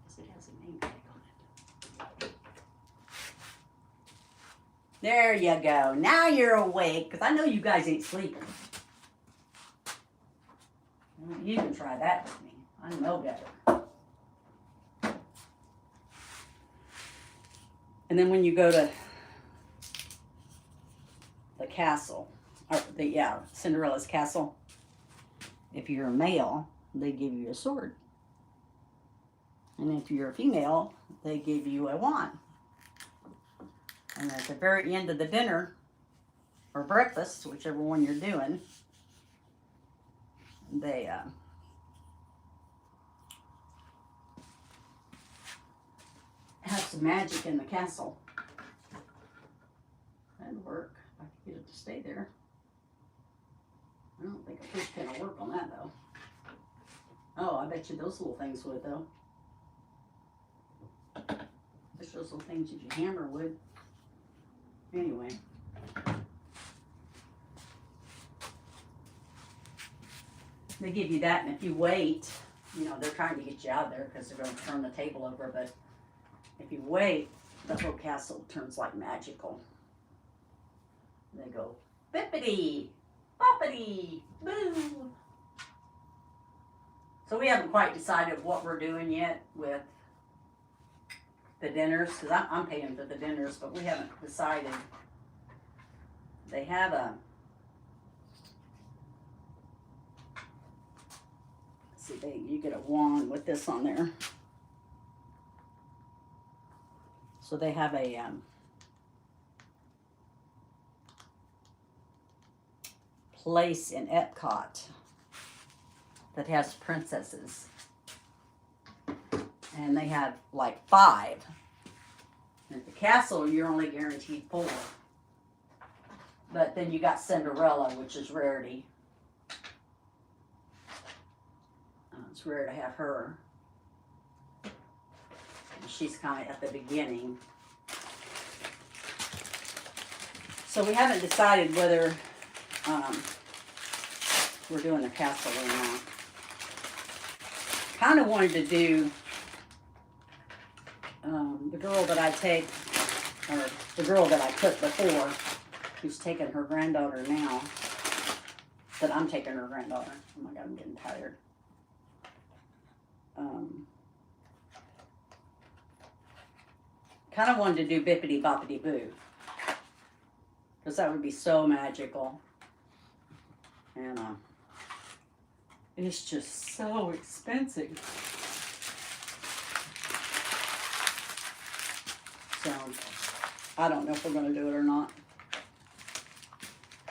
Because it has a name tag on it. There you go. Now you're awake. Because I know you guys ain't sleeping. You can try that with me. I know better. And then when you go to the castle, or Cinderella's castle, if you're a male, they give you a sword. And if you're a female, they give you a wand. And at the very end of the dinner, or breakfast, whichever one you're doing, they have some magic in the castle. That'd work. I could get it to stay there. I don't think a push pin will work on that though. Oh, I bet you those little things would though. I wish those little things that you hammer would. Anyway. They give you that, and if you wait, you know, they're trying to get you out of there because they're going to turn the table over, but if you wait, the whole castle turns like magical. They go, bippity, boppity, boo. So we haven't quite decided what we're doing yet with the dinners, because I'm paying for the dinners, but we haven't decided. They have a, let's see, you get a wand with this on there. So they have a place in Epcot that has princesses. And they have like 5. And at the castle, you're only guaranteed 4. But then you got Cinderella, which is rarity. It's rare to have her. And she's kind of at the beginning. So we haven't decided whether we're doing the castle or not. Kind of wanted to do the girl that I take, or the girl that I took before, who's taking her granddaughter now, but I'm taking her granddaughter. Oh my God, I'm getting tired. Kind of wanted to do Bippity Boppity Boo, because that would be so magical. And it's just so expensive. So I don't know if we're going to do it or not.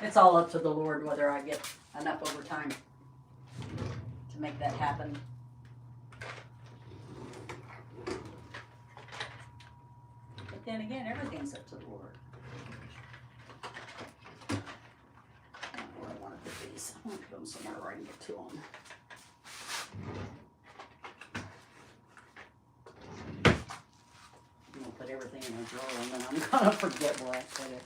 It's all up to the Lord whether I get enough overtime to make that happen. But then again, everything's up to the Lord. I don't know where I want to put these. I want to put them somewhere where I can get to them. Put everything in a drawer and then I'm gonna forget where I put it.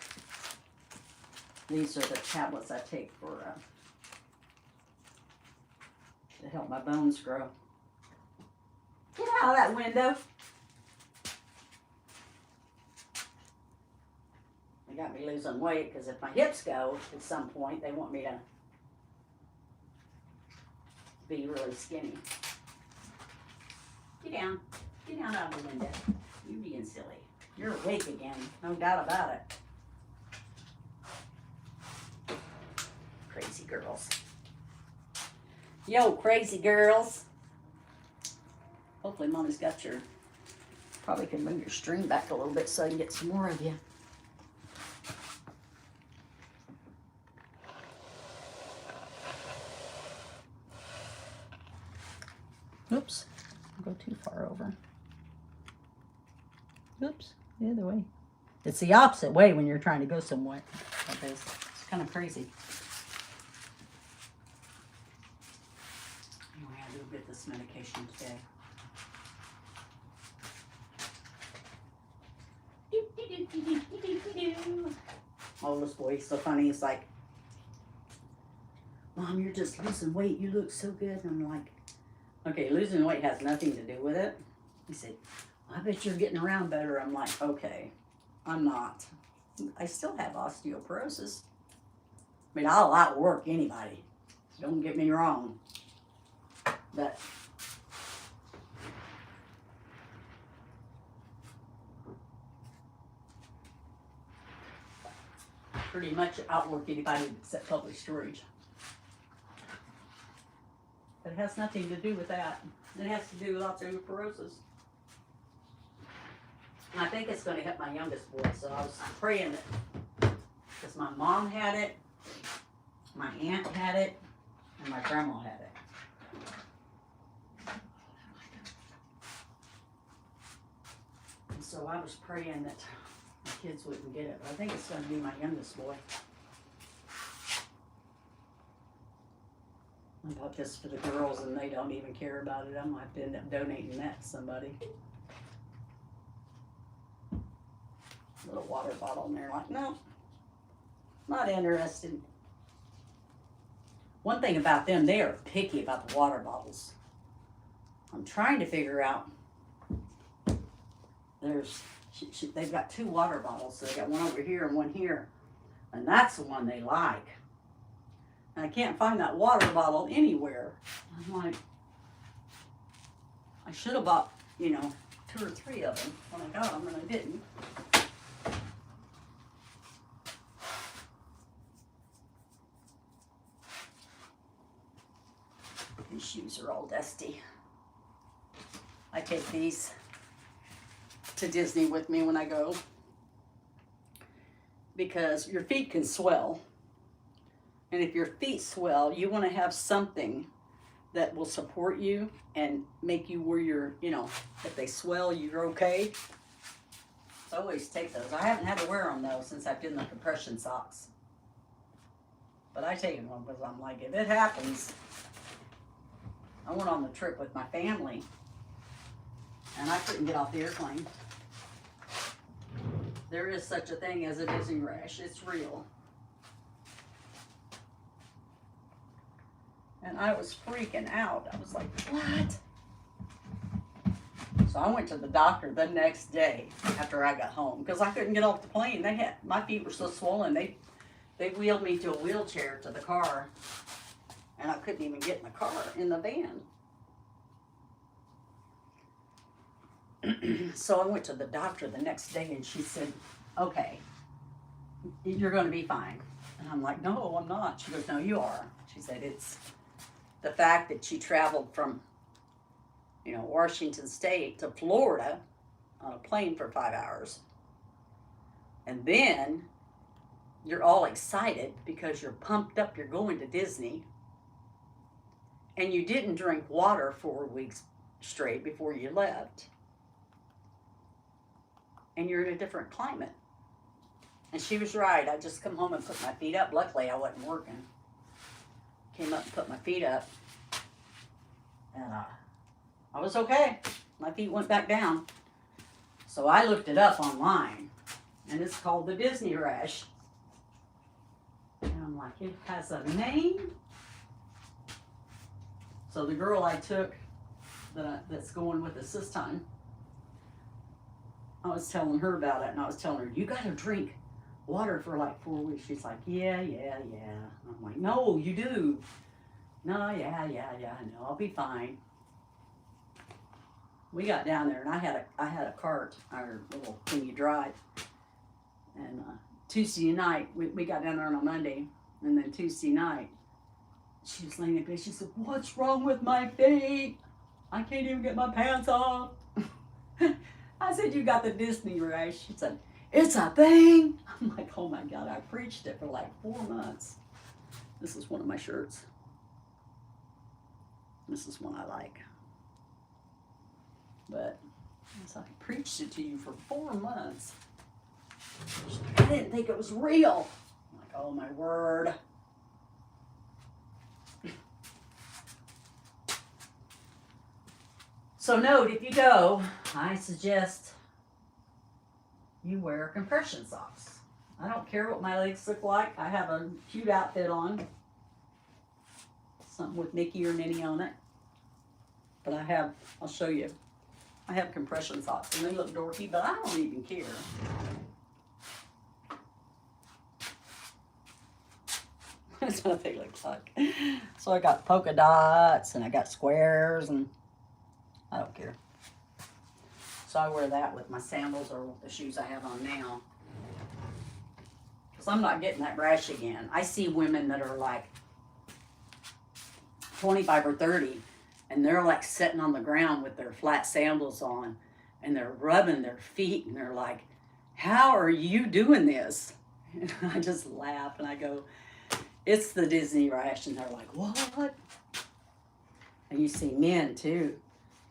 These are the tablets I take for to help my bones grow. Get out of that window. They got me losing weight because if my hips go at some point, they want me to be really skinny. Get down. Get down out of the window. You're being silly. You're awake again. No doubt about it. Crazy girls. Yo, crazy girls. Hopefully Mommy's got your, probably can move your string back a little bit so I can get some more of you. Oops, I'll go too far over. Oops, the other way. It's the opposite way when you're trying to go somewhere like this. It's kind of crazy. Anyway, I do get this medication today. My oldest boy, he's so funny. He's like, Mom, you're just losing weight. You look so good. And I'm like, okay, losing weight has nothing to do with it. He said, I bet you're getting around better. I'm like, okay, I'm not. I still have osteoporosis. I mean, I'll outwork anybody. Don't get me wrong. But pretty much outwork anybody except public storage. But it has nothing to do with that. It has to do with osteoporosis. And I think it's going to hit my youngest boy. So I was praying that, because my mom had it, my aunt had it, and my grandma had it. And so So I was praying that the kids wouldn't get it. But I think it's going to be my youngest boy. I bought this for the girls and they don't even care about it. I might have to end up donating that to somebody. Little water bottle, and they're like, no, not interested. One thing about them, they are picky about the water bottles. I'm trying to figure out, they've got 2 water bottles, so they got one over here and one here, and that's the one they like. And I can't find that water bottle anywhere. I'm like, I should have bought, 2 or 3 of them when I got them, and I didn't. These shoes are all dusty. I take these to Disney with me when I go because your feet can swell. And if your feet swell, you want to have something that will support you and make you where you're, if they swell, you're okay. So I always take those. I haven't had to wear them though since I've done the compression socks. But I take them because I'm like, if it happens, I went on the trip with my family and I couldn't get off the airplane. There is such a thing as a Disney rash. It's real. And I was freaking out. I was like, what? So I went to the doctor the next day after I got home because I couldn't get off the plane. My feet were so swollen. They wheeled me to a wheelchair to the car. And I couldn't even get in the car, in the van. So I went to the doctor the next day and she said, okay, you're going to be fine. And I'm like, no, I'm not. She goes, no, you are. She said, it's the fact that you traveled from, Washington State to Florida on a plane for 5 hours. And then you're all excited because you're pumped up, you're going to Disney. And you didn't drink water 4 weeks straight before you left. And you're in a different climate. And she was right. I just come home and put my feet up. Luckily, I wasn't working. Came up and put my feet up. And I was okay. My feet went back down. So I looked it up online. And it's called the Disney rash. And I'm like, it has a name? So the girl I took that's going with us this time, I was telling her about it, and I was telling her, you got to drink water for like 4 weeks. She's like, yeah. I'm like, no, you do. No, yeah, I know, I'll be fine. We got down there, and I had a cart, our little thing you drive. And Tuesday night, we got down there on a Monday, and then Tuesday night, she was laying in bed. She said, what's wrong with my feet? I can't even get my pants off. I said, you got the Disney rash. She said, it's a thing. I'm like, oh my God, I preached it for like 4 months. This is one of my shirts. This is one I like. But I preached it to you for 4 months. I didn't think it was real. I'm like, oh my word. So note, if you go, I suggest you wear compression socks. I don't care what my legs look like. I have a cute outfit on. Something with Mickey or Minnie on it. But I'll show you. I have compression socks and they look dorky, but I don't even care. That's what they look like. So I got polka dots and I got squares and I don't care. So I wear that with my sandals or the shoes I have on now. Because I'm not getting that rash again. I see women that are like 25 or 30 and they're like sitting on the ground with their flat sandals on and they're rubbing their feet and they're like, how are you doing this? And I just laugh and I go, it's the Disney rash. And they're like, what? And you see men too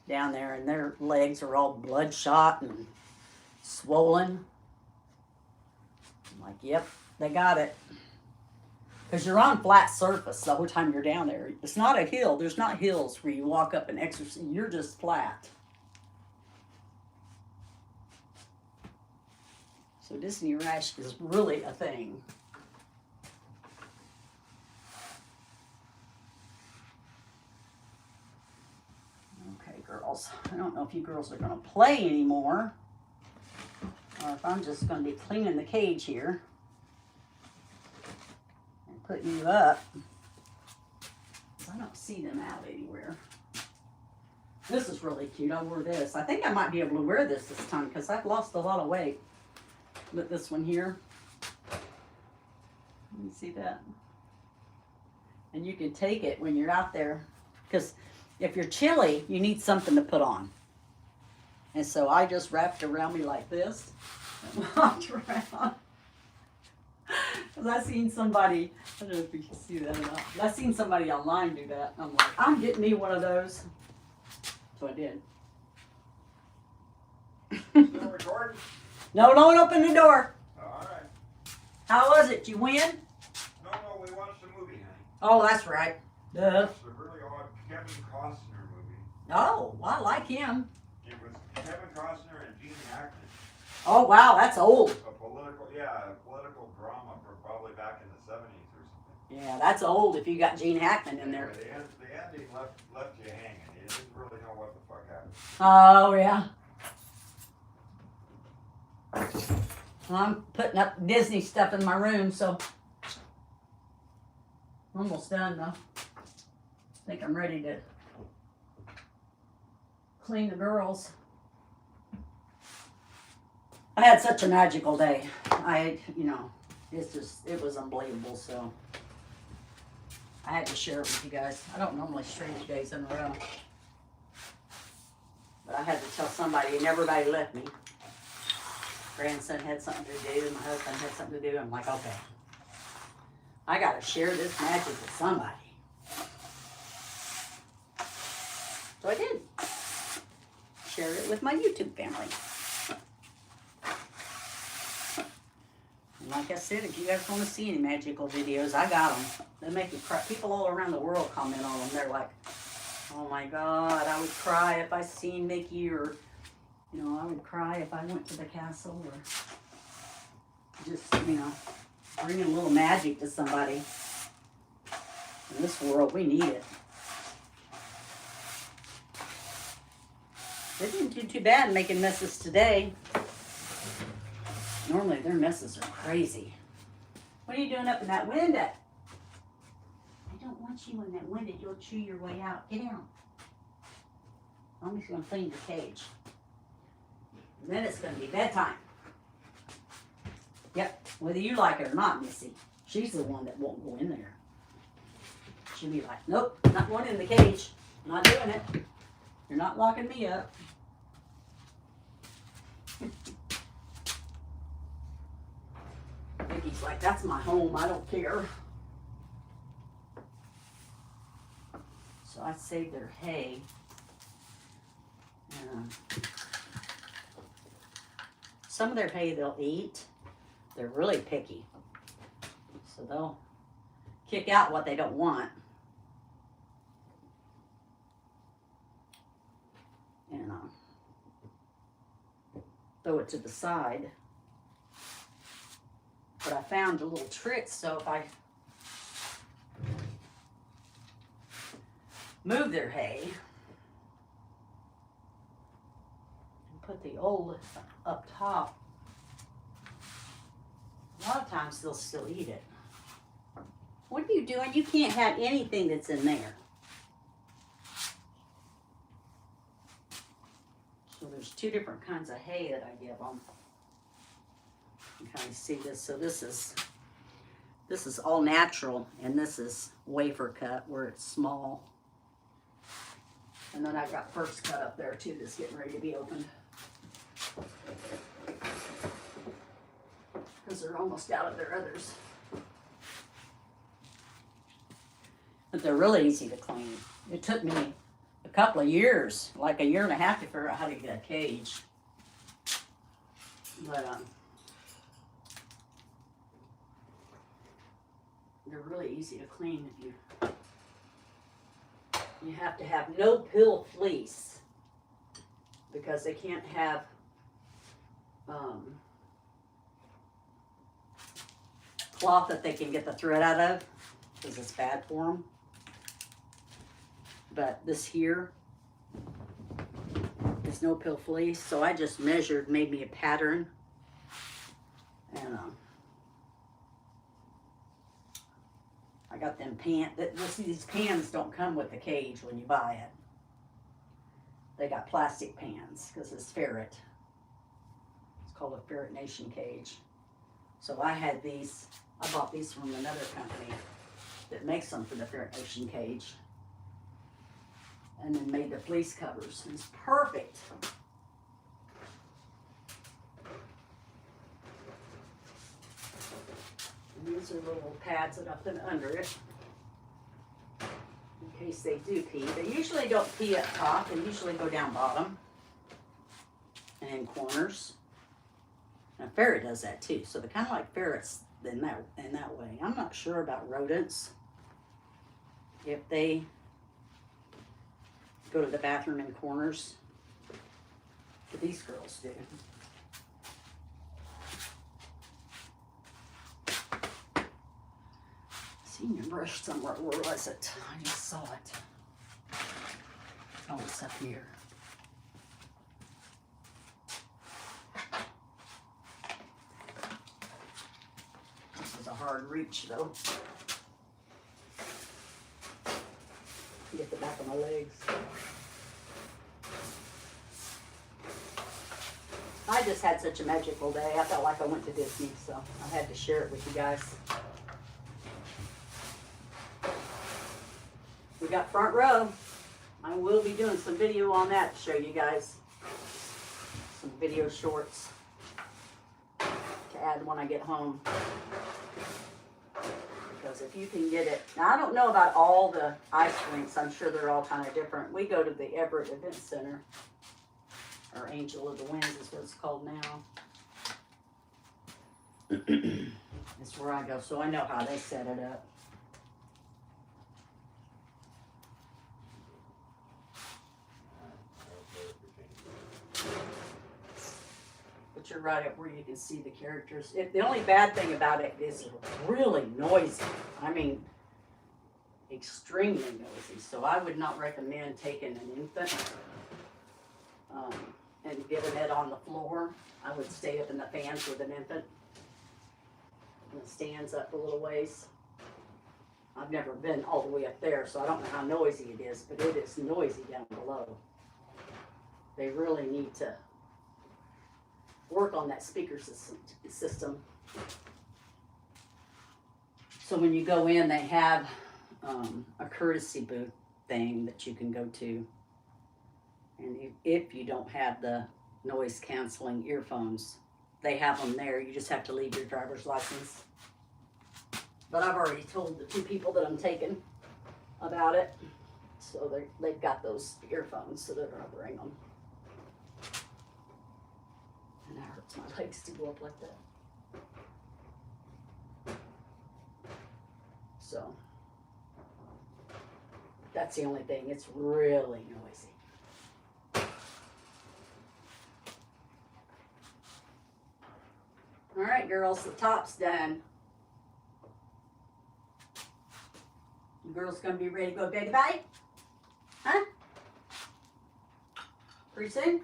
down there and their legs are all bloodshot and swollen. I'm like, yep, they got it. Because you're on flat surface the whole time you're down there. It's not a hill. There's not hills where you walk up and exercise. You're just flat. So Disney rash is really a thing. Okay, girls. I don't know if you girls are going to play anymore, or if I'm just going to be cleaning the cage here and putting you up. I don't see them out anywhere. This is really cute. I wore this. I think I might be able to wear this time because I've lost a lot of weight. Look, this one here. You see that? And you can take it when you're out there, because if you're chilly, you need something to put on. And so I just wrapped around me like this and walked around. Because I seen somebody, I don't know if you can see that or not, but I seen somebody online do that. I'm like, I'm getting me one of those. So I did. Still recording? No, don't open the door. All right. How was it? Did you win? No, we watched a movie, honey. Oh, that's right. Duh. It's a really odd Kevin Costner movie. Oh, well, I like him. It was Kevin Costner and Gene Hackman. Oh, wow, that's old. A political drama from probably back in the 70s or something. Yeah, that's old if you got Gene Hackman in there. Anyway, the ending left you hanging. You didn't really know what the fuck happened. Oh, yeah. Well, I'm putting up Disney stuff in my room, so I'm almost done, though. I think I'm ready to clean the girls. I had such a magical day. It was unbelievable, so I had to share it with you guys. I don't normally stream 2 days in a row, but I had to tell somebody, and everybody left me. Grandson had something to do, my husband had something to do. I'm like, okay, I got to share this magic with somebody. So I did. Share it with my YouTube family. And like I said, if you guys want to see any magical videos, I got them. They make you cry. People all around the world comment on them. They're like, oh my God, I would cry if I seen Mickey, or I would cry if I went to the castle, or just, bring a little magic to somebody. In this world, we need it. They didn't do too bad making messes today. Normally, their messes are crazy. What are you doing up in that window? I don't want you in that window. You'll chew your way out. Get out. I'm just going to clean your cage. And then it's going to be bedtime. Yep, whether you like it or not, Missy. She's the one that won't go in there. She'll be like, nope, not going in the cage. I'm not doing it. You're not locking me up. Vicky's like, that's my home. I don't care. So I saved their hay. Some of their hay they'll eat. They're really picky. So they'll kick out what they don't want. And throw it to the side. But I found a little trick, so if I move their hay and put the old up top, a lot of times they'll still eat it. What are you doing? You can't have anything that's in there. So there's 2 different kinds of hay that I give them. You kind of see this. So this is all natural, and this is wafer cut where it's small. And then I've got first cut up there too that's getting ready to be opened. Because they're almost out of their others. But they're really easy to clean. It took me a couple of years, like a year and a half, to figure out how to get a cage. But they're really easy to clean if you have to have no pill fleece because they can't have cloth that they can get the thread out of because it's bad for them. But this here is no pill fleece, so I just measured, made me a pattern, and I got them these pans don't come with the cage when you buy it. They got plastic pans because it's ferret. It's called a Ferret Nation cage. So I had these. I bought these from another company that makes them for the Ferret Nation cage, and then made the fleece covers. It's perfect. And these are little pads that I put under it in case they do pee. They usually don't pee up top. They usually go down bottom and in corners. And a ferret does that too. So they're kind of like ferrets in that way. I'm not sure about rodents. If they go to the bathroom in corners, but these girls do. Seen your brush somewhere. Where was it? I just saw it. Oh, it's up here. This is a hard reach, though. Get the back of my legs. I just had such a magical day. I felt like I went to Disney, so I had to share it with you guys. We got front row. I will be doing some video on that to show you guys. Some video shorts to add when I get home. Because if you can get it, now I don't know about all the ice rinks. I'm sure they're all kind of different. We go to the Everett Event Center, or Angel of the Winds is what it's called now. It's where I go, so I know how they set it up. But you're right up where you can see the characters. The only bad thing about it is it's really noisy. I mean, extremely noisy. So I would not recommend taking an infant and giving it on the floor. I would stay up in the fans with an infant. And it stands up a little ways. I've never been all the way up there, so I don't know how noisy it is, but it is noisy down below. They really need to work on that speaker system. So when you go in, they have a courtesy booth thing that you can go to. And if you don't have the noise canceling earphones, they have them there. You just have to leave your driver's license. But I've already told the 2 people that I'm taking about it. So they've got those earphones, so they're going to bring them. And that hurts my legs to go up like that. So that's the only thing. It's really noisy. All right, girls, the top's done. You girls gonna be ready to go bed bye? Huh? Pretty soon?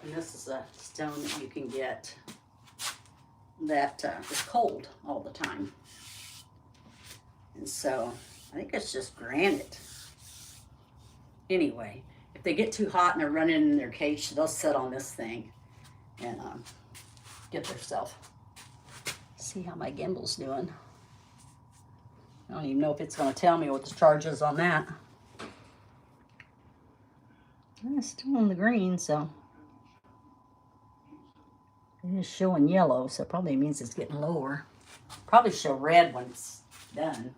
And this is a stone that you can get that is cold all the time. And so I think it's just granite. Anyway, if they get too hot and they're running in their cage, they'll sit on this thing and get themselves. See how my gimbal's doing. I don't even know if it's going to tell me what the charge is on that. It's still in the green, so it is showing yellow, so it probably means it's getting lower. Probably show red when it's done.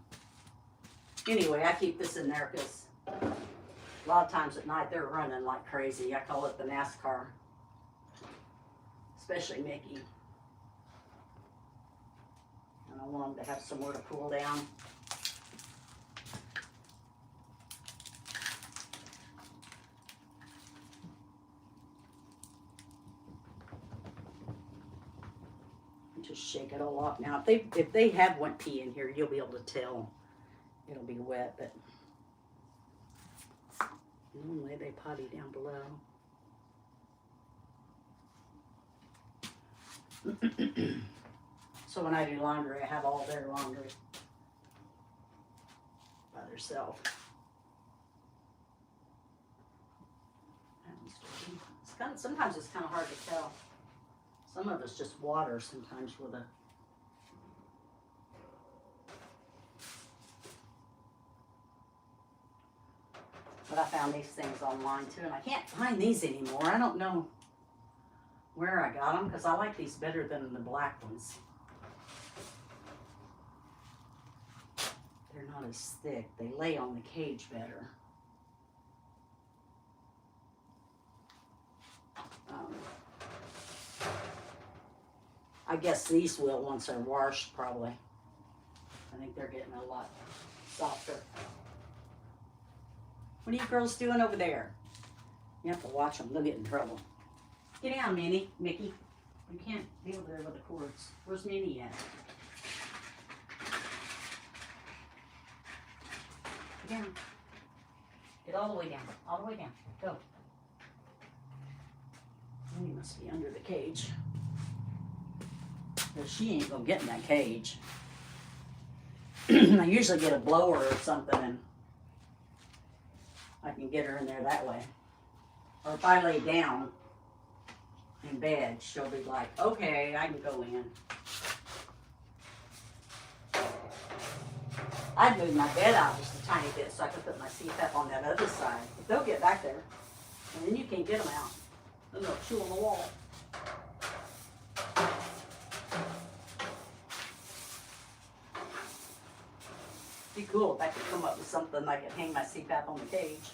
Anyway, I keep this in there because A lot of times at night they're running like crazy. I call it the NASCAR. Especially Mickey. And I want them to have somewhere to cool down. Just shake it all off. Now, if they have went pee in here, you'll be able to tell. It'll be wet, but normally they potty down below. So when I do laundry, I have all their laundry by themselves. Sometimes it's kind of hard to tell. Some of it's just water sometimes with a. But I found these things online too, and I can't find these anymore. I don't know where I got them because I like these better than the black ones. They're not as thick. They lay on the cage better. I guess these will once they're washed, probably. I think they're getting a lot softer. What are you girls doing over there? You have to watch them. They'll get in trouble. Get down, Minnie. Mickey. You can't be over there with the cords. Where's Minnie at? Get down. Get all the way down. All the way down. Go. Minnie must be under the cage. Because she ain't gonna get in that cage. I usually get a blower or something and I can get her in there that way. Or if I lay down in bed, she'll be like, okay, I can go in. I'd move my bed out just a tiny bit so I could put my CPAP on that other side. But they'll get back there, and then you can't get them out. Then they'll chew on the wall. Be cool if I could come up with something I could hang my CPAP on the cage.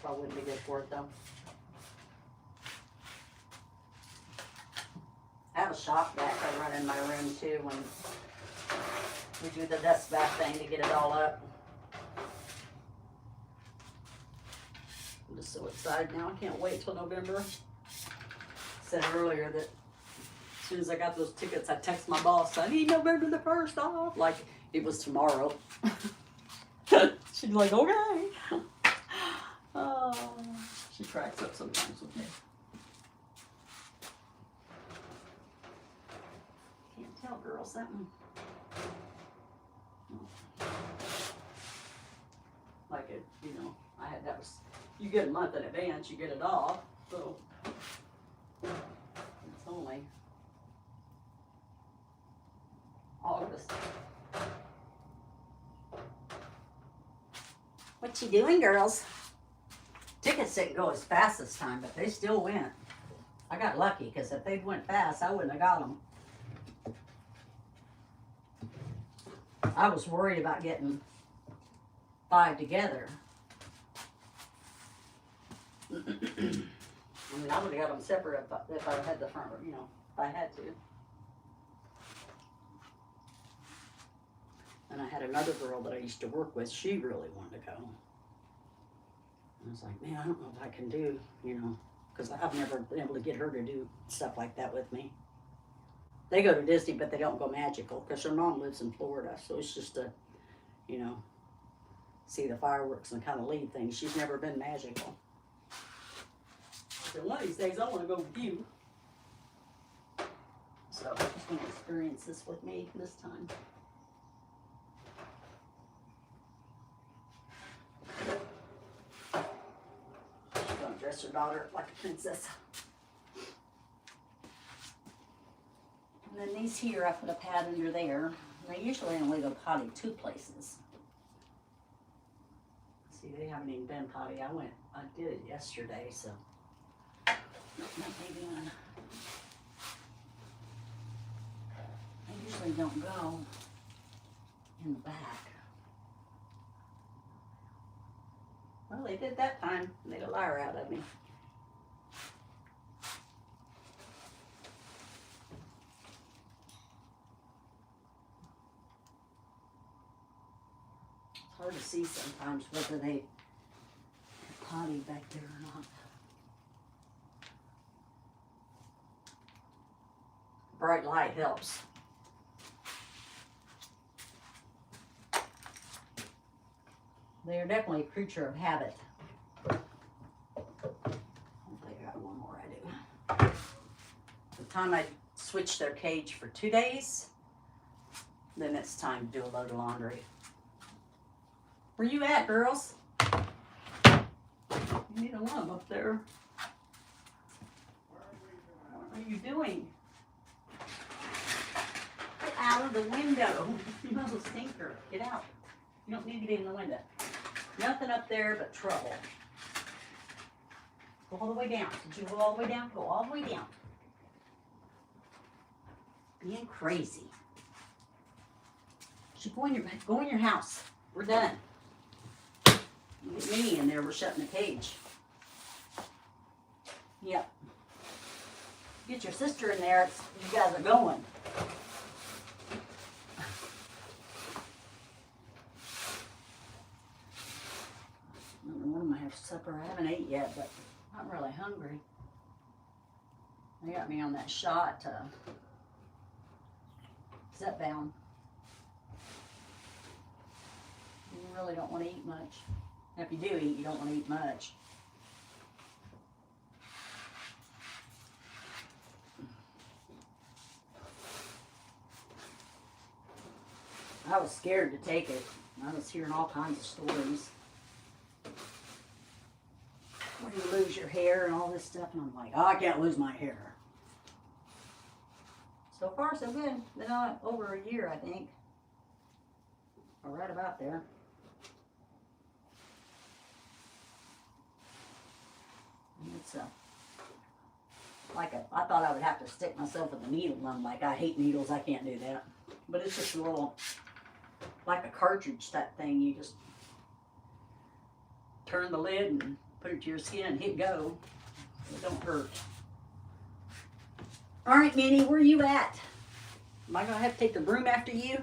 Probably wouldn't be good for it though. I have a shop vac I run in my room too when we do the dust bath thing to get it all up. I'm just so excited now. I can't wait till November. I said earlier that as soon as I got those tickets, I text my boss, I need November the 1st off. Like it was tomorrow. She'd be like, okay. She cracks up sometimes with me. Can't tell girls that one. Like it, you know, that was, you get a month in advance, you get it off, so it's only August. What you doing, girls? Tickets didn't go as fast this time, but they still went. I got lucky, because if they went fast, I wouldn't have got them. I was worried about getting 5 together. I mean, I would have got them separate if I had the front, you know, if I had to. And I had another girl that I used to work with, she really wanted to go. I was like, man, I don't know if I can do, you know, because I've never been able to get her to do stuff like that with me. They go to Disney, but they don't go magical because her mom lives in Florida. So it's just to, you know, see the fireworks and kind of lead things. She's never been magical. So one of these days, I want to go with you. So she's going to experience this with me this time. She's going to dress her daughter like a princess. And then these here, I put a pad under there. And I usually only go potty 2 places. See, they haven't even been potty. I did it yesterday, so. Maybe on. I usually don't go in the back. Well, they did that time. Made a liar out of me. It's hard to see sometimes whether they potty back there or not. Bright light helps. They are definitely a creature of habit. Hopefully I got one more I do. The time I switch their cage for 2 days, then it's time to do a load of laundry. Where you at, girls? Neither one of them up there. What are you doing? Get out of the window. You little stinker. Get out. You don't need to be in the window. Nothing up there but trouble. Go all the way down. Did you go all the way down? Go all the way down. Being crazy. You should go in your house. We're done. You get Minnie in there, we're shutting the cage. Yep. Get your sister in there, you guys are going. I don't know when I'm gonna have supper. I haven't ate yet, but I'm really hungry. They got me on that shot, Zepbound. You really don't want to eat much. If you do eat, you don't want to eat much. I was scared to take it. I was hearing all kinds of stories. Where you lose your hair and all this stuff, and I'm like, oh, I can't lose my hair. So far, so good. Been on it over a year, I think. Or right about there. It's I thought I would have to stick myself with a needle, and I'm like, I hate needles, I can't do that. But it's just a little, like a cartridge type thing. You just turn the lid and put it to your skin and hit go. It don't hurt. All right, Minnie, where are you at? Am I gonna have to take the broom after you?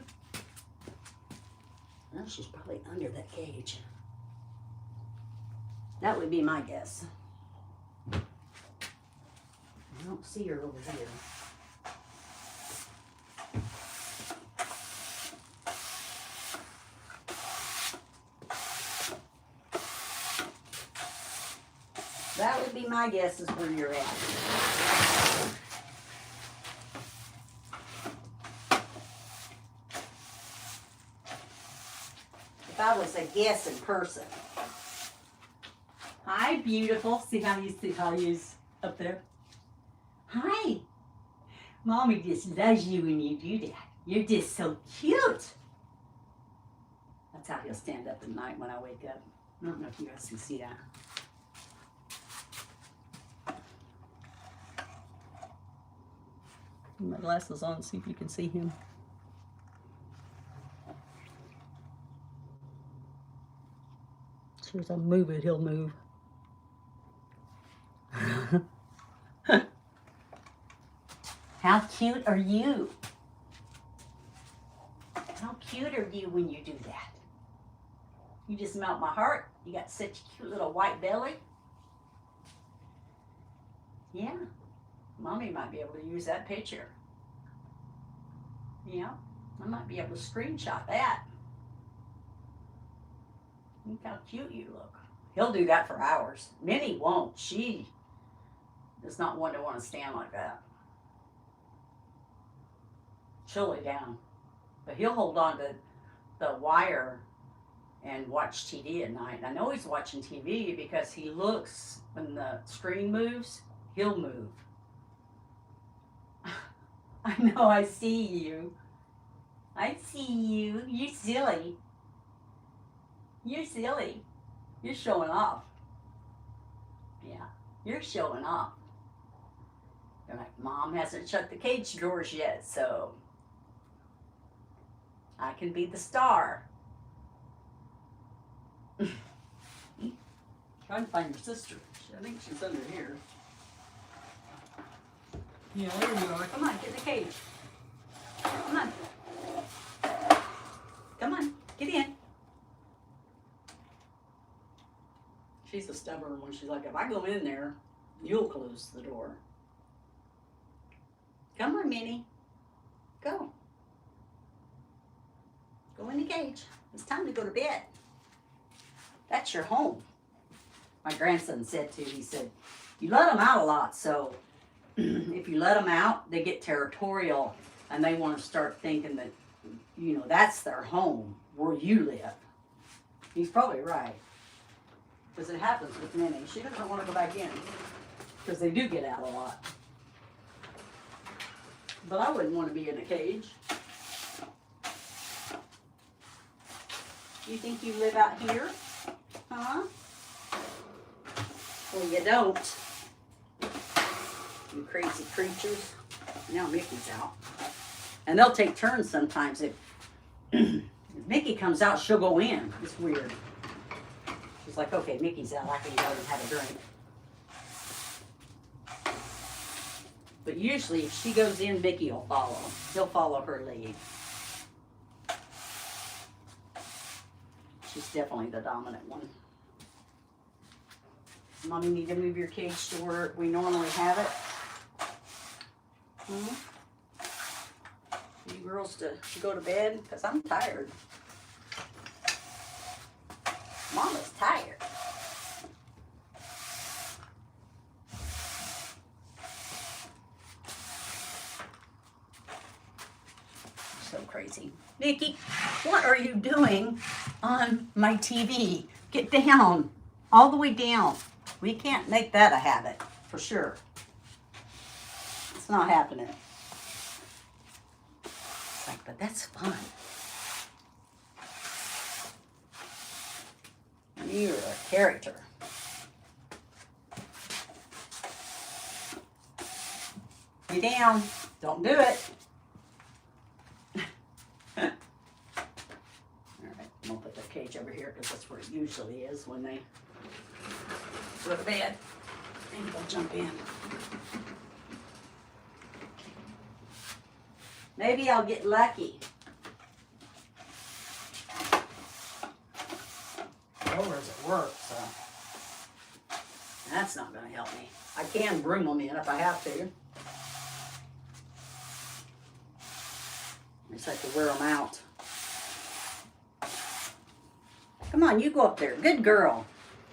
Well, she's probably under that cage. That would be my guess. I don't see her over here. That would be my guess is where you're at. If I was a guess in person. Hi, beautiful. See how you's up there? Hi. Mommy just loves you when you do that. You're just so cute. That's how he'll stand up at night when I wake up. I don't know if you guys can see that. Put my glasses on, see if you can see him. As soon as I move it, he'll move. How cute are you? How cute are you when you do that? You just melt my heart. You got such a cute little white belly. Yeah. Mommy might be able to use that picture. Yeah. I might be able to screenshot that. Look how cute you look. He'll do that for hours. Minnie won't. She is not one to want to stand like that. She'll lay down. But he'll hold on to the wire and watch TV at night. And I know he's watching TV because he looks, when the screen moves, he'll move. I know, I see you. I see you. You're silly. You're silly. You're showing off. Yeah, you're showing off. You're like, Mom hasn't shut the cage doors yet, so I can be the star. Trying to find your sister. I think she's under here. Yeah, there you are. Come on, get in the cage. Come on. Come on, get in. She's a stubborn one. She's like, if I go in there, you'll close the door. Come on, Minnie. Go. Go in the cage. It's time to go to bed. That's your home. My grandson said too, he said, you let them out a lot, so if you let them out, they get territorial and they want to start thinking that, you know, that's their home where you live. He's probably right. Because it happens with Minnie. She doesn't want to go back in because they do get out a lot. But I wouldn't want to be in a cage. You think you live out here? Huh? Well, you don't. You crazy creatures. Now Mickey's out. And they'll take turns sometimes. If Mickey comes out, she'll go in. It's weird. She's like, okay, Mickey's out. I can go and have a drink. But usually if she goes in, Mickey will follow. He'll follow her lead. She's definitely the dominant one. Mommy, need to move your cage to where we normally have it. You girls to go to bed? Because I'm tired. Mama's tired. So crazy. Mickey, what are you doing on my TV? Get down. All the way down. We can't make that a habit, for sure. It's not happening. It's like, but that's fun. You're a character. Get down. Don't do it. All right, I'm gonna put the cage over here because that's where it usually is when they go to bed. Maybe they'll jump in. Maybe I'll get lucky. Rollers at work, so that's not going to help me. I can broom them in if I have to. I just have to wear them out. Come on, you go up there. Good girl.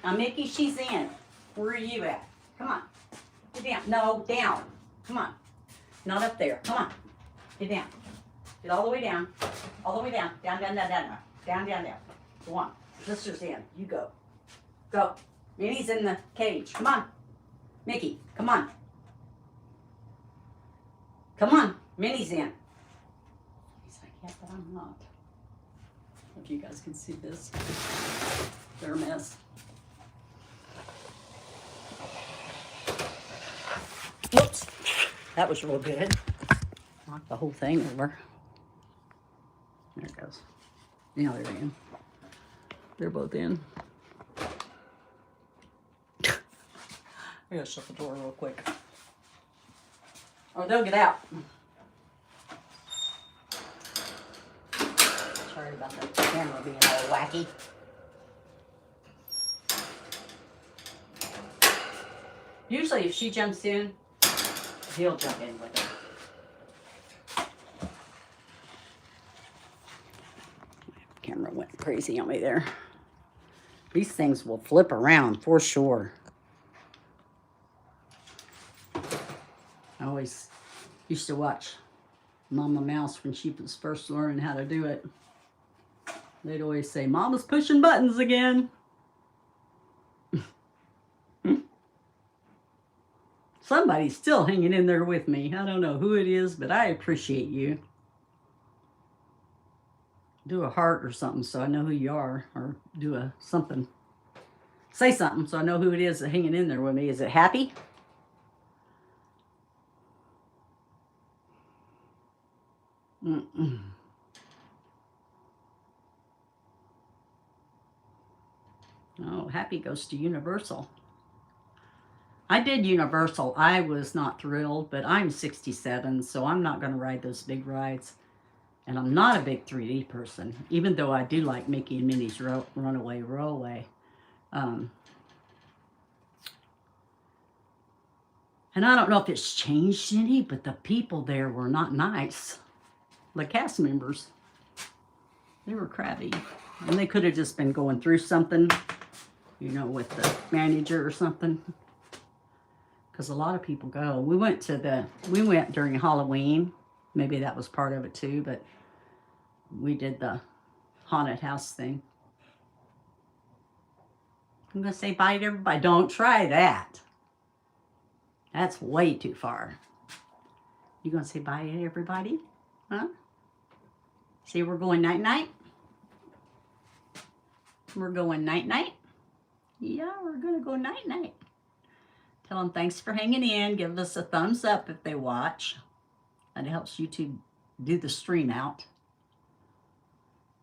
Now, Mickey, she's in. Where are you at? Come on. Get down. No, down. Come on. Not up there. Come on. Get down. Get all the way down. All the way down. Down, down, down, down. Down, down, down. Go on. Sister's in. You go. Go. Minnie's in the cage. Come on. Mickey, come on. Come on. Minnie's in. He's like, yeah, but I'm not. If you guys can see this. They're a mess. Whoops. That was real good. Knocked the whole thing over. There it goes. Now they're in. They're both in. I gotta shut the door real quick. Or they'll get out. Sorry about the camera being all wacky. Usually if she jumps in, he'll jump in with her. Camera went crazy on me there. These things will flip around for sure. I always used to watch Mama Mouse when she was first learning how to do it. They'd always say, Mama's pushing buttons again. Somebody's still hanging in there with me. I don't know who it is, but I appreciate you. Do a heart or something so I know who you are, or do a something. Say something so I know who it is that's hanging in there with me. Is it happy? Oh, Happy goes to Universal. I did Universal. I was not thrilled, but I'm 67, so I'm not going to ride those big rides. And I'm not a big 3D person, even though I do like Mickey and Minnie's Runaway Railway. And I don't know if it's changed any, but the people there were not nice. The cast members, they were crabby. And they could have just been going through something, you know, with the manager or something. Because a lot of people go. We went during Halloween. Maybe that was part of it too, but we did the haunted house thing. I'm going to say bye to everybody. Don't try that. That's way too far. You going to say bye to everybody? Huh? See, we're going night-night? We're going night-night? Yeah, we're going to go night-night. Tell them thanks for hanging in. Give us a thumbs up if they watch. That helps YouTube do the stream out.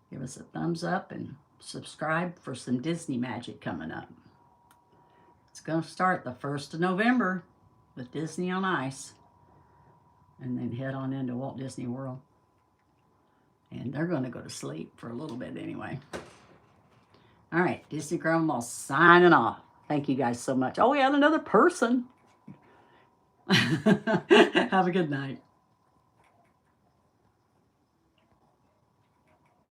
Give us a thumbs up and subscribe for some Disney magic coming up. It's going to start the 1st of November with Disney on Ice. And then head on into Walt Disney World. And they're going to go to sleep for a little bit anyway. All right, Disney Grandma signing off. Thank you guys so much. Oh, we had another person. Have a good night.